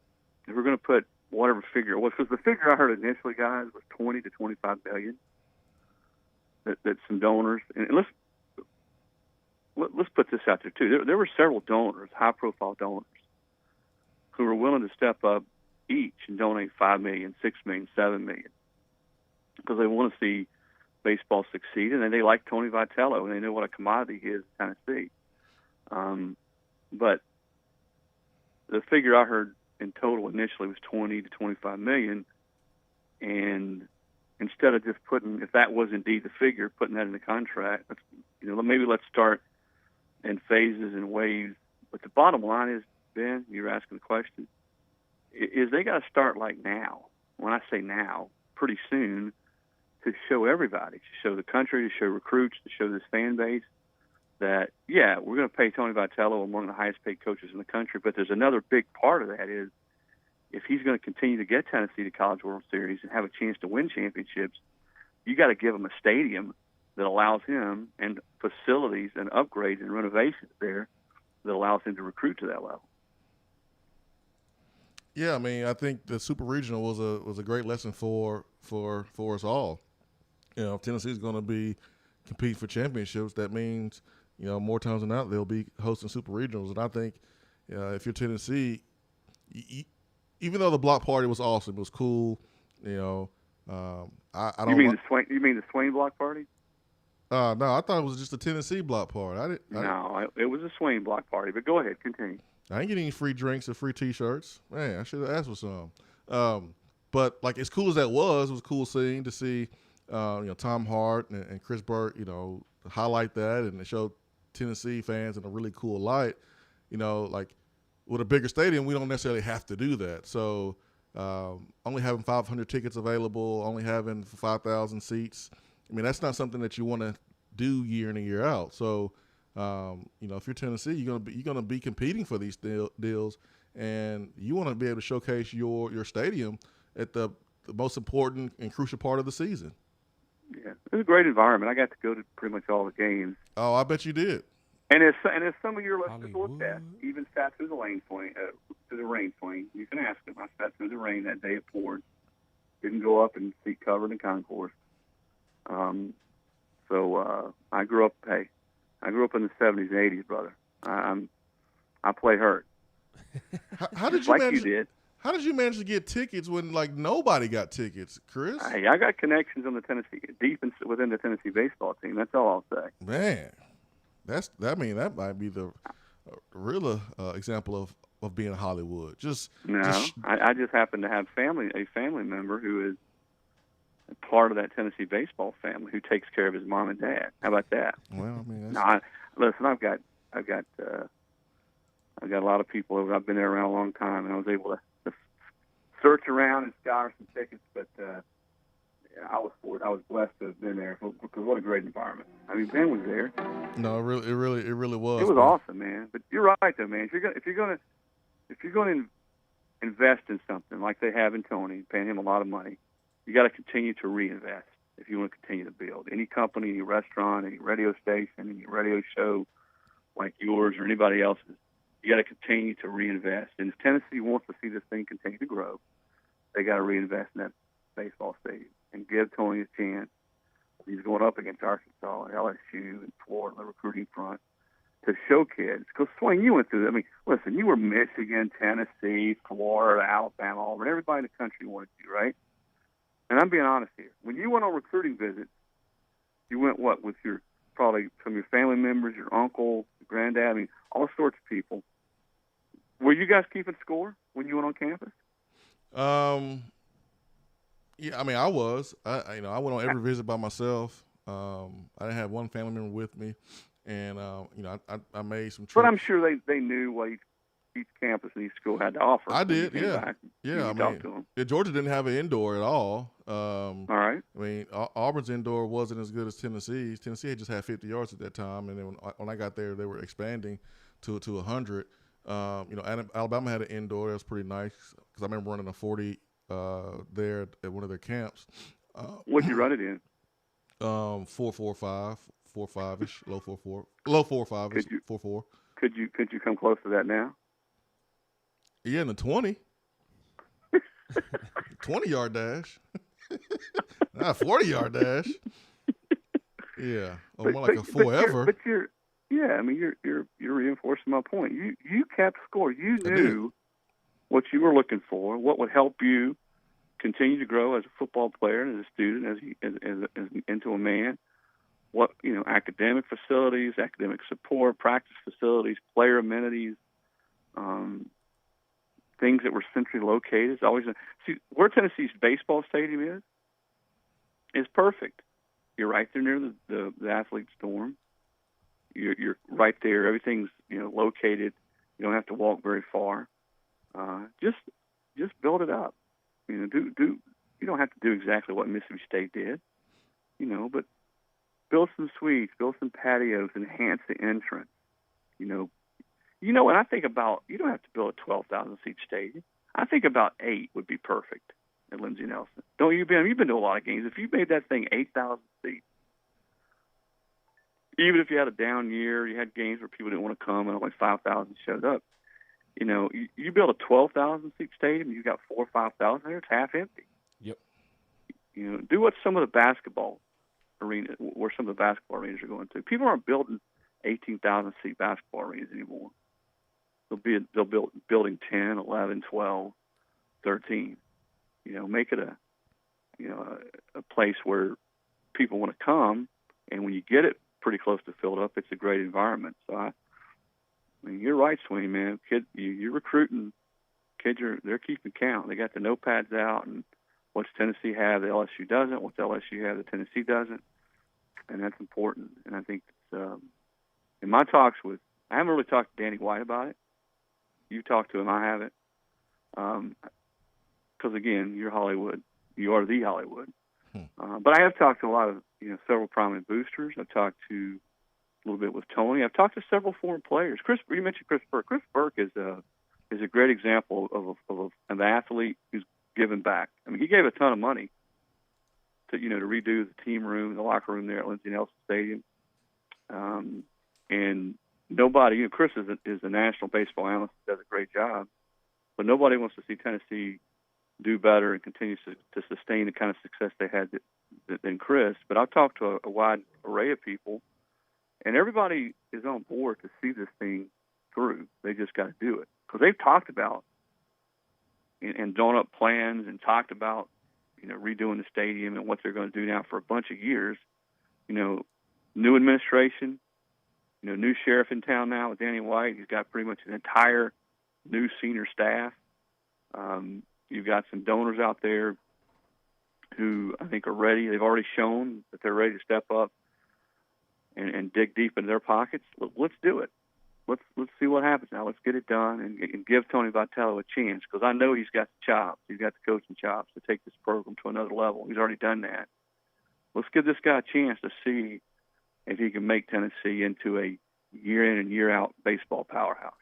If we're going to put whatever figure, because the figure I heard initially, guys, was 20 to 25 million. That some donors, and let's put this out there too. There were several donors, high-profile donors, who were willing to step up each and donate $5 million, $6 million, $7 million, because they want to see baseball succeed, and they like Tony Vitello, and they know what a commodity he is in Tennessee. But the figure I heard in total initially was 20 to 25 million, and instead of just putting, if that was indeed the figure, putting that in the contract, maybe let's start in phases and waves. But the bottom line is, Ben, you're asking the question, is they got to start like now. When I say now, pretty soon, to show everybody, to show the country, to show recruits, to show this fan base that, yeah, we're going to pay Tony Vitello one of the highest paid coaches in the country, but there's another big part of that is if he's going to continue to get Tennessee to College World Series and have a chance to win championships, you got to give him a stadium that allows him, and facilities and upgrades and renovations there that allows him to recruit to that level.
Yeah, I mean, I think the Super Regional was a great lesson for us all. If Tennessee's going to be competing for championships, that means more times than not they'll be hosting Super Regionals. And I think if you're Tennessee, even though the block party was awesome, it was cool. I don't.
You mean the Swain block party?
No, I thought it was just a Tennessee block party.
It was a Swain block party. But go ahead, continue.
I ain't getting any free drinks or free T-shirts. Man, I should have asked for some. But like as cool as that was, it was a cool scene to see. Tom Hart and Chris Burt, highlight that, and it showed Tennessee fans in a really cool light. Like with a bigger stadium, we don't necessarily have to do that. So only having 500 tickets available, only having 5,000 seats, I mean, that's not something that you want to do year in and year out. So, if you're Tennessee, you're gonna be competing for these deals, and you want to be able to showcase your stadium at the most important and crucial part of the season.
Yeah, it was a great environment. I got to go to pretty much all the games.
Oh, I bet you did.
And as some of your listeners looked at, even sat through the rain swing. You can ask them. I sat through the rain that day it poured. Didn't go up and seat covered in concourse. So I grew up in the 70s and 80s, brother. I play hurt.
How did you manage? You did. How did you manage to get tickets when nobody got tickets, Chris?
Hey, I got connections on the Tennessee, within the Tennessee baseball team. That's all I'll say.
Man, that might be the real example of being Hollywood.
I just happen to have a family member who is part of that Tennessee baseball family who takes care of his mom and dad. How about that?
Well, I mean,
listen, I've got a lot of people. I've been there around a long time, and I was able to search around and scour some tickets, but I was blessed to have been there because what a great environment. I mean, Ben was there.
No, it really was.
It was awesome, man. But you're right, though, man. If you're going to invest in something like they have in Tony, paying him a lot of money, you got to continue to reinvest if you want to continue to build. Any company, any restaurant, any radio station, any radio show like yours or anybody else's, you got to continue to reinvest. And if Tennessee wants to see this thing continue to grow, they got to reinvest in that baseball stadium and give Tony a chance. He's going up against Arkansas and LSU and Florida on the recruiting front to show kids. Because, Swain, you went through that. I mean, listen, you were Michigan, Tennessee, Florida, Alabama, Auburn. Everybody in the country wanted you, right? And I'm being honest here. When you went on recruiting visits, you went with probably some of your family members, your uncle, your granddad, I mean, all sorts of people. Were you guys keeping score when you went on campus?
Yeah, I mean, I was. I went on every visit by myself. I didn't have one family member with me, and I made some trips.
But I'm sure they knew what each campus and each school had to offer.
I did, yeah. I mean, Georgia didn't have an indoor at all.
All right.
I mean, Auburn's indoor wasn't as good as Tennessee's. Tennessee had just had 50 yards at that time, and then when I got there, they were expanding to 100. Alabama had an indoor that was pretty nice because I remember running a 40 there at one of their camps.
What'd you run it in?
4.45, 4.5ish, low 4.4, low 4.5ish, 4.4.
Could you come close to that now?
Yeah, in the 20. 20-yard dash. Not 40-yard dash. Yeah, more like a forever.
You're reinforcing my point. You kept score. You knew what you were looking for, what would help you continue to grow as a football player and as a student, as into a man. What academic facilities, academic support, practice facilities, player amenities, things that were centrally located. It's always see where Tennessee's baseball stadium is perfect. You're right there near the athlete's dorm. You're right there. Everything's located. You don't have to walk very far. Just build it up. You don't have to do exactly what Mississippi State did. But build some suites, build some patios, enhance the entrance. When I think about, you don't have to build a 12,000-seat stadium. I think about 8 would be perfect at Lindsey Nelson. Don't you, Ben? You've been to a lot of games. If you made that thing 8,000 seats, even if you had a down year, you had games where people didn't want to come and only 5,000 showed up. You build a 12,000-seat stadium, you got 4,000 or 5,000 there. It's half empty.
Yep.
Do what some of the basketball arenas are going to. People aren't building 18,000-seat basketball arenas anymore. They'll build building 10, 11, 12, 13. Make it a place where people want to come, and when you get it pretty close to filled up, it's a great environment. So you're right, Swain, man. You're recruiting. Kids they're keeping count. They got the notepads out, and what's Tennessee have that LSU doesn't? What's LSU have that Tennessee doesn't? And that's important. And I think in my talks I haven't really talked to Danny White about it. You talked to him, I haven't. Because again, you're Hollywood. You are the Hollywood. But I have talked to a lot of several prominent boosters. I've talked to a little bit with Tony. I've talked to several foreign players. You mentioned Chris Burke. Chris Burke is a great example of an athlete who's given back. I mean, he gave a ton of money to redo the team room, the locker room there at Lindsey Nelson Stadium. And nobody, Chris is a national baseball analyst, does a great job, but nobody wants to see Tennessee do better and continue to sustain the kind of success they had than Chris. But I've talked to a wide array of people, and everybody is on board to see this thing through. They just got to do it because they've talked about and drawn up plans and talked about redoing the stadium and what they're going to do now for a bunch of years. New administration, new sheriff in town now with Danny White. He's got pretty much an entire new senior staff. You've got some donors out there who I think are ready. They've already shown that they're ready to step up and dig deep in their pockets. Let's do it. Let's see what happens now. Let's get it done and give Tony Vitello a chance because I know he's got the chops. He's got the coaching chops to take this program to another level. He's already done that. Let's give this guy a chance to see if he can make Tennessee into a year-in and year-out baseball powerhouse.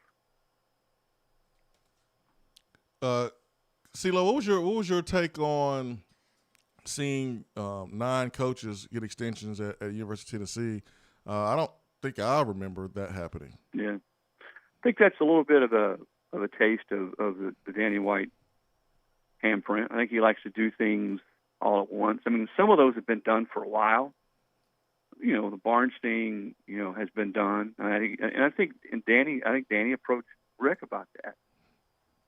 CeeLo, what was your take on seeing 9 coaches get extensions at University of Tennessee? I don't think I remember that happening.
Yeah, I think that's a little bit of a taste of the Danny White handprint. I think he likes to do things all at once. I mean, some of those have been done for a while. The Barnes thing, has been done. I think Danny approached Rick about that.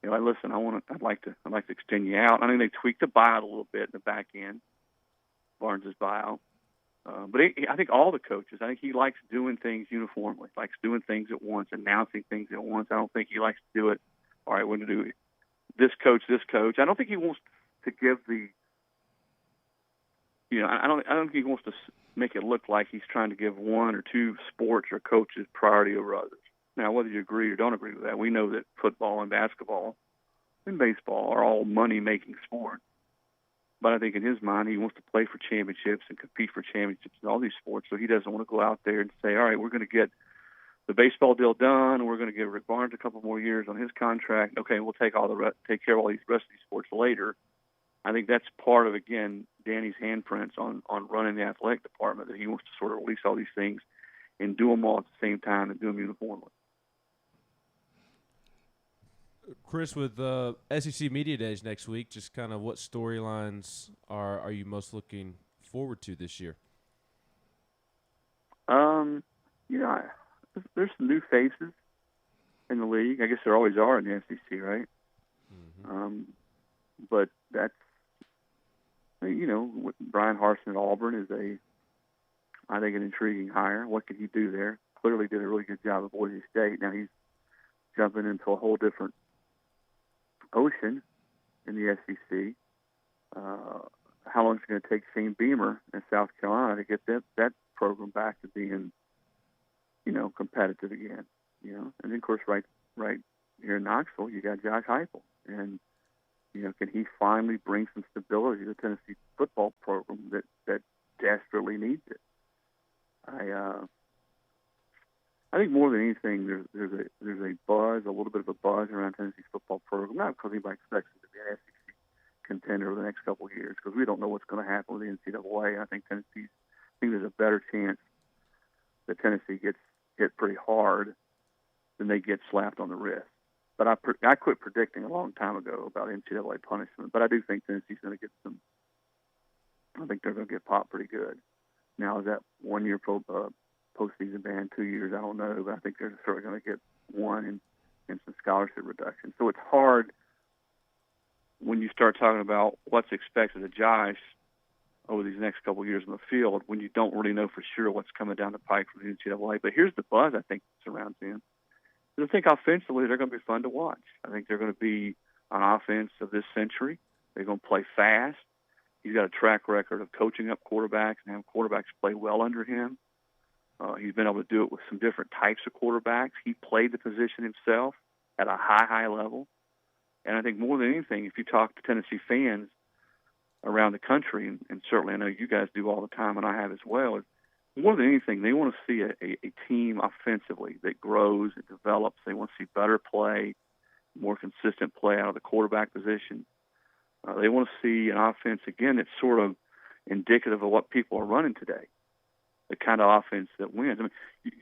Listen, I'd like to extend you out. I think they tweaked the buyout a little bit in the back end, Barnes's buyout. But I think all the coaches, I think he likes doing things uniformly, likes doing things at once, announcing things at once. I don't think he likes to do it. All right, we're going to do this coach. I don't think he wants to give I don't think he wants to make it look like he's trying to give one or two sports or coaches priority over others. Now, whether you agree or don't agree with that, we know that football and basketball and baseball are all money-making sports. But I think in his mind, he wants to play for championships and compete for championships in all these sports, so he doesn't want to go out there and say, all right, we're going to get the baseball deal done. We're going to give Rick Barnes a couple more years on his contract. Okay, we'll take take care of all these rest of these sports later. I think that's part of, again, Danny's handprints on running the athletic department, that he wants to sort of release all these things and do them all at the same time and do them uniformly.
Chris, with SEC Media Days next week, just kind of what storylines are you most looking forward to this year?
There's some new faces in the league. I guess there always are in the SEC, right? Mm-hmm. But that's, Brian Harsin at Auburn is I think, an intriguing hire. What can he do there? Clearly did a really good job at Boise State. Now he's jumping into a whole different ocean in the SEC. How long is it going to take Shane Beamer in South Carolina to get that program back to being, competitive again? And then, of course, right here in Knoxville, you got Josh Heupel, and can he finally bring some stability to the Tennessee football program that desperately needs it? I think more than anything, there's a buzz, a little bit of a buzz around Tennessee's football program. Not because anybody expects it to be an SEC contender over the next couple of years, because we don't know what's going to happen with the NCAA. I think there's a better chance that Tennessee gets hit pretty hard than they get slapped on the wrist. But I quit predicting a long time ago about NCAA punishment. But I do think Tennessee's going to get some. I think they're going to get popped pretty good. Now, is that 1 year postseason ban, 2 years? I don't know, but I think they're certainly going to get one and some scholarship reduction. So it's hard when you start talking about what's expected of Josh over these next couple of years in the field when you don't really know for sure what's coming down the pike from the NCAA. But here's the buzz I think that surrounds him. I think offensively they're going to be fun to watch. I think they're going to be on offense of this century. They're going to play fast. He's got a track record of coaching up quarterbacks and having quarterbacks play well under him. He's been able to do it with some different types of quarterbacks. He played the position himself at a high level. And I think more than anything, if you talk to Tennessee fans around the country, and certainly I know you guys do all the time and I have as well, more than anything, they want to see a team offensively that grows and develops. They want to see better play, more consistent play out of the quarterback position. They want to see an offense, again, that's sort of indicative of what people are running today, the kind of offense that wins. I mean,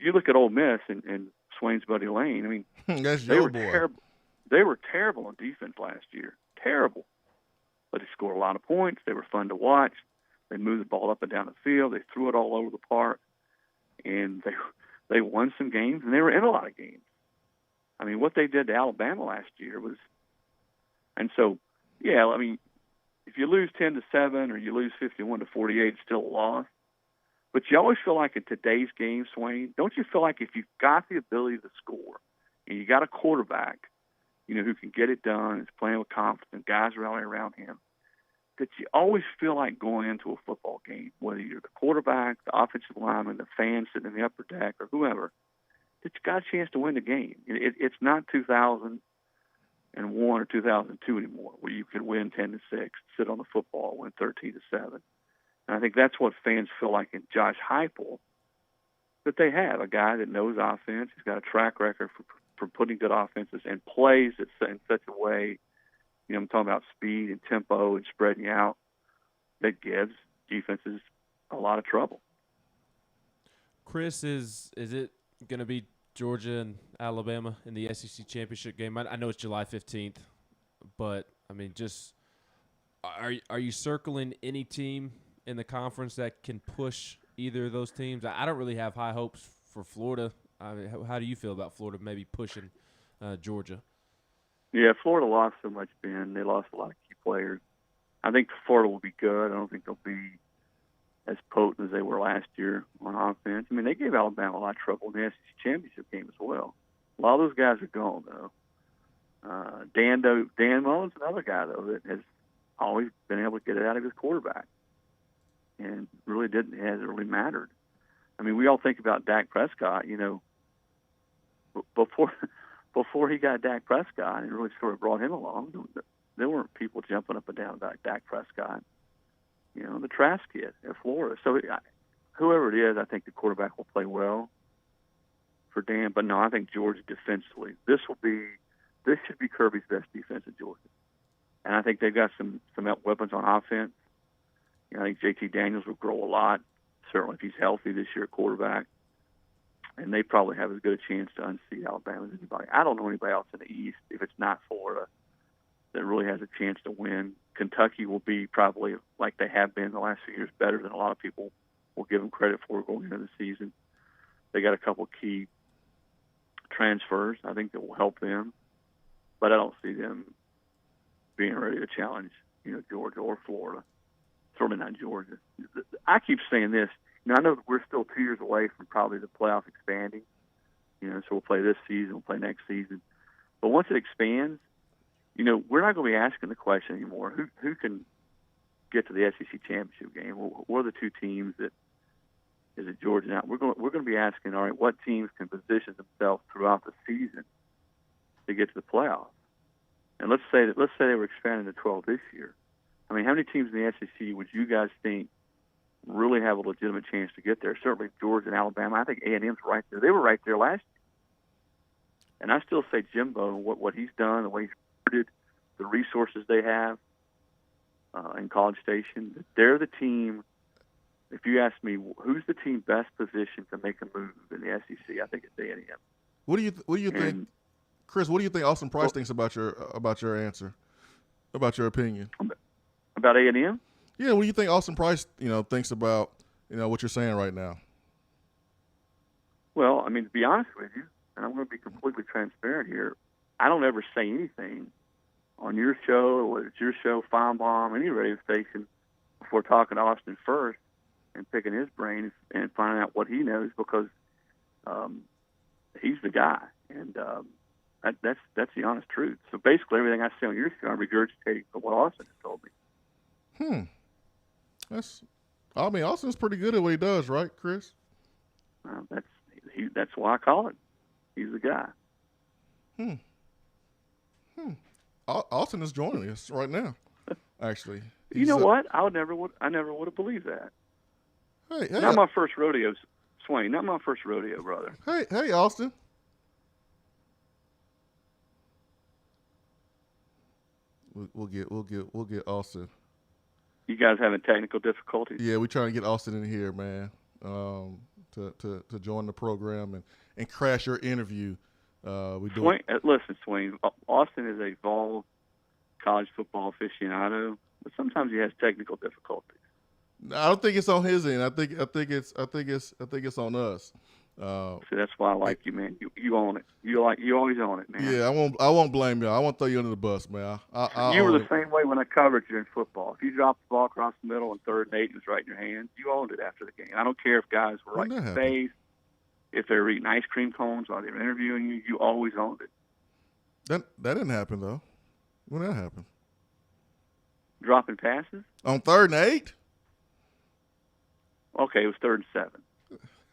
you look at Ole Miss and Swain's buddy Lane. I mean,
that's
they
your
were
boy.
terrible. They were terrible on defense last year. Terrible. But they scored a lot of points. They were fun to watch. They moved the ball up and down the field. They threw it all over the park. And they won some games, and they were in a lot of games. I mean, what they did to Alabama last year was – and so, yeah, I mean, if you lose 10-7 or you lose 51-48, it's still a loss. But you always feel like in today's game, Swain, don't you feel like if you've got the ability to score and you got a quarterback, who can get it done, is playing with confidence, and guys rally around him, that you always feel like going into a football game, whether you're the quarterback, the offensive lineman, the fans sitting in the upper deck, or whoever, that you got a chance to win the game. It's not 2001 or 2002 anymore, where you could win 10-6, sit on the football, win 13-7. And I think that's what fans feel like in Josh Heupel, that they have a guy that knows offense. He's got a track record for putting good offenses and plays it in such a way. I'm talking about speed and tempo and spreading you out, that gives defenses a lot of trouble.
Chris, is it going to be Georgia and Alabama in the SEC championship game? I know it's July 15th, but I mean, just are you circling any team in the conference that can push either of those teams? I don't really have high hopes for Florida. I mean, how do you feel about Florida maybe pushing Georgia?
Yeah, Florida lost so much, Ben. They lost a lot of key players. I think Florida will be good. I don't think they'll be as potent as they were last year on offense. I mean, they gave Alabama a lot of trouble in the SEC championship game as well. A lot of those guys are gone, though. Dan Mullen's another guy, though, that has always been able to get it out of his quarterback, and really hasn't really mattered. I mean, we all think about Dak Prescott, before he got Dak Prescott and really sort of brought him along, there weren't people jumping up and down about Dak Prescott. The Trask kid at Florida. So whoever it is, I think the quarterback will play well Dan, but no, I think Georgia defensively. This should be Kirby's best defense in Georgia, and I think they've got some weapons on offense. You know, I think JT Daniels will grow a lot, certainly if he's healthy this year at quarterback, and they probably have as good a chance to unseat Alabama as anybody. I don't know anybody else in the East, if it's not Florida, that really has a chance to win. Kentucky will be probably, like they have been the last few years, better than a lot of people will give them credit for going into the season. They got a couple key transfers, I think, that will help them, but I don't see them being ready to challenge, Georgia or Florida. Certainly not Georgia. I keep saying this. I know that we're still 2 years away from probably the playoff expanding. So we'll play this season, we'll play next season. But once it expands, we're not going to be asking the question anymore. Who can get to the SEC championship game? What are the two teams that is it Georgia now? We're going to be asking, all right, what teams can position themselves throughout the season to get to the playoffs? And let's say they were expanding to 12 this year. I mean, how many teams in the SEC would you guys think really have a legitimate chance to get there? Certainly Georgia and Alabama. I think A&M's right there. They were right there last year. And I still say Jimbo, what he's done, the way he's recruited, the resources they have in College Station, they're the team. If you ask me, who's the team best positioned to make a move in the SEC, I think it's A&M.
What do you think, Chris? What do you think Austin Price thinks about your answer, about your opinion?
About A&M?
Yeah, what do you think Austin Price, thinks about, what you're saying right now?
Well, I mean, to be honest with you, and I'm going to be completely transparent here, I don't ever say anything on your show, or whether it's your show, Feinbaum, any radio station, before talking to Austin first and picking his brain and finding out what he knows, because he's the guy, and that's the honest truth. So basically, everything I say on your show, I'm regurgitating from what Austin has told me.
Austin's pretty good at what he does, right, Chris?
That's why I call it. He's the guy.
Austin is joining us right now. Actually,
you know what? I never would have believed that.
Hey,
not my first rodeo, Swain. Not my first rodeo, brother.
Hey, Austin. We'll get Austin.
You guys having technical difficulties?
Yeah, we're trying to get Austin in here, man, to join the program and crash your interview.
Listen, Swain, Austin is a evolved college football aficionado, but sometimes he has technical difficulties.
I don't think it's on his end. I think it's on us.
See, that's why I like you, man. You own it. You always own it, man.
Yeah, I won't blame you. I won't throw you under the bus, man.
You were the same way when I covered you in football. If you dropped the ball across the middle and 3rd and 8 and it was right in your hands, you owned it after the game. I don't care if guys were right in the face, if they were eating ice cream cones while they were interviewing you. You always owned it.
That didn't happen though. When that happened?
Dropping passes
on 3rd and 8.
Okay, it was 3rd and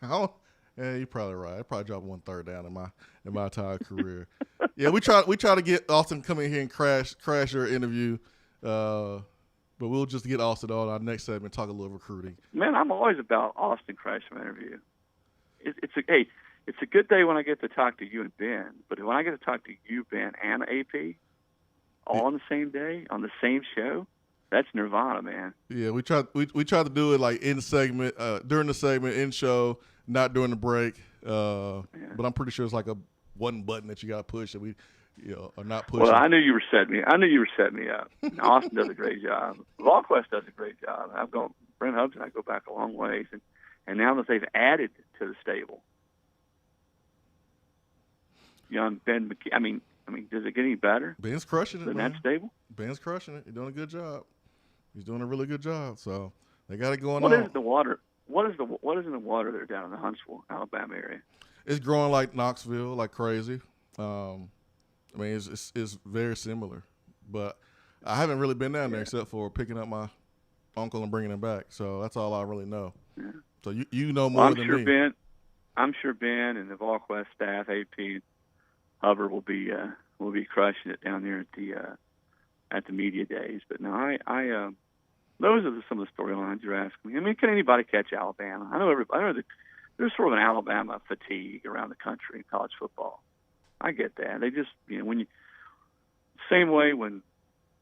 7.
Yeah, you're probably right. I probably dropped 1 third down in my entire career. Yeah, we try to get Austin come in here and crash your interview, but we'll just get Austin on our next segment, talk a little recruiting.
Man, I'm always about Austin crashing my interview. It's a good day when I get to talk to you and Ben, but when I get to talk to you, Ben, and AP, all on the same day on the same show, that's nirvana, man.
Yeah, we try to do it like in segment, during the segment, in show, not during the break. But I'm pretty sure it's like one button that you got to push that we, are not pushing.
Well, I knew you were setting me up. Austin does a great job. VolQuest does a great job. Brent Hubbs and I go back a long ways, and now that they've added to the stable, young Ben McKee. I mean, does it get any better?
Ben's crushing it,
than
man.
that stable?
Ben's crushing it. He's doing a good job. He's doing a really good job. So they got it going
on.
What
is the water? What is in the water there down in the Huntsville, Alabama area?
It's growing like Knoxville, like crazy. It's very similar, but I haven't really been down there except for picking up my uncle and bringing him back. So that's all I really know. Yeah. So you know more than me.
I'm sure Ben and the VolQuest staff, AP, Hubbard will be crushing it down there at the media days. But no, I those are some of the storylines you're asking me. I mean, can anybody catch Alabama? I know there's sort of an Alabama fatigue around the country in college football. I get that. They just, same way when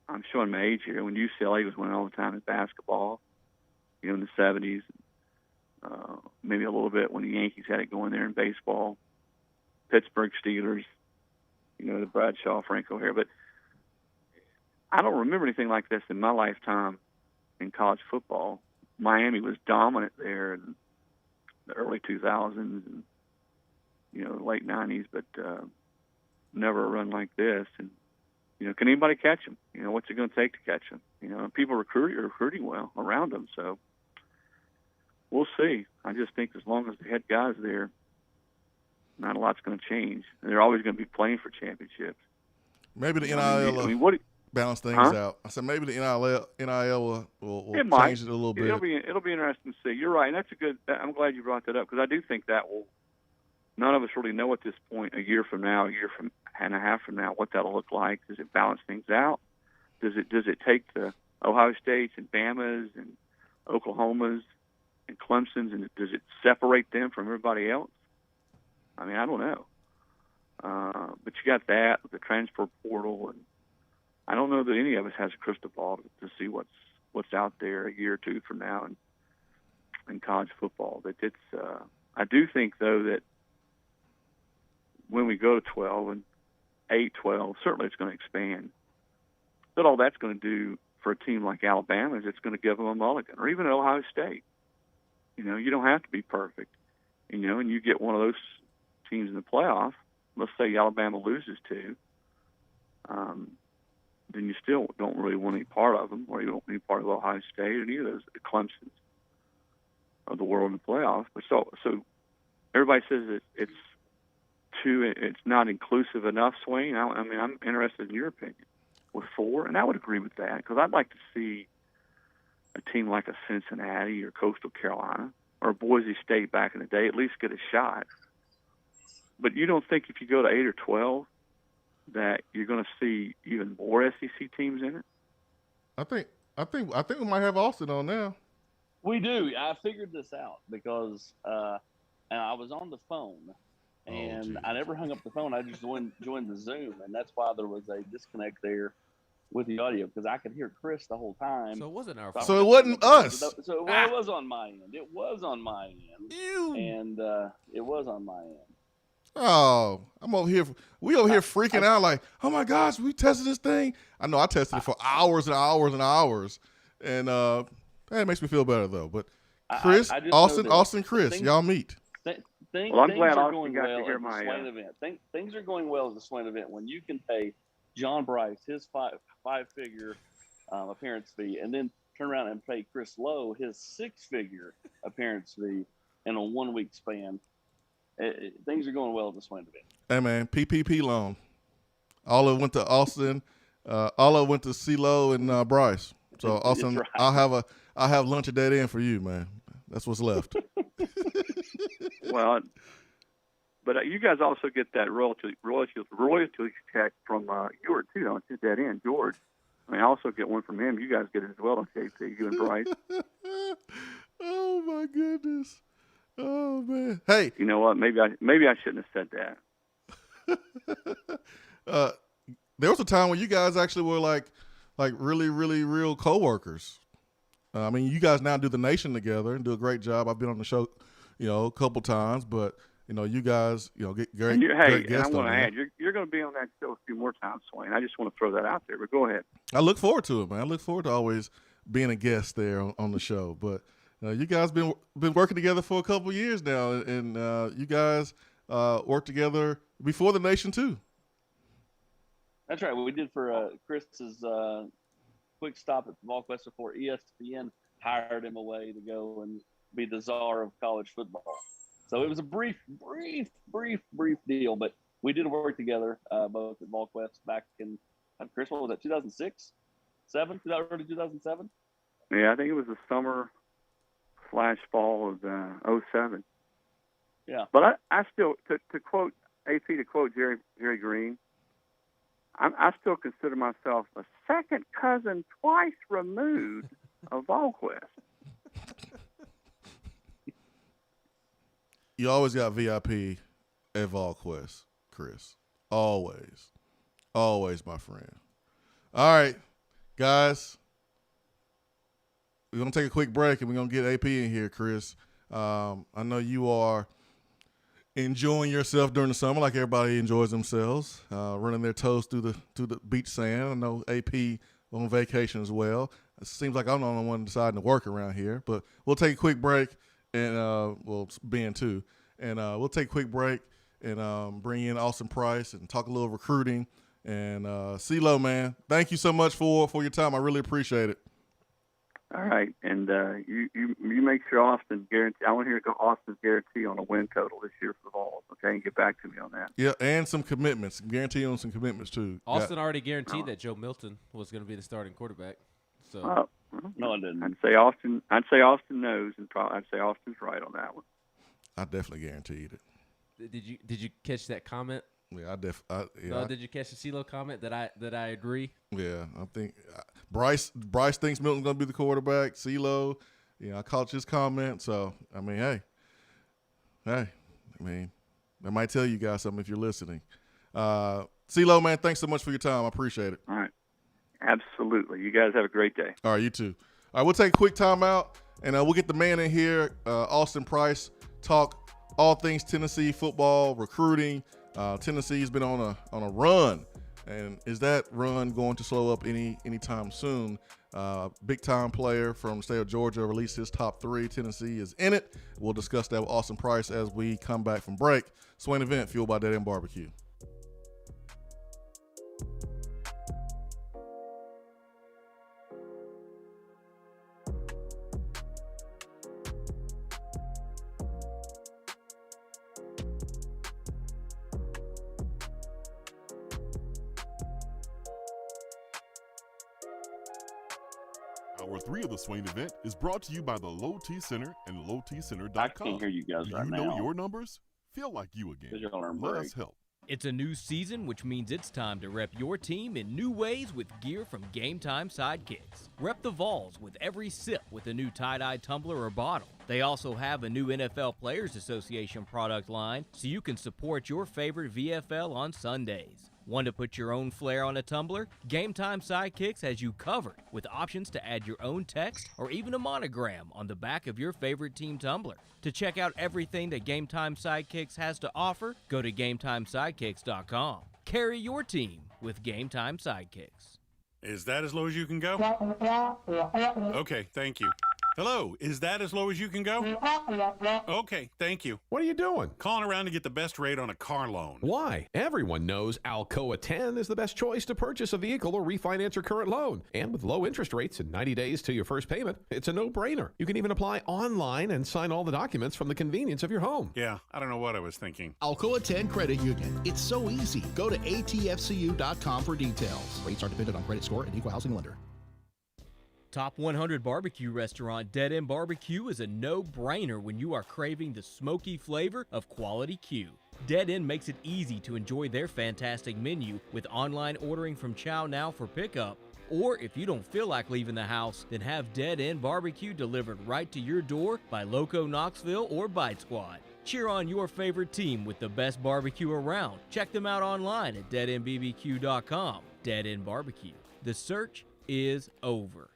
I'm showing my age here, when UCLA was winning all the time in basketball, in the 70s, maybe a little bit when the Yankees had it going there in baseball, Pittsburgh Steelers, the Bradshaw, Franco here. But I don't remember anything like this in my lifetime in college football. Miami was dominant there in the early 2000s and, the late 90s, but never a run like this. And, can anybody catch him? What's it going to take to catch him? People are recruiting well around him, so we'll see. I just think as long as the head guy's there, not a lot's going to change. They're always going to be playing for championships.
Maybe the NIL balance things out. I said maybe the NIL will change it a little bit.
It'll be interesting to see. You're right, and that's a good. I'm glad you brought that up because I do think that will. None of us really know at this point, a year from now, a year and a half from now, what that'll look like. Does it balance things out? Does it take the Ohio States and Bamas and Oklahomas and Clemson's, and does it separate them from everybody else? I mean, I don't know. But you got that, the transfer portal, and I don't know that any of us has a crystal ball to see what's out there a year or two from now in college football. But it's I do think, though, that when we go to 12 and 8, 12, certainly it's going to expand. But all that's going to do for a team like Alabama is it's going to give them a mulligan, or even Ohio State. You don't have to be perfect. And you get one of those teams in the playoff, let's say Alabama loses to, then you still don't really want any part of them, or you don't want any part of Ohio State or any of those Clemsons of the world in the playoffs. But so everybody says it's not inclusive enough, Swain. I mean, I'm interested in your opinion with 4, and I would agree with that because I'd like to see a team like a Cincinnati or Coastal Carolina or Boise State back in the day at least get a shot. But you don't think if you go to 8 or 12 that you're going to see even more SEC teams in it?
I think we might have Austin on now.
We do. I figured this out because and I was on the phone, and I never hung up the phone. I just joined the Zoom, and that's why there was a disconnect there with the audio because I could hear Chris the whole time.
So it wasn't our
fault. So it wasn't us.
So it was on my end. It was on my end. And it was on my end.
Oh, I'm over here. We over here freaking out like, oh my gosh, we tested this thing. I know I tested it for hours and hours and hours, and it makes me feel better though. But Chris, Austin, Chris, y'all meet.
I'm glad Austin got
to
hear my
Swain event. Things are going well at the Swain event when you can pay John Bryce his five-figure appearance fee, and then turn around and pay Chris Lowe his 6-figure appearance fee in a 1-week span. Things are going well at the Swain event.
Hey man, PPP loan. All of it went to Austin. All of it went to CeeLo and Bryce. So Austin, right. I'll have lunch at that end for you, man. That's what's left.
Well, but you guys also get that royalty check from George too, don't you? That end, George. I mean, I also get one from him. You guys get it as well, don't you? You and Bryce.
Oh my goodness. Oh man! Hey,
you know what? Maybe I shouldn't have said
that. There was a time when you guys actually were like really, really real coworkers. I mean, you guys now do the Nation together and do a great job. I've been on the show, a couple times, but you guys, get great. Great guests.
And I want to add, you're going to be on that show a few more times, Swain. I just want to throw that out there. But go ahead.
I look forward to it, man. I look forward to always being a guest there on the show, but. You guys been working together for a couple of years now, and you guys worked together before the Nation too.
That's right. We did for Chris's quick stop at VolQuest before ESPN hired him away to go and be the czar of college football. So it was a brief deal, but we did work together both at VolQuest back in Chris. What was that? 2006, 7? Early 2007.
Yeah, I think it was the summer. /fall of 07.
Yeah.
But I still, to quote AP, to quote Jerry Green, I still consider myself a second cousin twice removed of VolQuest.
you always got VIP at VolQuest, Chris. Always. Always, my friend. All right, guys. We're going to take a quick break, and we're going to get AP in here, Chris. I know you are enjoying yourself during the summer like everybody enjoys themselves, running their toes through the beach sand. I know AP on vacation as well. It seems like I'm the only one deciding to work around here. But we'll take a quick break, and Ben too. And we'll take a quick break and bring in Austin Price and talk a little recruiting. And CeeLo, man, thank you so much for your time. I really appreciate it.
All right, and you make sure Austin guarantee. I want to hear Austin's guarantee on a win total this year for the Vols. Okay, and get back to me on that.
Yeah, and some commitments. Guarantee on some commitments too.
Austin already guaranteed that Joe Milton was going to be the starting quarterback. So
no, I didn't.
I'd say Austin knows, and I'd say Austin's right on that one.
I definitely guaranteed it.
Did you catch that comment?
Yeah,
Did you catch the CeeLo comment that I agree?
Yeah, I think Bryce thinks Milton's going to be the quarterback. CeeLo, I caught his comment. So I mean, hey, I mean, that might tell you guys something if you're listening. CeeLo, man, thanks so much for your time. I appreciate it.
All right, absolutely. You guys have a great day.
All right, you too. All right, we'll take a quick timeout, and we'll get the man in here, Austin Price, talk all things Tennessee football, recruiting. Tennessee's been on a run, and is that run going to slow up anytime soon? Big time player from the state of Georgia released his top 3. Tennessee is in it. We'll discuss that with Austin Price as we come back from break. Swain Event, fueled by Dead End Barbecue.
Hour 3 of the Swain Event is brought to you by the Low T Center and lowtcenter.com.
I can't hear you guys right now.
Do you know your numbers? Feel like you again. Let us help.
It's a new season, which means it's time to rep your team in new ways with gear from Game Time Sidekicks. Rep the Vols with every sip with a new tie-dye tumbler or bottle. They also have a new NFL Players Association product line, so you can support your favorite VFL on Sundays. Want to put your own flair on a tumbler? Game Time Sidekicks has you covered with options to add your own text or even a monogram on the back of your favorite team tumbler. To check out everything that Game Time Sidekicks has to offer, go to GameTimeSidekicks.com. Carry your team with Game Time Sidekicks.
Is that as low as you can go? Okay, thank you. Hello, is that as low as you can go? Okay, thank you.
What are you doing?
Calling around to get the best rate on a car loan.
Why? Everyone knows Alcoa 10 is the best choice to purchase a vehicle or refinance your current loan. And with low interest rates and 90 days to your first payment, it's a no-brainer. You can even apply online and sign all the documents from the convenience of your home.
Yeah, I don't know what I was thinking.
Alcoa 10 Credit Union. It's so easy. Go to atfcu.com for details. Rates are dependent on credit score and equal housing lender.
Top 100 barbecue restaurant Dead End Barbecue is a no-brainer when you are craving the smoky flavor of quality Q. Dead End makes it easy to enjoy their fantastic menu with online ordering from Chow Now for pickup. Or if you don't feel like leaving the house, then have Dead End Barbecue delivered right to your door by Loco Knoxville or Bite Squad. Cheer on your favorite team with the best barbecue around. Check them out online at deadendbbq.com. Dead End Barbecue. The search is over.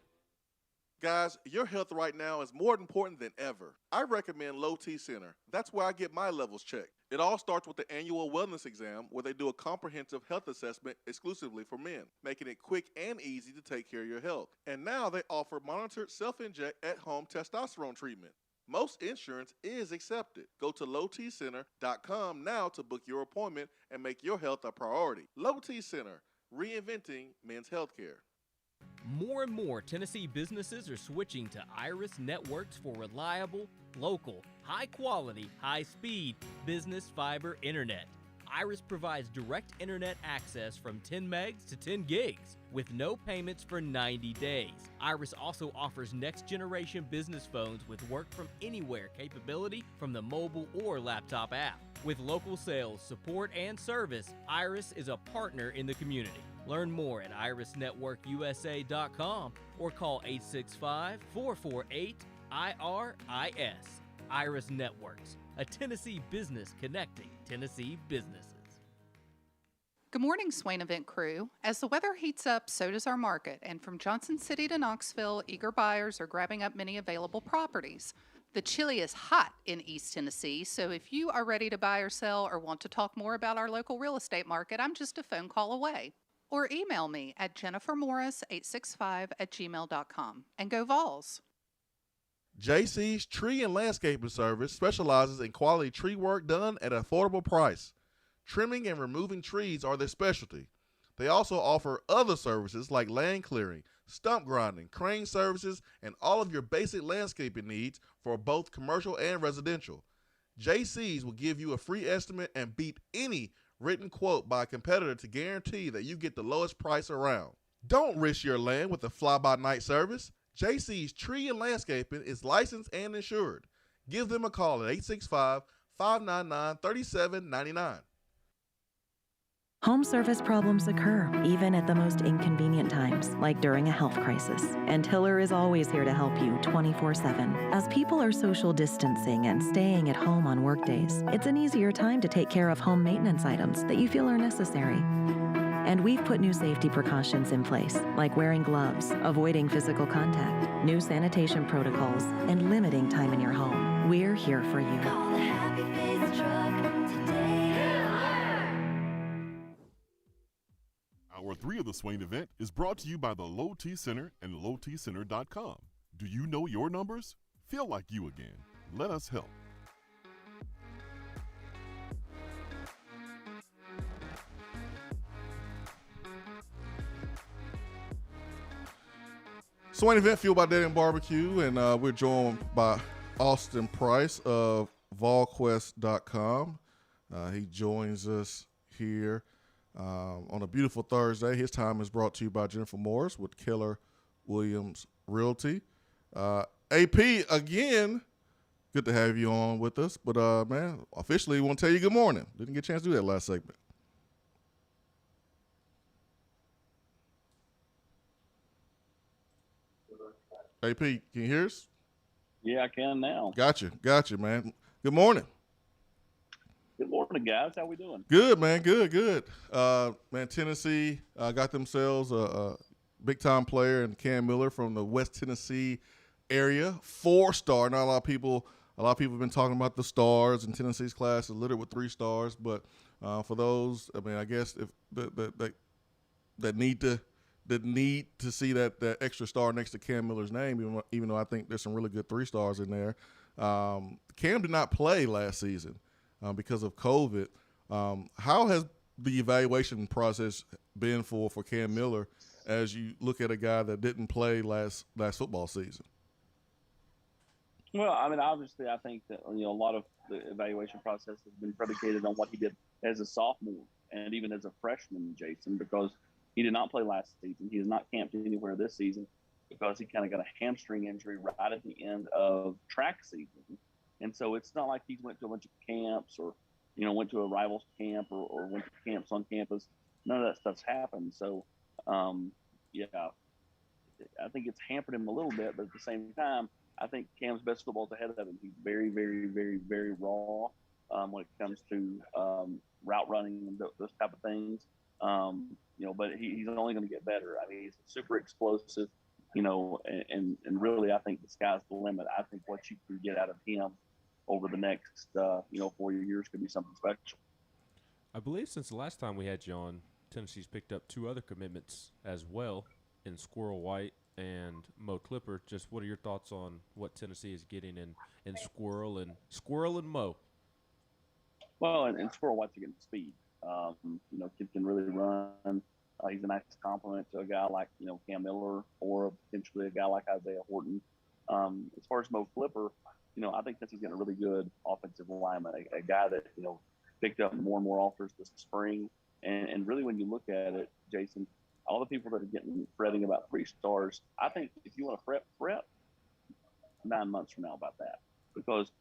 Guys, your health right now is more important than ever. I recommend Low T Center. That's where I get my levels checked. It all starts with the annual wellness exam where they do a comprehensive health assessment exclusively for men, making it quick and easy to take care of your health. And now they offer monitored self-inject at-home testosterone treatment. Most insurance is accepted. Go to lowtcenter.com now to book your appointment and make your health a priority. Low T Center, reinventing men's healthcare.
More and more Tennessee businesses are switching to Iris networks for reliable, local, high-quality, high-speed business fiber internet. Iris provides direct internet access from 10 megs to 10 gigs with no payments for 90 days. Iris also offers next-generation business phones with work-from-anywhere capability from the mobile or laptop app. With local sales, support, and service, Iris is a partner in the community. Learn more at irisnetworkusa.com or call 865-448-IRIS. Iris Networks, a Tennessee business connecting Tennessee businesses.
Good morning, Swain Event crew. As the weather heats up, so does our market, and from Johnson City to Knoxville, eager buyers are grabbing up many available properties. The chili is hot in East Tennessee, so if you are ready to buy or sell or want to talk more about our local real estate market, I'm just a phone call away. Or email me at jennifermorris865@gmail.com. And go Vols!
JC's Tree and Landscaping Service specializes in quality tree work done at an affordable price. Trimming and removing trees are their specialty. They also offer other services like land clearing, stump grinding, crane services, and all of your basic landscaping needs for both commercial and residential. JC's will give you a free estimate and beat any written quote by a competitor to guarantee that you get the lowest price around. Don't risk your land with a fly-by-night service. JC's Tree and Landscaping is licensed and insured. Give them a call at 865-599-3799.
Home service problems occur, even at the most inconvenient times, like during a health crisis. And Hiller is always here to help you 24/7. As people are social distancing and staying at home on workdays, it's an easier time to take care of home maintenance items that you feel are necessary. And we've put new safety precautions in place, like wearing gloves, avoiding physical contact, new sanitation protocols, and limiting time in your home. We're here for you.
Call the Happy Face Truck today.
Hour 3 of the Swain Event is brought to you by the Low T Center and lowtcenter.com. Do you know your numbers? Feel like you again. Let us help.
Swain Event fueled by Dead End Barbecue, and we're joined by Austin Price of VolQuest.com. He joins us here on a beautiful Thursday. His time is brought to you by Jennifer Morris with Keller Williams Realty. AP, again, good to have you on with us. But, man, officially want to tell you good morning. Didn't get a chance to do that last segment. AP, can you hear us?
Yeah, I can now.
Gotcha, man. Good morning.
Good morning, guys. How we doing?
Good, man. Good. Man, Tennessee got themselves a big-time player in Cam Miller from the West Tennessee area. 4-star. Not a lot of people have been talking about the stars, and Tennessee's class is littered with 3 stars. But for those, I mean, I guess if that need to see that extra star next to Cam Miller's name, even though I think there's some really good 3 stars in there. Cam did not play last season because of COVID. How has the evaluation process been for Cam Miller as you look at a guy that didn't play last football season?
Well, I mean, obviously, I think that a lot of the evaluation process has been predicated on what he did as a sophomore and even as a freshman, Jason, because he did not play last season. He has not camped anywhere this season because he kind of got a hamstring injury right at the end of track season. And so it's not like he's went to a bunch of camps or, went to a rival's camp or went to camps on campus. None of that stuff's happened. So, yeah, I think it's hampered him a little bit. But at the same time, I think Cam's best football's ahead of him. He's very, very, very, very raw when it comes to route running and those type of things. But he's only going to get better. I mean, he's super explosive, and really I think the sky's the limit. I think what you can get out of him over the next, 4 years could be something special.
I believe since the last time we had you on, Tennessee's picked up 2 other commitments as well in Squirrel White and Mo Clipper. Just what are your thoughts on what Tennessee is getting in Squirrel and Mo?
Well, and Squirrel White's getting speed. Kid can really run. He's a nice compliment to a guy like, Cam Miller or potentially a guy like Isaiah Horton. As far as Mo Flipper, I think this is getting a really good offensive lineman, a guy that, picked up more and more offers this spring. And really when you look at it, Jason, all the people that are fretting about 3 stars, I think if you want to fret 9 months from now about that. Because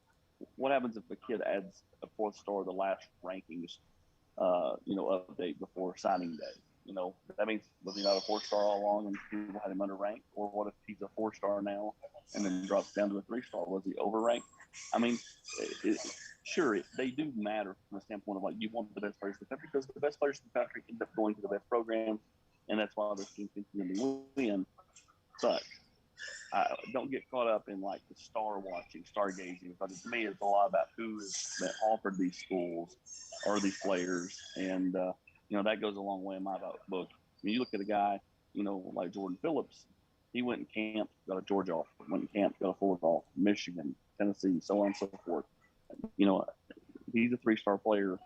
what happens if a kid adds a 4th star to the last rankings, update before signing day? That means was he not a 4-star all along and people had him underranked? Or what if he's a 4-star now and then drops down to a 3-star? Was he overranked? I mean, sure, they do matter from the standpoint of like you want the best players in the country because the best players in the country end up going to the best programs, and that's why those teams continue to win. But don't get caught up in like the star watching, stargazing, because to me it's a lot about who is that offered these schools or these players, and that goes a long way in my book. When you look at a guy, like Jordan Phillips, he went and camped, got a Georgia offer, went and camped, got a Florida offer, Michigan, Tennessee, so on and so forth. He's a three-star player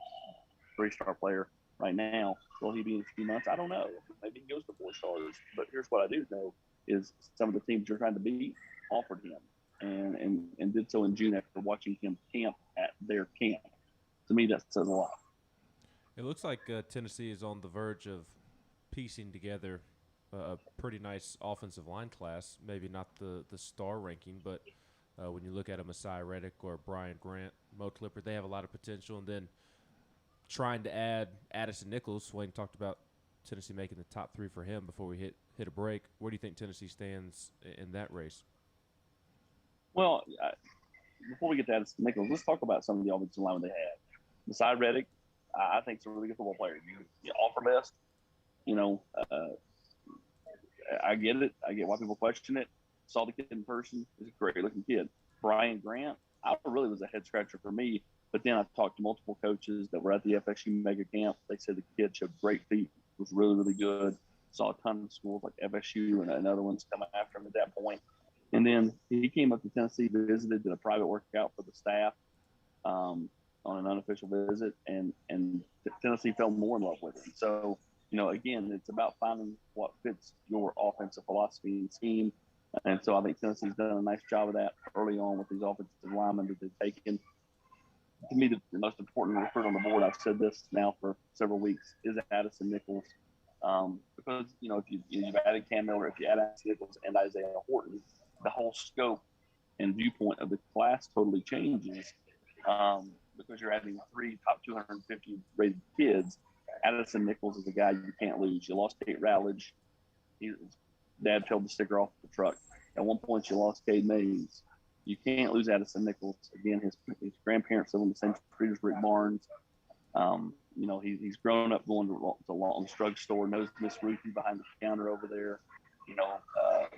right now. Will he be in a few months? I don't know. Maybe he goes to 4 stars. But here's what I do know is some of the teams you're trying to beat offered him and did so in June after watching him camp at their camp. To me, that says a lot.
It looks like Tennessee is on the verge of piecing together a pretty nice offensive line class. Maybe not the star ranking, but when you look at a Messiah Reddick or Brian Grant, Mo Clipper, they have a lot of potential. And then trying to add Addison Nichols, Swain talked about Tennessee making the top 3 for him before we hit a break. Where do you think Tennessee stands in that race?
Well, before we get to Addison Nichols, let's talk about some of the offensive linemen they had. Messiah Reddick, I think is a really good football player. You offer best. I get it. I get why people question it. Saw the kid in person. He's a great-looking kid. Brian Grant, I really was a head-scratcher for me. But then I talked to multiple coaches that were at the FSU mega camp. They said the kid showed great feet, was really, really good. Saw a ton of schools like FSU and other ones coming after him at that point. And then he came up to Tennessee, visited, did a private workout for the staff on an unofficial visit, and Tennessee fell more in love with him. So, again, it's about finding what fits your offensive philosophy and scheme. And so I think Tennessee's done a nice job of that early on with these offensive linemen that they've taken. To me, the most important recruit on the board, I've said this now for several weeks, is Addison Nichols. Because, if you've added Cam Miller, if you add Addison Nichols and Isaiah Horton, the whole scope and viewpoint of the class totally changes because you're adding 3 top 250 rated kids. Addison Nichols is a guy you can't lose. You lost Tate Rowledge. His dad peeled the sticker off the truck. At one point, you lost Cade Mays. You can't lose Addison Nichols. Again, his grandparents live on the same street as Rick Barnes. He's grown up going to Lawton's drugstore, knows Miss Ruthie behind the counter over there,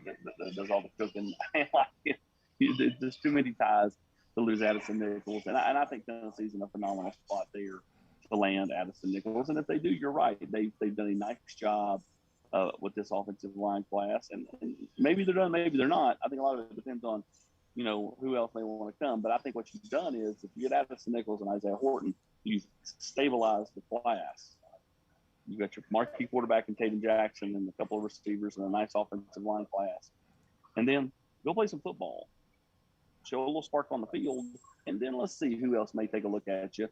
that does all the cooking. There's too many ties to lose Addison Nichols. And I think Tennessee's in a phenomenal spot there to land Addison Nichols. And if they do, you're right. They've done a nice job with this offensive line class. And maybe they're done, maybe they're not. I think a lot of it depends on, who else may want to come. But I think what you've done is if you get Addison Nichols and Isaiah Horton, you've stabilized the class. You've got your marquee quarterback in Taven Jackson and a couple of receivers and a nice offensive line class. And then go play some football. Show a little spark on the field, and then let's see who else may take a look at you,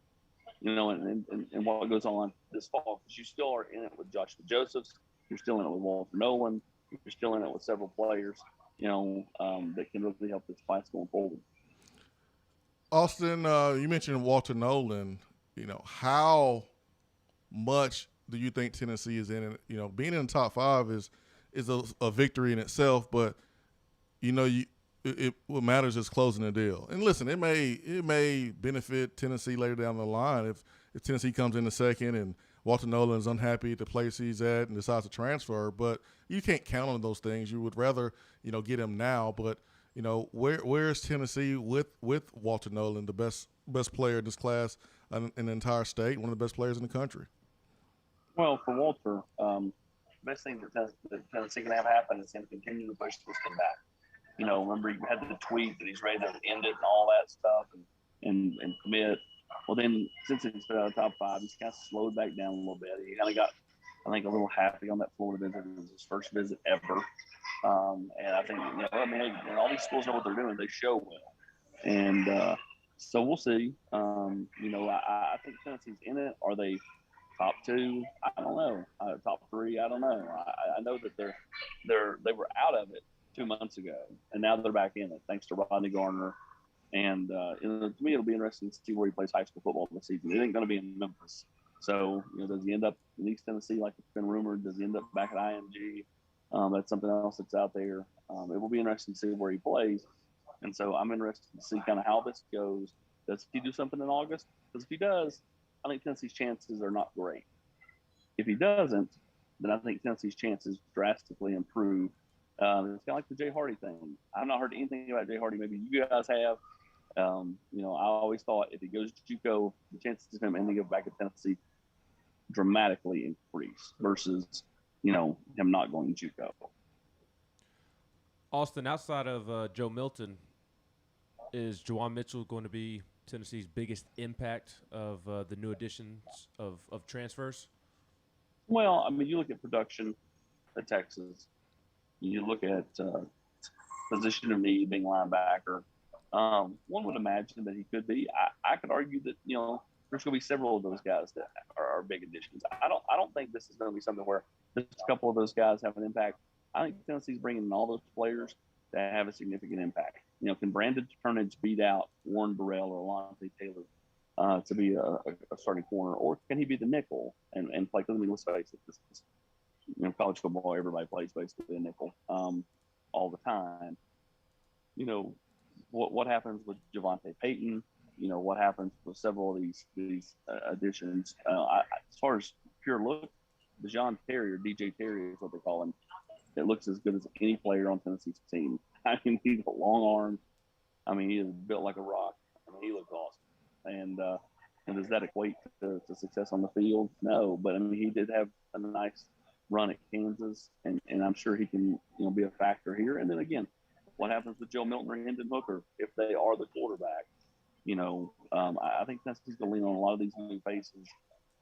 and what goes on this fall. Because you still are in it with Joshua Josephs. You're still in it with Walter Nolan. You're still in it with several players, that can really help this class going forward.
Austin, you mentioned Walter Nolan. How much do you think Tennessee is in it? Being in the top 5 is a victory in itself, but what matters is closing the deal. And listen, it may benefit Tennessee later down the line if Tennessee comes in the second and Walter Nolan is unhappy at the place he's at and decides to transfer. But you can't count on those things. You would rather get him now. But where is Tennessee with Walter Nolan, the best player in this class in the entire state, one of the best players in the country?
Well, for Walter, best thing that Tennessee can have happen is him continue to push this thing back. Remember you had the tweet that he's ready to end it and all that stuff and commit. Well, then since he's been out of the top 5, he's kind of slowed back down a little bit. He kind of got, I think, a little happy on that Florida visit. It was his first visit ever. And I think, and all these schools know what they're doing. They show well. And so we'll see. I think Tennessee's in it. Are they top 2? I don't know. Top 3? I don't know. I know that they were out of it 2 months ago, and now they're back in it thanks to Rodney Garner. And to me, it'll be interesting to see where he plays high school football this season. It ain't going to be in Memphis. So, does he end up in East Tennessee like it's been rumored? Does he end up back at IMG? That's something else that's out there. It will be interesting to see where he plays. And so I'm interested to see kind of how this goes. Does he do something in August? Because if he does, I think Tennessee's chances are not great. If he doesn't, then I think Tennessee's chances drastically improve. It's kind of like the Jay Hardy thing. I've not heard anything about Jay Hardy. Maybe you guys have. I always thought if he goes to JUCO, the chances of him ending up back at Tennessee dramatically increase versus, him not going to JUCO.
Austin, outside of Joe Milton, is Juwan Mitchell going to be Tennessee's biggest impact of the new additions of transfers?
Well, you look at production at Texas. You look at position of need being linebacker. One would imagine that he could be. I could argue that there's going to be several of those guys that are big additions. I don't think this is going to be something where just a couple of those guys have an impact. I think Tennessee's bringing in all those players that have a significant impact. Can Brandon Turnage beat out Warren Burrell or Alontae Taylor to be a starting corner, or can he be the nickel and play? Because let's face it, this college football, everybody plays basically a nickel all the time. What happens with Javonte Payton? What happens with several of these additions? As far as pure look, Dejon Terry or DJ Terry is what they call him. It looks as good as any player on Tennessee's team. He's a long arm. He is built like a rock. He looks awesome. And does that equate to success on the field? No, but he did have a nice run at Kansas, and I'm sure he can be a factor here. And then again, what happens with Joe Milton or Hendon Hooker if they are the quarterback? I think Tennessee's going to lean on a lot of these new faces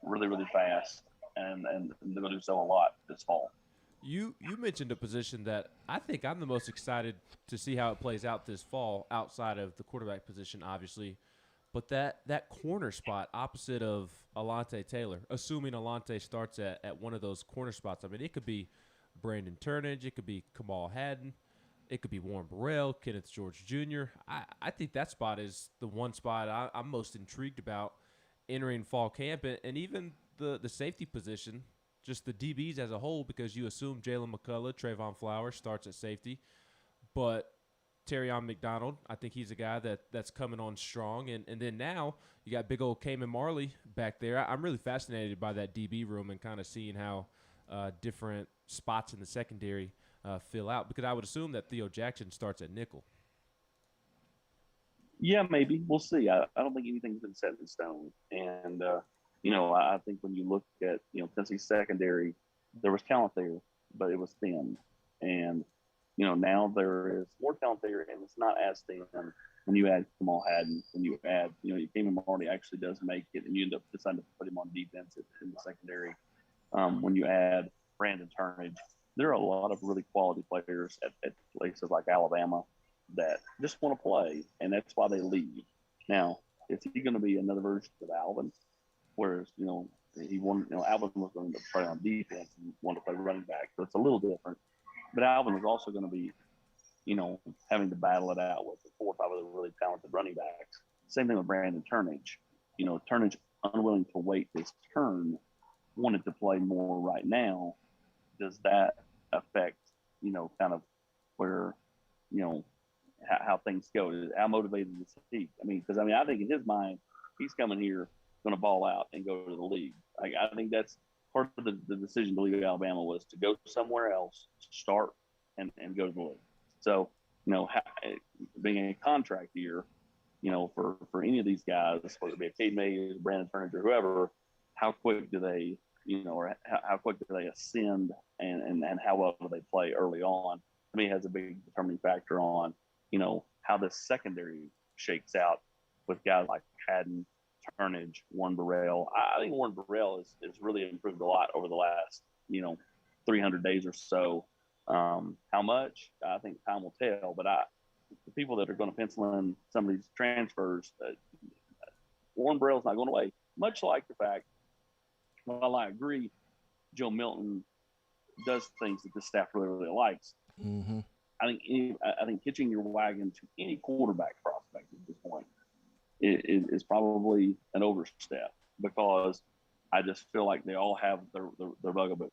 really, really fast, and they're going to do so a lot this fall.
You mentioned a position that I think I'm the most excited to see how it plays out this fall, outside of the quarterback position, obviously. But that corner spot opposite of Alontae Taylor, assuming Alontae starts at one of those corner spots. It could be Brandon Turnage, it could be Kamal Haddon, it could be Warren Burrell, Kenneth George Jr. I think that spot is the one spot I'm most intrigued about entering fall camp, and even the safety position, just the DBs as a whole, because you assume Jalen McCullough, Trayvon Flowers starts at safety. But Terrion McDonald, I think he's a guy that's coming on strong. And then now you got big old Cayman Marley back there. I'm really fascinated by that DB room and kind of seeing how different spots in the secondary fill out, because I would assume that Theo Jackson starts at nickel.
Yeah, maybe. We'll see. I don't think anything's been set in stone. And, I think when you look at, Tennessee's secondary, there was talent there, but it was thin. And, now there is more talent there, and it's not as thin when you add Kamal Haddon, when you add, Cayman Marley actually does make it, and you end up deciding to put him on defense in the secondary. When you add Brandon Turnage, there are a lot of really quality players at places like Alabama that just want to play, and that's why they leave. Now, is he going to be another version of Alvin? Whereas, Alvin was going to play on defense and wanted to play running back, so it's a little different. But Alvin was also going to be, having to battle it out with the 4 or 5 other really talented running backs. Same thing with Brandon Turnage. Turnage, unwilling to wait his turn, wanted to play more right now. Does that affect, kind of where, how things go? How motivated is he? Because I think in his mind, he's coming here, going to ball out and go to the league. I think that's part of the decision to leave Alabama was to go somewhere else, start, and go to the league. So, being a contract year, for any of these guys, whether it be a Cade Mays, Brandon Turnage, or whoever, how quick do they, or how quick do they ascend, and how well do they play early on? To me, has a big determining factor on, how the secondary shakes out with guys like Haddon, Turnage, Warren Burrell. I think Warren Burrell has really improved a lot over the last, 300 days or so. How much? I think time will tell. But the people that are going to pencil in some of these transfers, Warren Burrell's not going away. Much like the fact, while I agree, Joe Milton does things that the staff really, really likes.
Mm-hmm.
I think hitching your wagon to any quarterback prospect at this point is probably an overstep, because I just feel like they all have their bugaboos.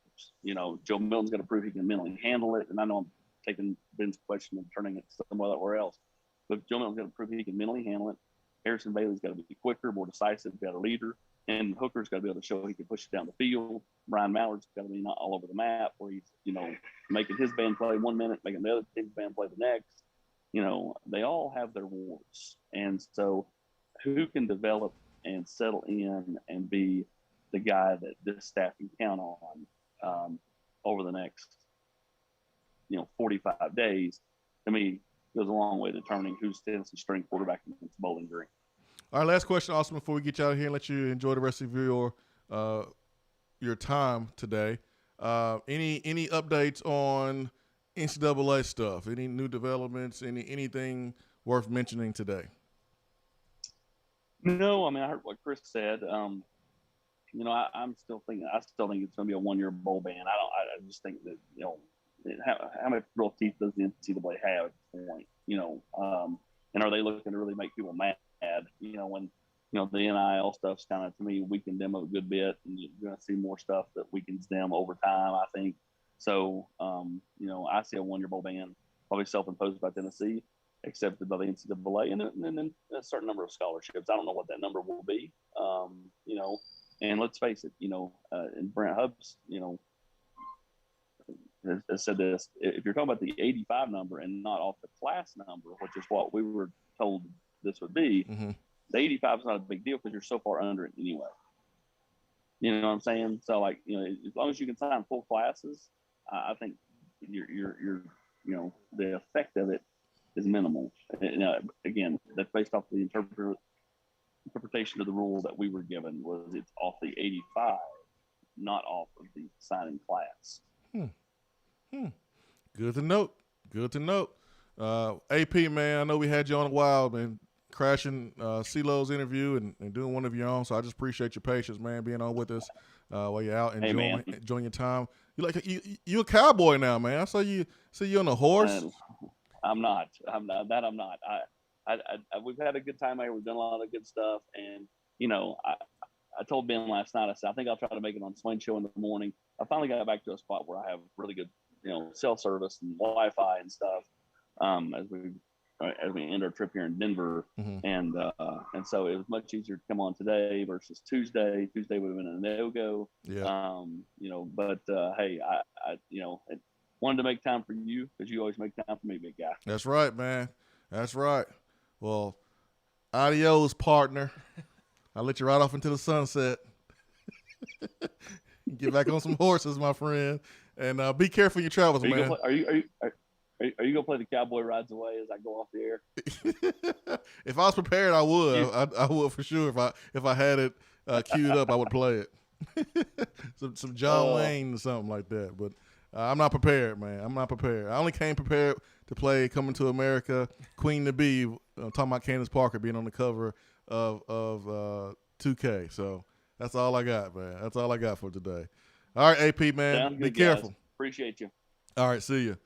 Joe Milton's going to prove he can mentally handle it, and I know I'm taking Ben's question and turning it somewhere else. But Joe Milton's got to prove he can mentally handle it. Harrison Bailey's got to be quicker, more decisive, better leader. And Hooker's got to be able to show he can push it down the field. Brian Mallard's got to be not all over the map where he's, making his band play 1 minute, making the other team's band play the next. They all have their warts. And so who can develop and settle in and be the guy that this staff can count on over the next, 45 days, to me, goes a long way to determining who's Tennessee's string quarterback against Bowling Green.
All right, last question, Austin, before we get you out of here and let you enjoy the rest of your time today. Any updates on NCAA stuff? Any new developments? Anything worth mentioning today?
No, I heard what Chris said. I'm still thinking. I still think it's going to be a 1-year bowl ban. I just think that how much real teeth does the NCAA have at this point? And are they looking to really make people mad? When the NIL stuff's kind of, to me, weakened them a good bit, and you're going to see more stuff that weakens them over time, I think. So, I see a 1-year bowl ban, probably self-imposed by Tennessee, accepted by the NCAA, and then a certain number of scholarships. I don't know what that number will be, and let's face it, and Brent Hubbs, has said this, if you're talking about the 85 number and not off the class number, which is what we were told this would be, the 85 is not a big deal because you're so far under it anyway. You know what I'm saying? So, as long as you can sign full classes, I think you're the effect of it is minimal. Again, that's based off the interpretation of the rule that we were given, was it's off the 85, not off of the signing class.
Good to note. AP, man, I know we had you on a while, man, crashing CeeLo's interview and doing one of your own. So I just appreciate your patience, man, being on with us while you're out enjoying your time. You a cowboy now, man. I saw you on a horse.
I'm not. We've had a good time here. We've done a lot of good stuff, and I told Ben last night. I said I think I'll try to make it on Swain Show in the morning. I finally got back to a spot where I have really good, cell service and Wi-Fi and stuff. As we end our trip here in Denver, and so it was much easier to come on today versus Tuesday. Tuesday would have been a no-go.
Yeah.
But hey, I wanted to make time for you because you always make time for me, big guy.
That's right, man. That's right. Well, adios, partner. I'll let you ride off into the sunset. Get back on some horses, my friend, and be careful in your travels, man.
Are you gonna play the Cowboy Rides Away as I go off the air?
If I was prepared, I would. Yeah. I would for sure. If I had it queued up, I would play it. some John Wayne or something like that. But I'm not prepared, man. I'm not prepared. I only came prepared to play Coming to America, Queen to Be. Talking about Candace Parker being on the cover of 2K. So that's all I got, man. That's all I got for today. All right, AP, man.
Sounds
be
good,
careful.
Guys. Appreciate you.
All right, see you.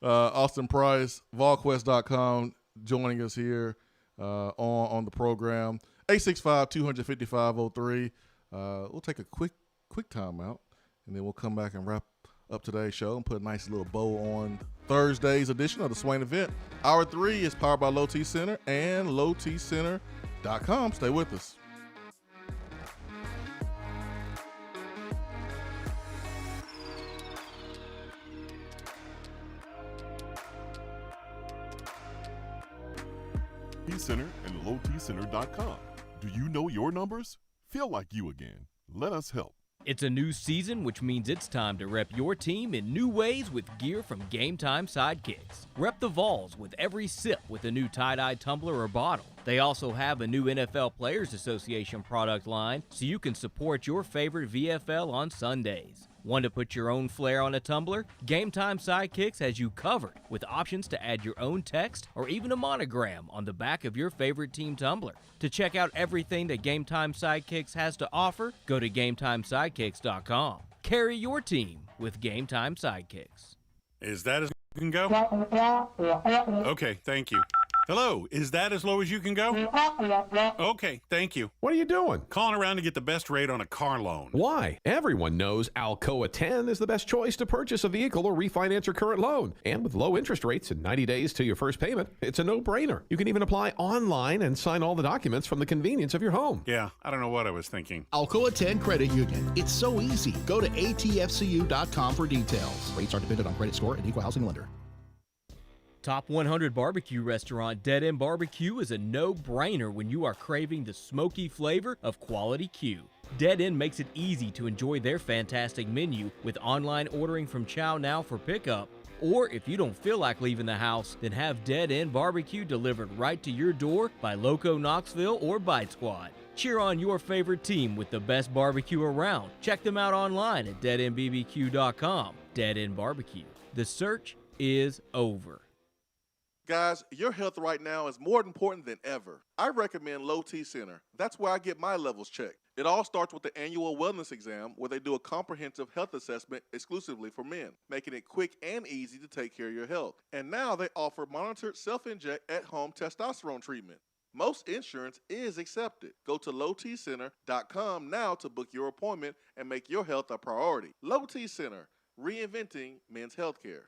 Austin Price, VolQuest.com, joining us here on the program. 865-255-03. We'll take a quick timeout, and then we'll come back and wrap up today's show and put a nice little bow on Thursday's edition of the Swain Event. Hour 3 is powered by Low T Center and lowtcenter.com. Stay with us.
Center and lowtcenter.com. Do you know your numbers? Feel like you again. Let us help.
It's a new season, which means it's time to rep your team in new ways with gear from Game Time Sidekicks. Rep the Vols with every sip with a new tie-dye tumbler or bottle. They also have a new NFL Players Association product line, so you can support your favorite VFL on Sundays. Want to put your own flair on a tumbler? Game Time Sidekicks has you covered with options to add your own text or even a monogram on the back of your favorite team tumbler. To check out everything that Game Time Sidekicks has to offer, go to GameTimeSidekicks.com. Carry your team with Game Time Sidekicks.
Is that as you can go? Okay, thank you. Hello, is that as low as you can go? Okay, thank you.
What are you doing?
Calling around to get the best rate on a car loan.
Why? Everyone knows Alcoa 10 is the best choice to purchase a vehicle or refinance your current loan. And with low interest rates and 90 days to your first payment, it's a no-brainer. You can even apply online and sign all the documents from the convenience of your home.
Yeah, I don't know what I was thinking.
Alcoa 10 Credit Union. It's so easy. Go to atfcu.com for details. Rates are dependent on credit score and equal housing lender.
Top 100 barbecue restaurant Dead End Barbecue is a no-brainer when you are craving the smoky flavor of quality Q. Dead End makes it easy to enjoy their fantastic menu with online ordering from Chow Now for pickup. Or if you don't feel like leaving the house, then have Dead End Barbecue delivered right to your door by Loco Knoxville or Bite Squad. Cheer on your favorite team with the best barbecue around. Check them out online at deadendbbq.com. Dead End Barbecue. The search is over.
Guys, your health right now is more important than ever. I recommend Low T Center. That's where I get my levels checked. It all starts with the annual wellness exam where they do a comprehensive health assessment exclusively for men, making it quick and easy to take care of your health. And now they offer monitored self-inject at-home testosterone treatment. Most insurance is accepted. Go to lowtcenter.com now to book your appointment and make your health a priority. Low T Center, reinventing men's healthcare.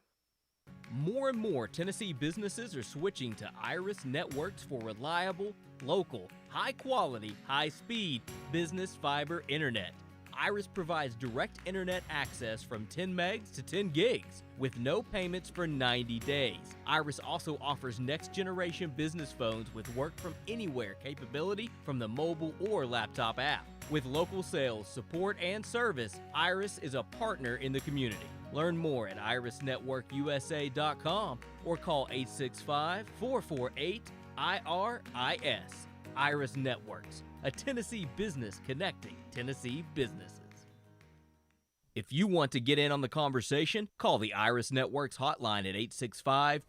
More and more Tennessee businesses are switching to Iris Networks for reliable, local, high-quality, high-speed business fiber internet. Iris provides direct internet access from 10 megs to 10 gigs with no payments for 90 days. Iris also offers next-generation business phones with work-from-anywhere capability from the mobile or laptop app. With local sales, support, and service, Iris is a partner in the community. Learn more at irisnetworkusa.com or call 865-448-IRIS. Iris Networks, a Tennessee business connecting Tennessee businesses. If you want to get in on the conversation, call the Iris Networks hotline at